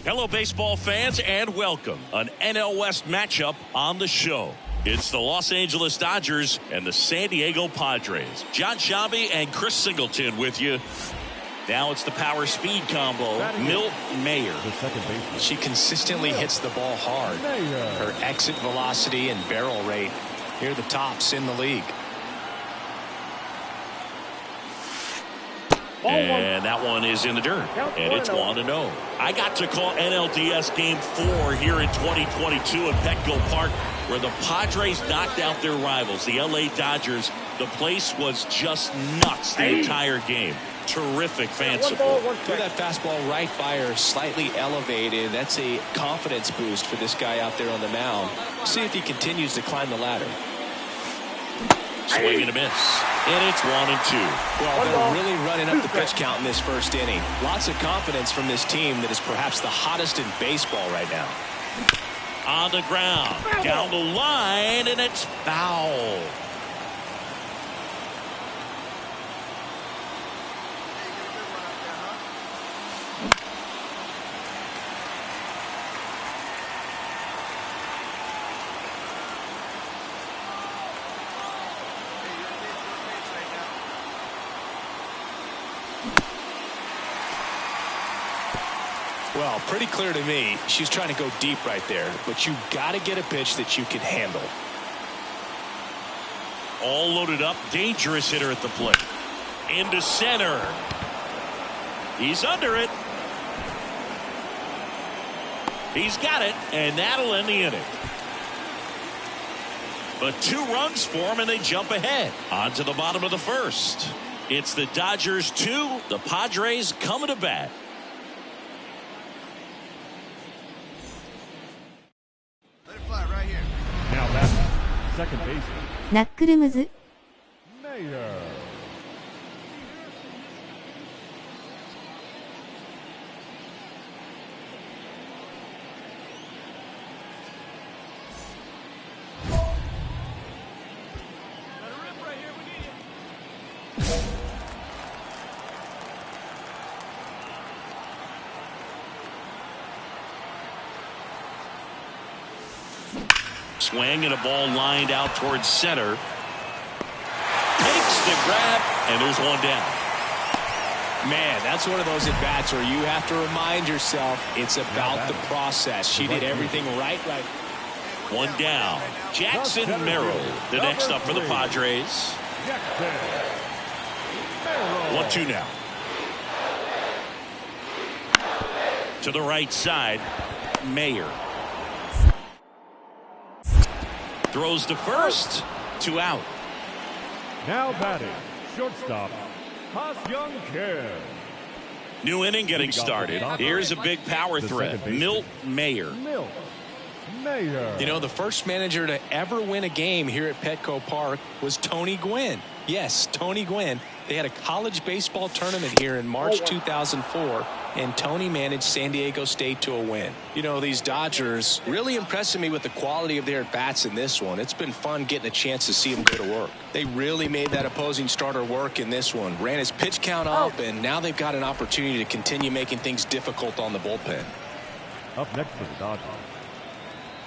Hello, baseball fans, and welcome. An NL West matchup on the show. It's the Los Angeles Dodgers and the San Diego Padres. John Shabby and Chris Singleton with you. Now it's the power speed combo. Milt Mayer. She consistently hits the ball hard. Her exit velocity and barrel rate near the tops in the league. And that one is in the dirt. And it's 1-0. I got to call NLDS Game 4 here in 2022 at Petco Park, where the Padres knocked out their rivals, the LA Dodgers. The place was just nuts the entire game. Terrific fan support. Threw that fastball right by her, slightly elevated. That's a confidence boost for this guy out there on the mound. See if he continues to climb the ladder. Swing and a miss. And it's 1-2. Well, they're really running up the pitch count in this first inning. Lots of confidence from this team that is perhaps the hottest in baseball right now. On the ground, down the line, and it's foul. Well, pretty clear to me, she's trying to go deep right there, but you got to get a pitch that you can handle. All loaded up, dangerous hitter at the plate. Into center. He's under it. He's got it, and that'll end the inning. But 2 runs for him, and they jump ahead. On to the bottom of the first. It's the Dodgers 2, the Padres coming to bat. Now that's second baseman. ナックルムズ Mayer. Swing and a ball lined out towards center. Takes the grab, and there's one down. Man, that's one of those at-bats where you have to remind yourself it's about the process. She did everything right. One down. Jackson Merrill, the next up for the Padres. 1-2 now. To the right side, Mayer. Throws to first, 2 out. Now batting, shortstop, Ha-Seong Kim. New inning getting started. Here's a big power threat, Milt Mayer. Mayer. You know, the first manager to ever win a game here at Petco Park was Tony Gwynn. Yes, Tony Gwynn. They had a college baseball tournament here in March 2004, and Tony managed San Diego State to a win. You know, these Dodgers really impressing me with the quality of their at-bats in this one. It's been fun getting a chance to see them go to work. They really made that opposing starter work in this one. Ran his pitch count up, and now they've got an opportunity to continue making things difficult on the bullpen. Up next for the Dodgers.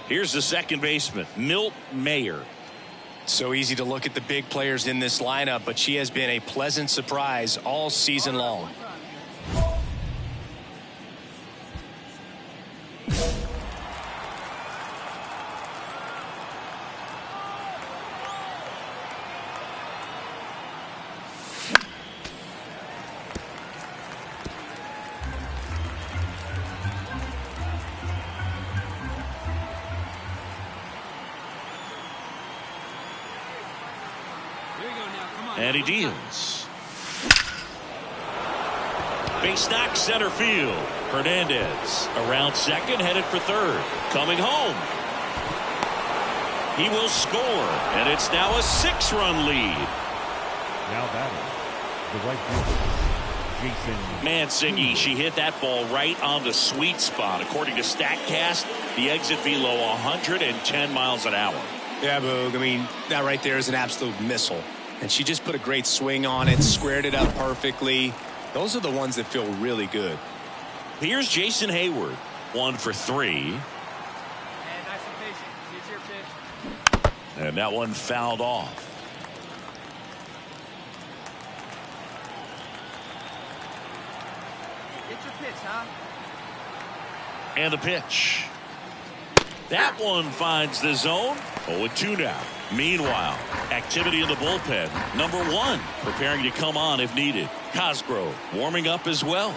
Here's the second baseman, Milt Mayer. So easy to look at the big players in this lineup, but she has been a pleasant surprise all season long. And he deals. Base knock center field. Hernandez around second, headed for third. Coming home. He will score, and it's now a 6-run lead. Now batting, the right fielder, Jason Mancini, she hit that ball right on the sweet spot. According to StatCast, the exit below 110 miles an hour. Yeah, Boog, I mean, that right there is an absolute missile. And she just put a great swing on it, squared it up perfectly. Those are the ones that feel really good. Here's Jason Hayward. 1 for 3. And nice and patient. Here's your pitch. And that one fouled off. Get your pitch, huh? And the pitch. That one finds the zone. 0-2 now. Meanwhile, activity in the bullpen. Number 1 preparing to come on if needed. Cosgrove warming up as well.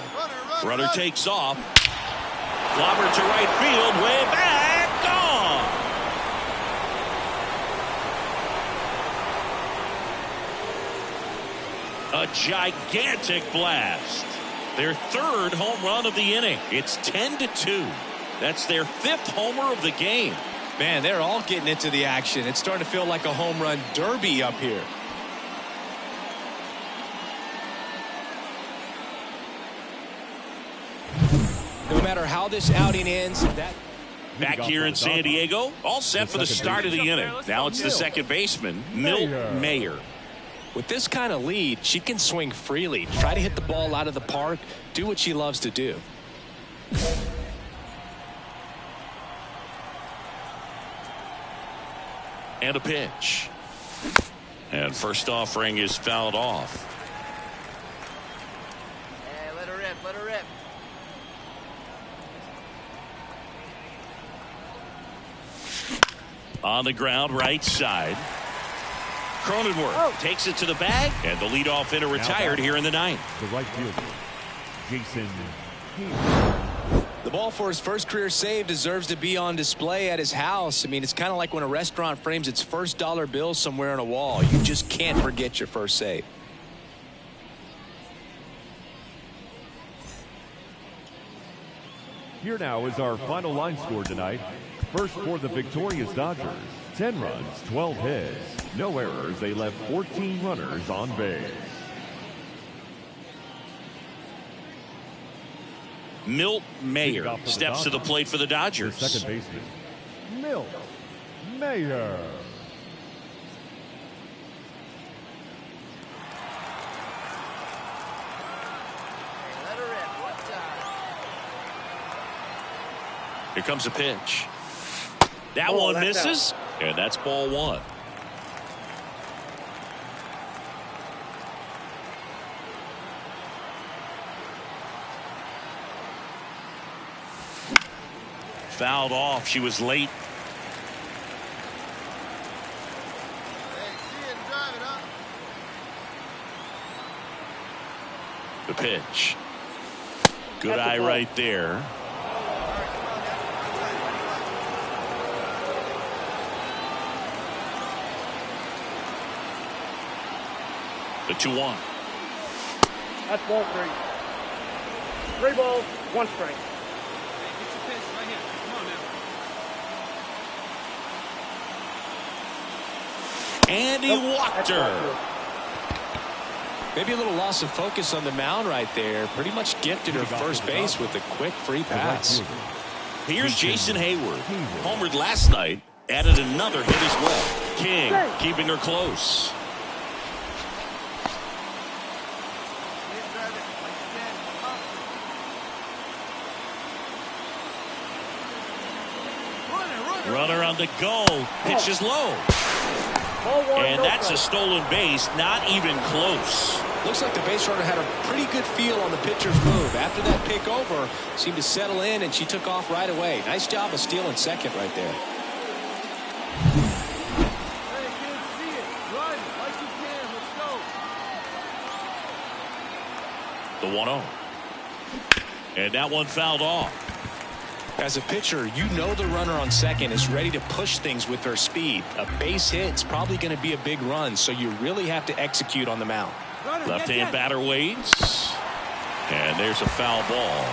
Runner takes off. Clobber to right field. Way back. Gone. A gigantic blast. Their 3rd home run of the inning. It's 10-2. That's their 5th homer of the game. Man, they're all getting into the action. It's starting to feel like a home run derby up here. No matter how this outing ends, back here in San Diego, all set for the start of the inning. Now it's the second baseman, Milt Mayer. With this kind of lead, she can swing freely, try to hit the ball out of the park, do what she loves to do. And a pitch. And first offering is fouled off. Hey, let her rip, let her rip. On the ground, right side. Cronenworth takes it to the bag, and the leadoff hitter retired here in the 9th. The right fielder, Jason. The ball for his first career save deserves to be on display at his house. I mean, it's kind of like when a restaurant frames its first dollar bill somewhere on a wall. You just can't forget your first save. Here now is our final line score tonight. First for the victorious Dodgers, 10 runs, 12 hits, no errors. They left 14 runners on base. Milt Mayer steps to the plate for the Dodgers. The second baseman, Milt Mayer. Let her rip. What time? Here comes a pitch. That one misses, and that's ball 1. Fouled off. She was late. The pitch. Good eye right there. The 2-1. That's ball 3. 3 balls, 1 strike. Hey, get your pitch right here. Come on now. And he walked her. Maybe a little loss of focus on the mound right there. Pretty much gifted her first base with a quick free pass. Here's Jason Hayward. Homered last night. Added another hit as well. King keeping her close. Runner on the go. Pitch is low. And that's a stolen base. Not even close. Looks like the base runner had a pretty good feel on the pitcher's move. After that pick over, seemed to settle in, and she took off right away. Nice job of stealing second right there. Hey, kids, see it. Run like you can. Let's go. The 1-0. And that one fouled off. As a pitcher, you know the runner on second is ready to push things with her speed. A base hit's probably going to be a big run, so you really have to execute on the mound. Left-hand batter waits. And there's a foul ball.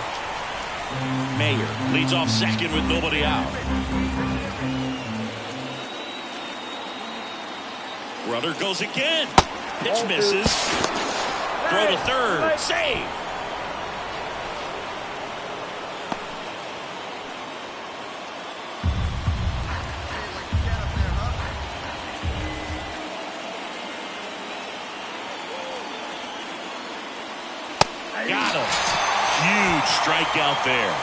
Mayer leads off second with nobody out. Runner goes again. Pitch misses. Throw to third. Save. Got him. Huge strikeout there.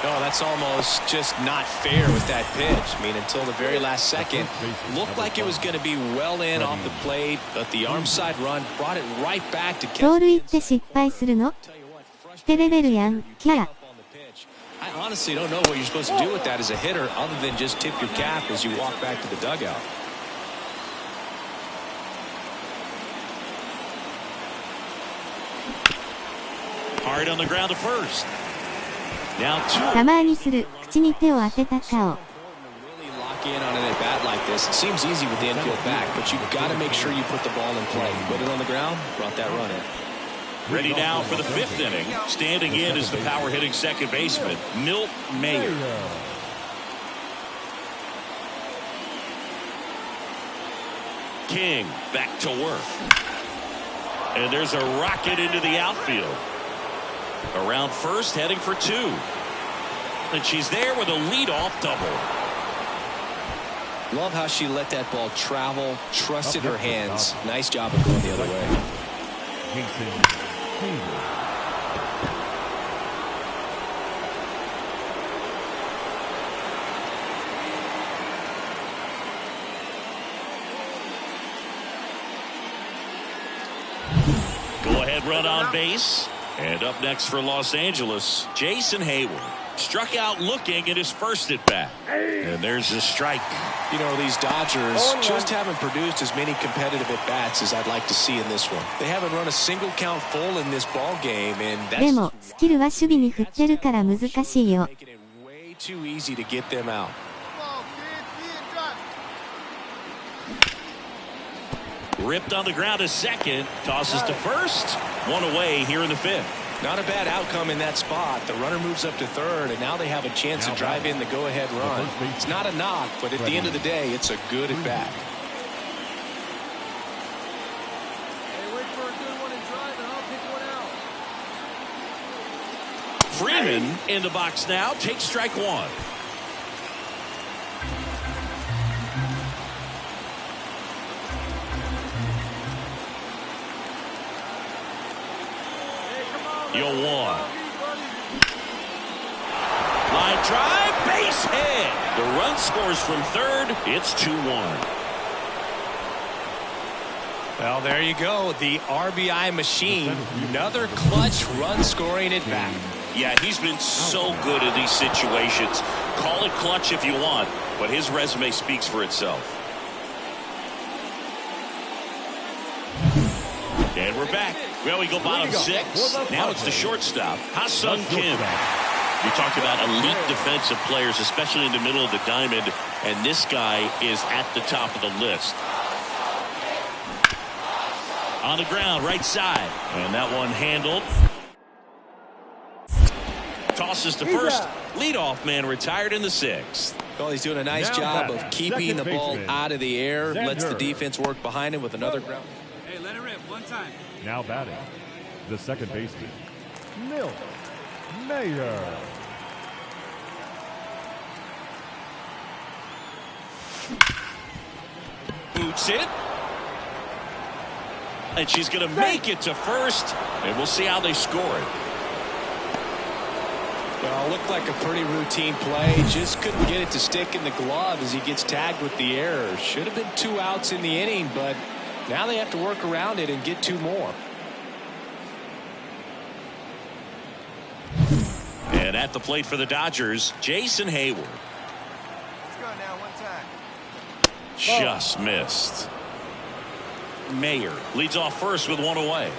No, that's almost just not fair with that pitch. I mean, until the very last second, looked like it was going to be well in off the plate, but the arm side run brought it right back to catch. 盗塁って失敗するの？ってレベルやん、キャー。I honestly don't know what you're supposed to do with that as a hitter other than just tip your cap as you walk back to the dugout. Hard on the ground to first. Now たまにする、口に手を当てた顔。Really lock in on an at bat like this. It seems easy with the infield back, but you've got to make sure you put the ball in play. Put it on the ground, brought that run in. ready now for the 5th inning. Standing in is the power hitting second baseman, Milt Mayer. King back to work. And there's a rocket into the outfield. Around first, heading for 2. And she's there with a leadoff double. Love how she let that ball travel, trusted her hands. Nice job of going the other way. Go-ahead run on base. And up next for Los Angeles, Jason Hayward. Struck out looking at his first at-bat. And there's a strike. You know, these Dodgers just haven't produced as many competitive at-bats as I'd like to see in this one. They haven't run a single count full in this ball game, and that's でも、スキルは守備に振ってるから難しいよ。 making it way too easy to get them out. Ripped on the ground to second. Tosses to first. One away here in the 5th. Not a bad outcome in that spot. The runner moves up to third, and now they have a chance to drive in the go-ahead run. It's not a knock, but at the end of the day, it's a good at-bat. Hey, wait for a good one and drive, and I'll pick one out. Freeman in the box now. Takes strike 1. Yo, 1. Line drive, base hit. The run scores from third. It's 2-1. Well, there you go. The RBI machine. Another clutch run scoring at bat. Yeah, he's been so good in these situations. Call it clutch if you want, but his resume speaks for itself. And we're back. Well, we go bottom 6. Now it's the shortstop, Ha-Sung Kim. We talked about elite defensive players, especially in the middle of the diamond, and this guy is at the top of the list. On the ground, right side. And that one handled. Tosses to first. Leadoff man retired in the 6th. Well, he's doing a nice job of keeping the ball out of the air. Lets the defense work behind him with another ground. Hey, let it rip one time. Now batting, the second baseman, Milt Mayer. Boots it. And she's going to make it to first. And we'll see how they score it. Well, looked like a pretty routine play. Just couldn't get it to stick in the glove as he gets tagged with the error. Should have been 2 outs in the inning, but now they have to work around it and get 2 more. And at the plate for the Dodgers, Jason Hayward. Let's go now, one time. Just missed. Mayer leads off first with 1 away.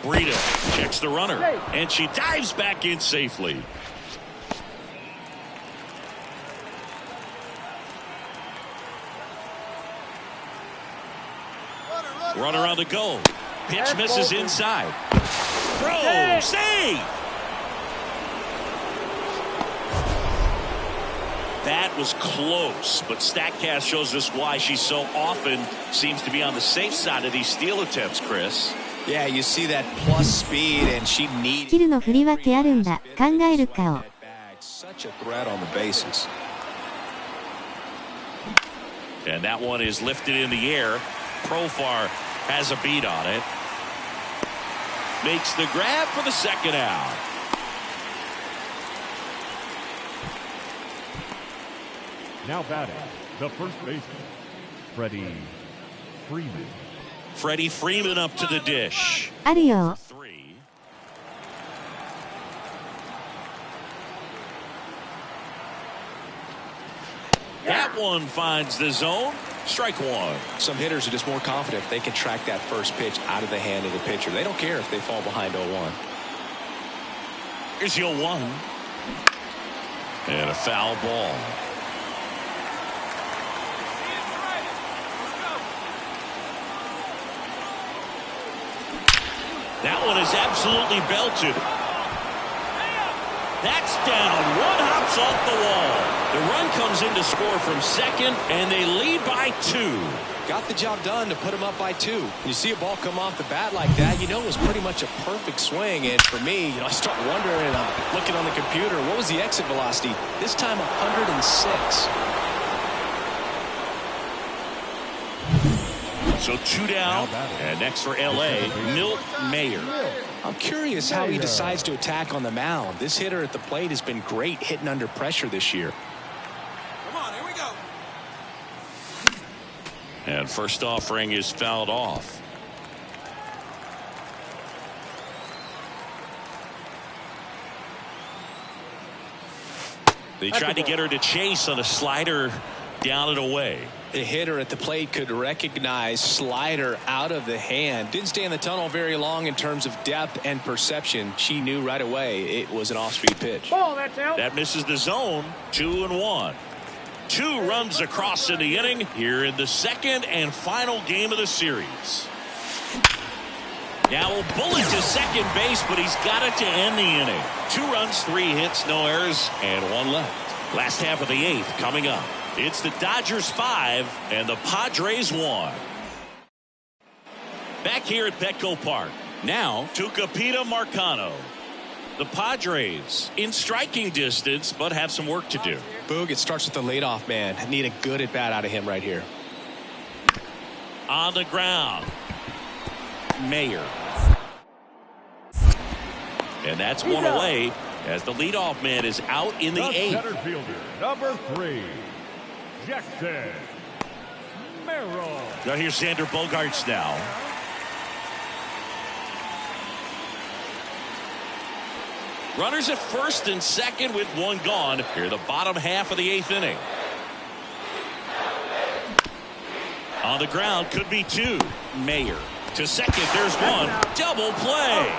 Brito checks the runner, and she dives back in safely. Runner on the go. Pitch misses inside. Throw, save! That was close, but StatCast shows us why she so often seems to be on the safe side of these steal attempts, Chris. Yeah, you see that plus speed, and she needs スキルの振り分けあるんだ。考えるかを。 such a threat on the bases. And that one is lifted in the air. Profar has a beat on it. Makes the grab for the second out. Now batting, the first baseman, Freddie Freeman. Freddie Freeman up to the dish. あるよ。That one finds the zone. Strike one. Some hitters are just more confident if they can track that first pitch out of the hand of the pitcher. They don't care if they fall behind 0-1. Here's the 0-1. And a foul ball. That one is absolutely belted. That's down. One hops off the wall. The run comes in to score from second, and they lead by 2. Got the job done to put him up by 2. You see a ball come off the bat like that, you know it was pretty much a perfect swing. And for me, I start wondering, and I'm looking on the computer, what was the exit velocity? This time 106. So 2 down, and next for L.A., Milt Mayer. I'm curious how he decides to attack on the mound. This hitter at the plate has been great hitting under pressure this year. Come on, here we go. And first offering is fouled off. They tried to get her to chase on a slider down and away. The hitter at the plate could recognize slider out of the hand. Didn't stay in the tunnel very long in terms of depth and perception. She knew right away it was an off-speed pitch. Ball, that's out. That misses the zone. 2-1. 2 runs across in the inning here in the second and final game of the series. Now a bullet to second base, but he's got it to end the inning. 2 runs, 3 hits, no errors, and 1 left. Last half of the 8th coming up. It's the Dodgers 5 and the Padres 1. Back here at Petco Park. Now to Capita Marcano. The Padres in striking distance, but have some work to do. Boog, it starts with the leadoff man. Need a good at bat out of him right here. On the ground, Mayer. And that's one away as the leadoff man is out in the 8th. Center fielder, number 3, Jackson Merrill. Now here's Xander Bogaerts now. Runners at first and second with 1 gone. Here the bottom half of the 8th inning. On the ground, could be 2. Mayer to second. There's 1. Double play.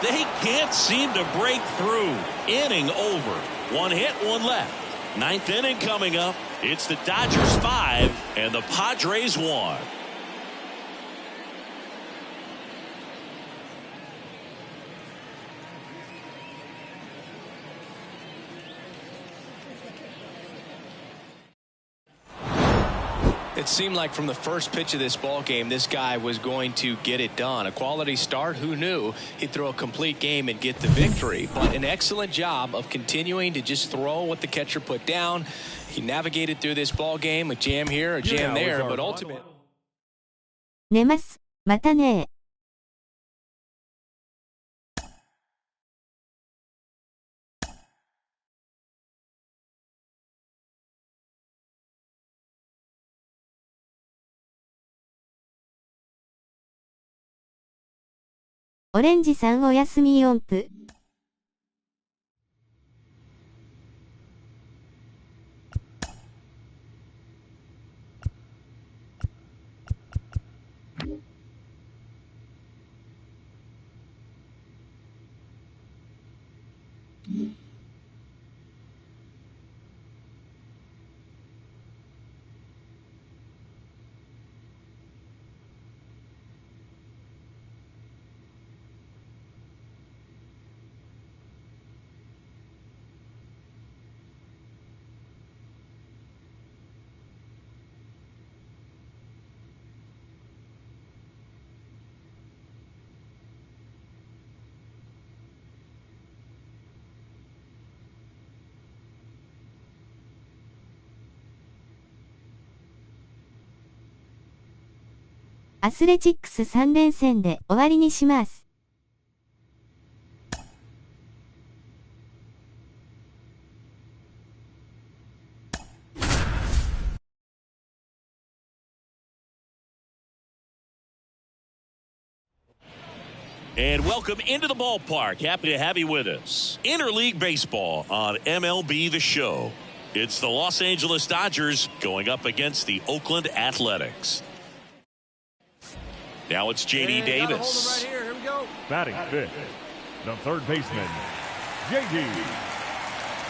They can't seem to break through. Inning over. 1 hit, 1 left. 9th inning coming up. It's the Dodgers 5 and the Padres 1. It seemed like from the first pitch of this ball game, this guy was going to get it done. A quality start. Who knew he'd throw a complete game and get the victory? But an excellent job of continuing to just throw what the catcher put down. He navigated through this ball game, a jam here, a jam there, but ultimately. 寝ます。またね。オレンジさんおやすみ音符。アスレチックス3連戦で終わりにします。And welcome into the ballpark. Happy to have you with us. Interleague baseball on MLB The Show. It's the Los Angeles Dodgers going up against the Oakland Athletics. Now it's J.D. Davis. Right here. Here we go. Batting fifth, the third baseman, J.D.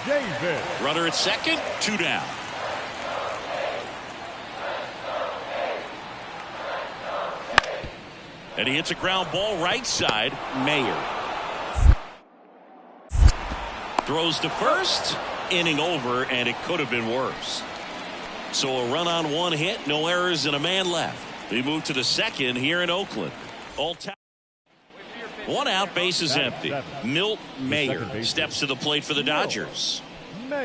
Davis. Runner at second, 2 down. And he hits a ground ball right side. Mayer throws to first. Inning over, and it could have been worse. So a run on 1 hit, no errors, and a man left. We move to the second here in Oakland. 1 out, bases empty. Milt Mayer steps to the plate for the Dodgers.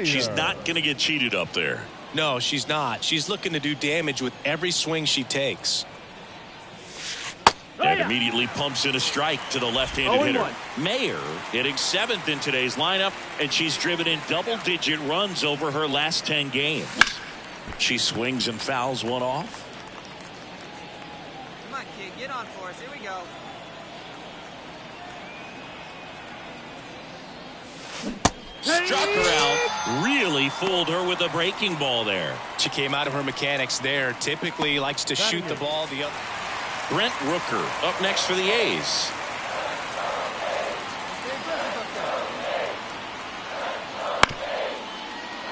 She's not going to get cheated up there. No, she's not. She's looking to do damage with every swing she takes. And immediately pumps in a strike to the left-handed hitter. Mayer hitting 7th in today's lineup, and she's driven in double-digit runs over her last 10 games. She swings and fouls one off. Come on, kid, get on for us. Here we go. Struck her out. Really fooled her with a breaking ball there. She came out of her mechanics there. Typically likes to shoot the ball the other. Brent Rooker up next for the A's.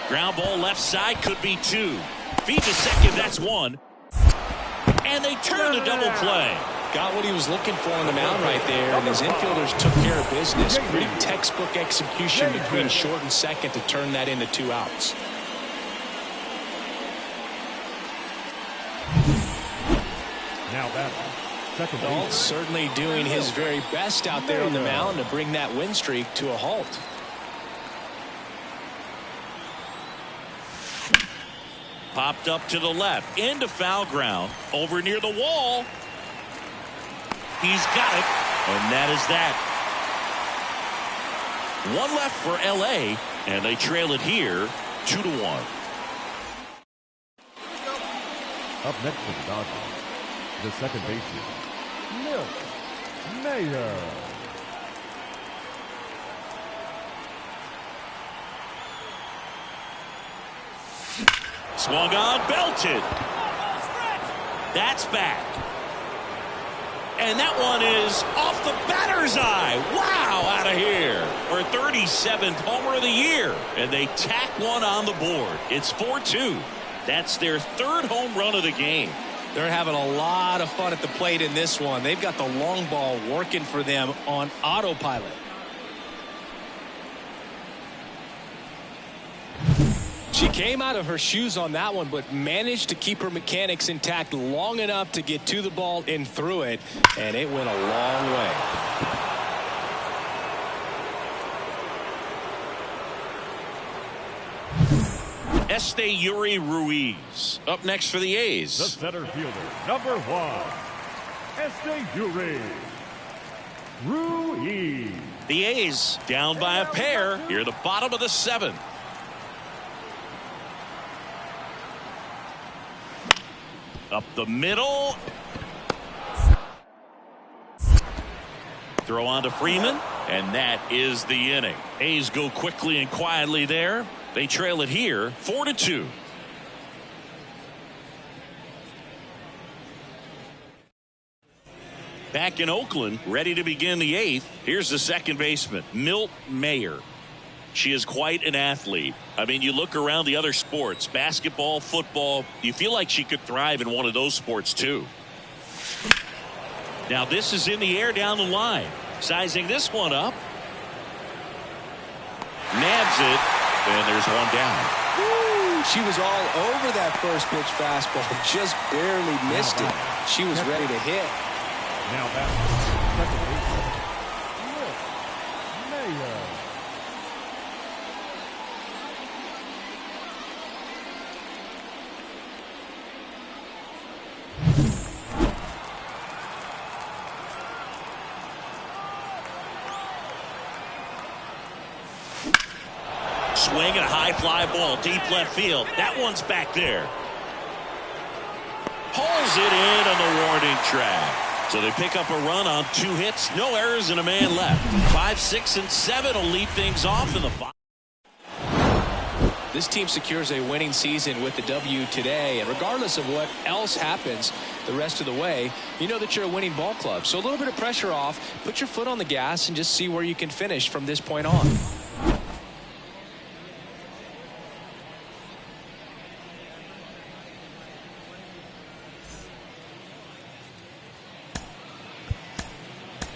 Ground ball left side, could be 2. Feed to second, that's 1. And they turn the double play. Got what he was looking for on the mound right there, and his infielders took care of business. Pretty textbook execution between short and second to turn that into 2 outs. Now batting, second base. Certainly doing his very best out there on the mound to bring that win streak to a halt. Popped up to the left, into foul ground, over near the wall. He's got it, and that is that. 1 left for L.A., and they trail it here, 2-1. Up next for the Dodgers, the second baseman, Milt Mayer. Swung on, belted. That's back. And that one is off the batter's eye. Wow, out of here. Her 37th homer of the year. And they tack one on the board. It's 4-2. That's their 3rd home run of the game. They're having a lot of fun at the plate in this one. They've got the long ball working for them on autopilot. She came out of her shoes on that one, but managed to keep her mechanics intact long enough to get to the ball and through it, and it went a long way. Yuri Ruiz up next for the A's. The center fielder, number 1, Yuri Ruiz. The A's down by a pair here, the bottom of the 7th. Up the middle. Throw on to Freeman, and that is the inning. A's go quickly and quietly there. They trail it here, 4-2. Back in Oakland, ready to begin the 8th. Here's the second baseman, Milt Mayer. She is quite an athlete. I mean, you look around the other sports, basketball, football, you feel like she could thrive in one of those sports too. Now this is in the air down the line. Sizing this one up. Nabs it, and there's one down. Woo, she was all over that first pitch fastball, just barely missed it. She was ready to hit. Now back, second baseman, Milt Mayer. Swing and a high fly ball deep left field. That one's back there. Pulls it in on the warning track. So they pick up a run on 2 hits, no errors, and a man left. 5, 6, and 7 will lead things off in the bottom. This team secures a winning season with the W today, and regardless of what else happens the rest of the way, you know that you're a winning ball club. So a little bit of pressure off, put your foot on the gas, and just see where you can finish from this point on.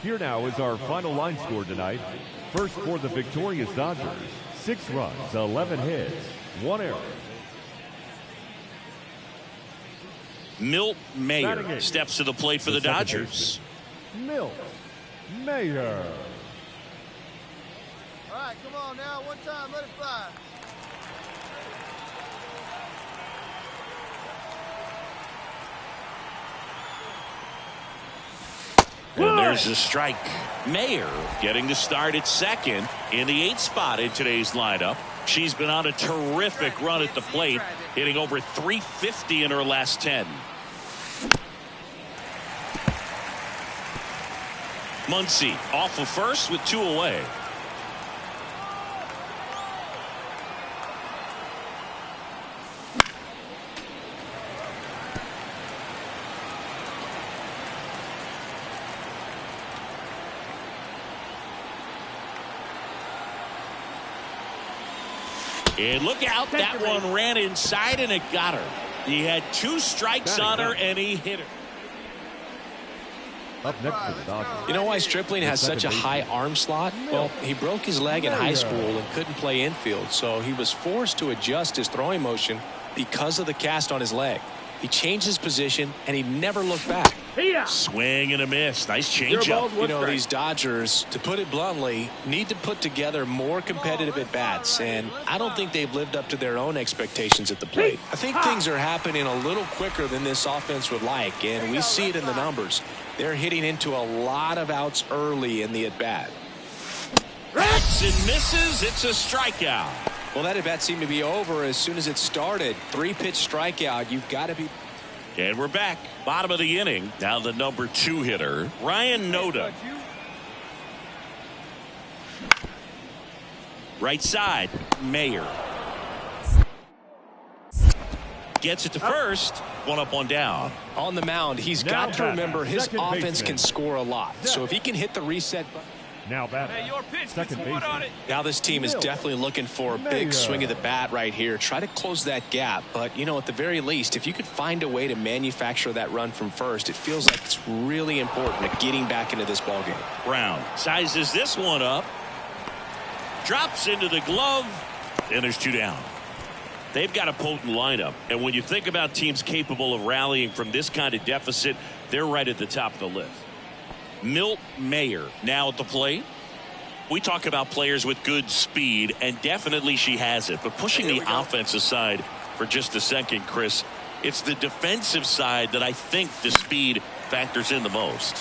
Here now is our final line score tonight. First for the victorious Dodgers, 6 runs, 11 hits, 1 error. Milt Mayer steps to the plate for the Dodgers. Milt Mayer. All right, come on now. One time, let it fly. And there's a strike. Mayer getting the start at second in the 8th spot in today's lineup. She's been on a terrific run at the plate, hitting over 350 in her last 10. Muncy off of first with 2 away. And look out, that one ran inside and it got her. He had 2 strikes on her and he hit her. Up next for the Dodgers. You know why Stripling has such a high arm slot? Well, he broke his leg in high school and couldn't play infield, so he was forced to adjust his throwing motion because of the cast on his leg. He changed his position and he never looked back. Swing and a miss. Nice changeup. You know, these Dodgers, to put it bluntly, need to put together more competitive at-bats, and I don't think they've lived up to their own expectations at the plate. I think things are happening a little quicker than this offense would like, and we see it in the numbers. They're hitting into a lot of outs early in the at-bat. Hacks and misses. It's a strikeout. Well, that at-bat seemed to be over as soon as it started. 3-pitch strikeout. You've got to be... And we're back. Bottom of the inning. Now the number 2 hitter, Ryan Noda. Right side, Mayer. Gets it to first. 1 up, 1 down. On the mound, he's got to remember his offense can score a lot. So if he can hit the reset button. Now batting. Hey, your pitch. Second baseman. On it. Now this team is definitely looking for a big swing of the bat right here. Try to close that gap. But, you know, at the very least, if you could find a way to manufacture that run from first, it feels like it's really important at getting back into this ballgame. Brown sizes this one up. Drops into the glove. And there's 2 down. They've got a potent lineup. And when you think about teams capable of rallying from this kind of deficit, they're right at the top of the list. Milt Mayer now at the plate. We talk about players with good speed, and definitely she has it. But pushing the offensive side for just a second, Chris, it's the defensive side that I think the speed factors in the most.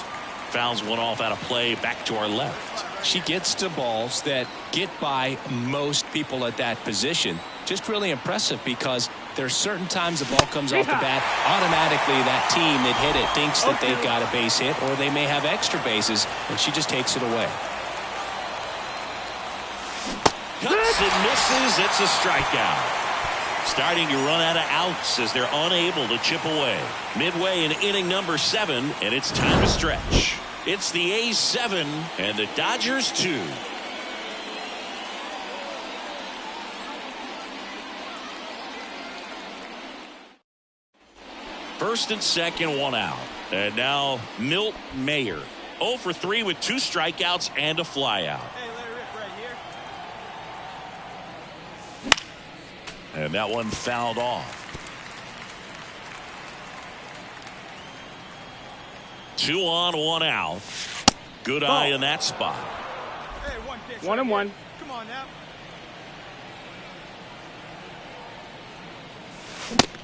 Fouls one off out of play, back to our left. She gets to balls that get by most people at that position. Just really impressive because there's certain times the ball comes off the bat, automatically that team that hit it thinks that they've got a base hit, or they may have extra bases, and she just takes it away. Cuts and misses. It's a strikeout. Starting to run out of outs as they're unable to chip away. Midway in inning number 7, and it's time to stretch. It's the A's 7 and the Dodgers 2. First and second, 1 out. And now Milt Mayer. 0 for 3 with 2 strikeouts and a flyout. Hey, let it rip right here. And that one fouled off. 2 on, 1 out. Good eye in that spot. Hey, 1 pitch. 1 and 1. Come on now.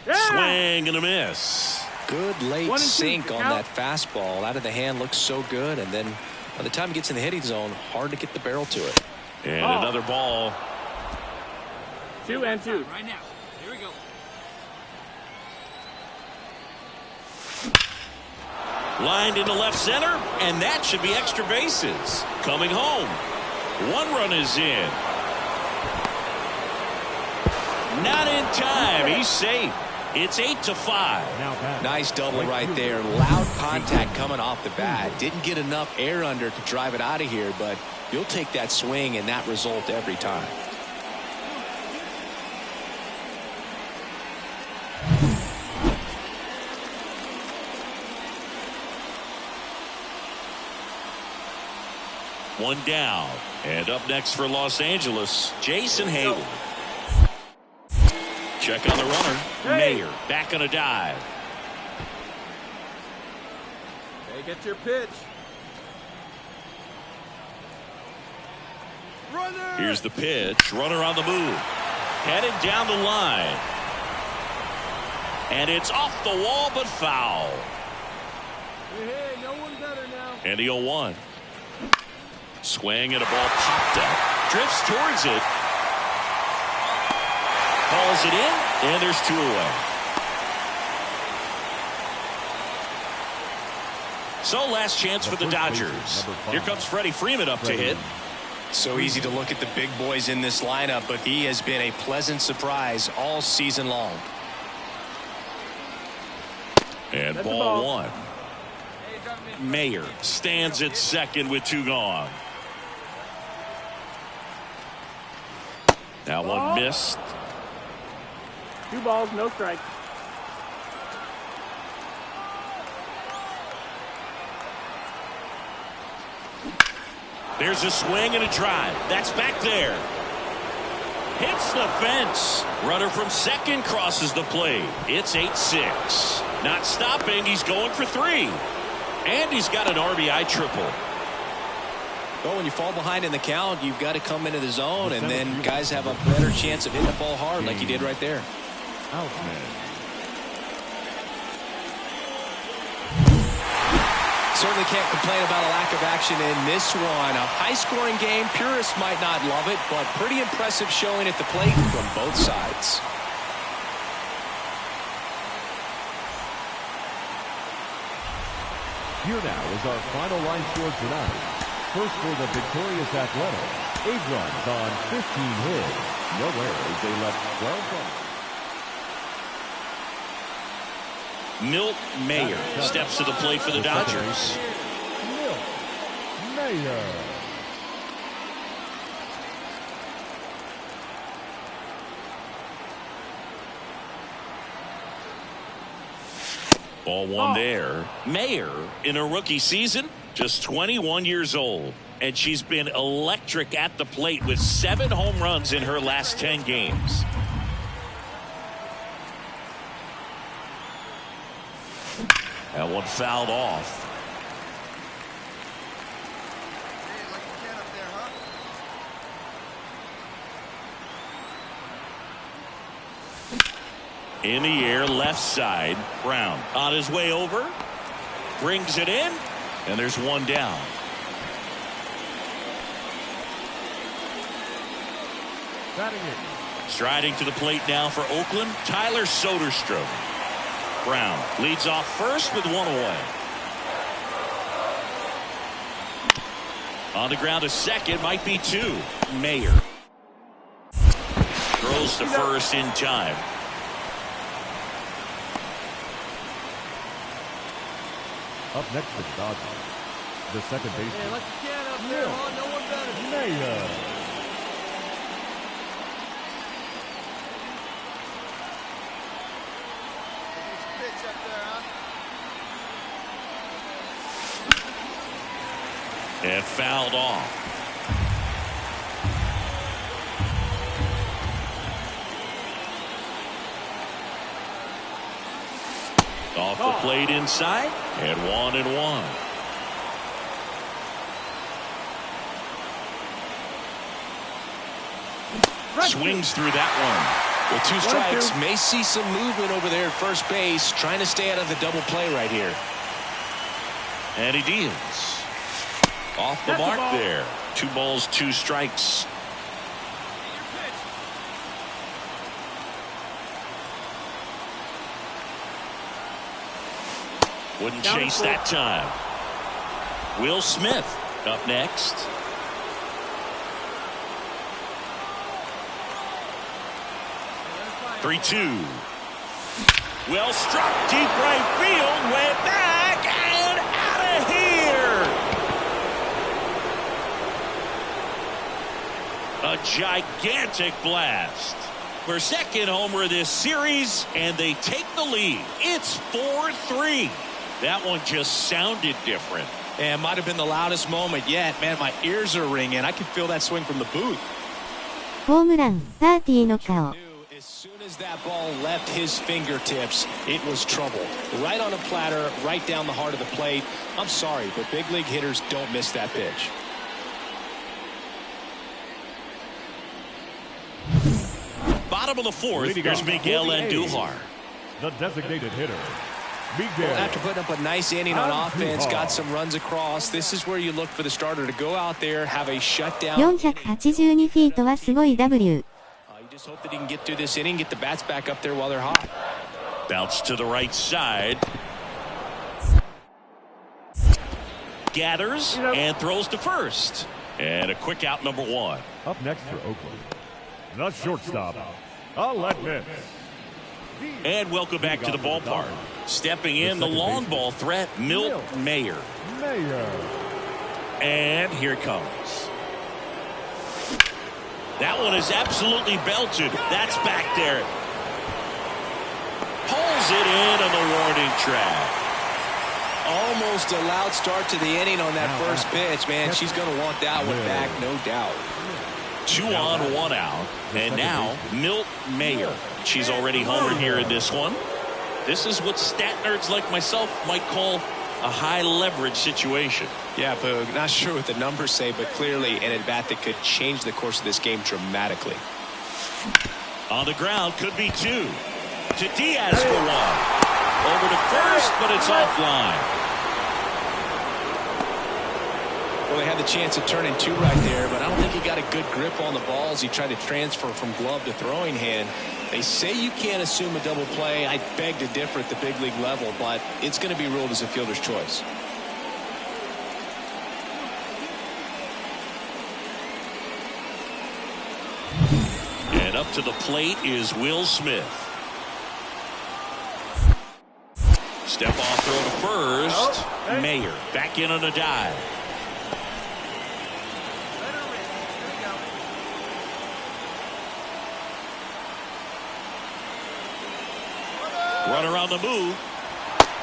Swing and a miss. Good late sink on that fastball. Out of the hand, looks so good, and then by the time it gets in the hitting zone, hard to get the barrel to it. And another ball. 2 and 2. Right now. Here we go. Lined into left center, and that should be extra bases. Coming home. 1 run is in. Not in time. He's safe. It's 8-5. Nice double right there. Loud contact coming off the bat. Didn't get enough air under to drive it out of here, but you'll take that swing and that result every time. One down. And up next for Los Angeles, Jason Hayward. Check on the runner. Mayer back on a dive. Hey, get your pitch. Runner! Here's the pitch. Runner on the move. Headed down the line. And it's off the wall, but foul. Hey, no one better now. And the 0-1. Swing and a ball popped up. Drifts towards it. Calls it in, and there's 2 away. So last chance for the Dodgers. Here comes Freddie Freeman up to hit. So easy to look at the big boys in this lineup, but he has been a pleasant surprise all season long. And ball 1. Mayer stands at second with 2 gone. That one missed. 2 balls, no strikes. There's a swing and a drive. That's back there. Hits the fence. Runner from second crosses the plate. It's 8-6. Not stopping. He's going for 3. And he's got an RBI triple. Well, when you fall behind in the count, you've got to come into the zone, and then guys have a better chance of hitting the ball hard like you did right there. Certainly can't complain about a lack of action in this one. A high-scoring game. Purists might not love it, but pretty impressive showing at the plate from both sides. Here now is our final line score tonight. First for the victorious Athletics, 8 runs on 15 hits. No errors, they left 12 runs. Milt Mayer steps to the plate for the Dodgers. Milt Mayer. Ball 1 there. Mayer, in her rookie season, just 21 years old. And she's been electric at the plate with 7 home runs in her last 10 games. That one fouled off. In the air, left side. Brown on his way over. Brings it in. And there's 1 down. Striding to the plate now for Oakland, Tyler Soderstrom. Brown leads off first with 1 away. On the ground to second, might be 2. Mayer throws to first in time. Up next for the Dodgers, the second baseman. Hey, let the can up there, huh? No one better. Mayer. Pitch up there, huh? And fouled off. Off the plate inside, and 1-1. Swings through that one. Well, 2 strikes. May see some movement over there at first base, trying to stay out of the double play right here. And he deals. Off the mark there. 2 balls, 2 strikes. Wouldn't chase that time. Will Smith up next. Three-two. Well struck deep right field, way back and out of here. A gigantic blast. For second homer of this series, and they take the lead. It's 4-3. That one just sounded different. And might have been the loudest moment yet. Man, my ears are ringing. I can feel that swing from the booth. ホームラン、30の顔。As soon as that ball left his fingertips, it was trouble. Right on a platter, right down the heart of the plate. I'm sorry, but big league hitters don't miss that pitch. Bottom of the fourth, here's Miguel Andujar. The designated hitter. Well, after putting up a nice inning on offense, got some runs across, this is where you look for the starter to go out there, have a shutdown. 482フィートはすごい W。 You just hope that he can get through this inning, get the bats back up there while they're hot. Bounce to the right side. Gathers and throws to first. And a quick out, number one. Up next for Oakland, the shortstop, Alec Mitz. And welcome back to the ballpark. Stepping in, the long ball threat, Milt Mayer. And here it comes. That one is absolutely belted. That's back there. Pulls it in on the warning track. Almost a loud start to the inning on that first pitch, man. She's going to want that one back, no doubt. 2 on, 1 out. And now, Milt Mayer. She's already homered here in this one. This is what stat nerds like myself might call a high leverage situation. Yeah, Boog, not sure what the numbers say, but clearly an at-bat that could change the course of this game dramatically. On the ground, could be 2. To Diaz for 1. Over to first, but it's offline. Well, they had the chance of turning 2 right there, but I don't think he got a good grip on the balls. He tried to transfer from glove to throwing hand. They say you can't assume a double play. I beg to differ at the big league level, but it's going to be ruled as a fielder's choice. And up to the plate is Will Smith. Step off throw to first. Mayer back in on a dive. Runner on the move.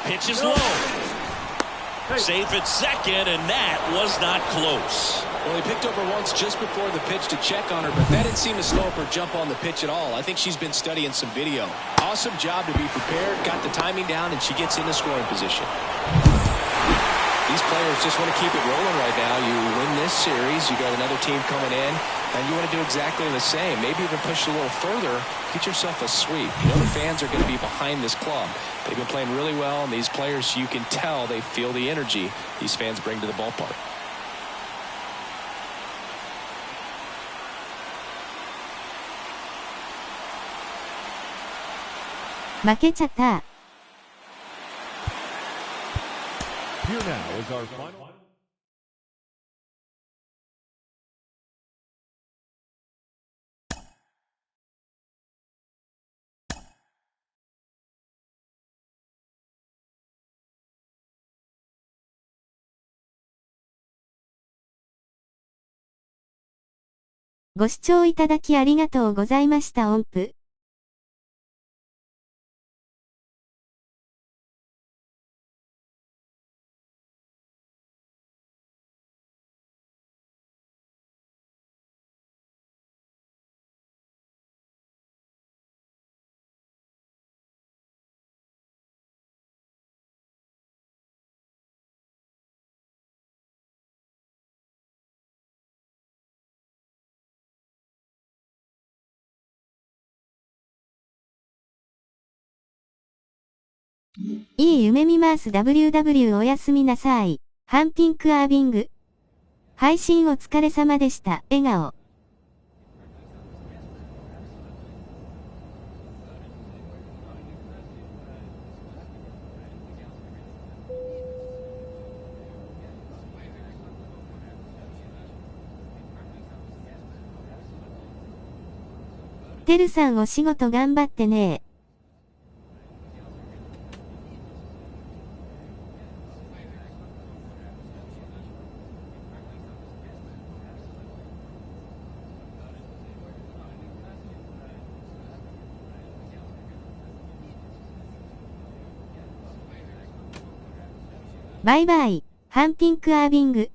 Pitch is low. Safe at second, and that was not close. Well, he picked over once just before the pitch to check on her, but that didn't seem to slow up her jump on the pitch at all. I think she's been studying some video. Awesome job to be prepared, got the timing down, and she gets into scoring position. These players just want to keep it rolling right now. You win this series, you got another team coming in, and you want to do exactly the same. Maybe even push a little further, get yourself a sweep. You know the fans are going to be behind this club. They've been playing really well, and these players, you can tell they feel the energy these fans bring to the ballpark. Here now is our final.ご視聴いただきありがとうございました。音符。いい夢見ます WW おやすみなさい。ハンティンクアービング。配信お疲れ様でした。笑顔。てるさんお仕事頑張ってね。バイバイ、ハンピンクアービング。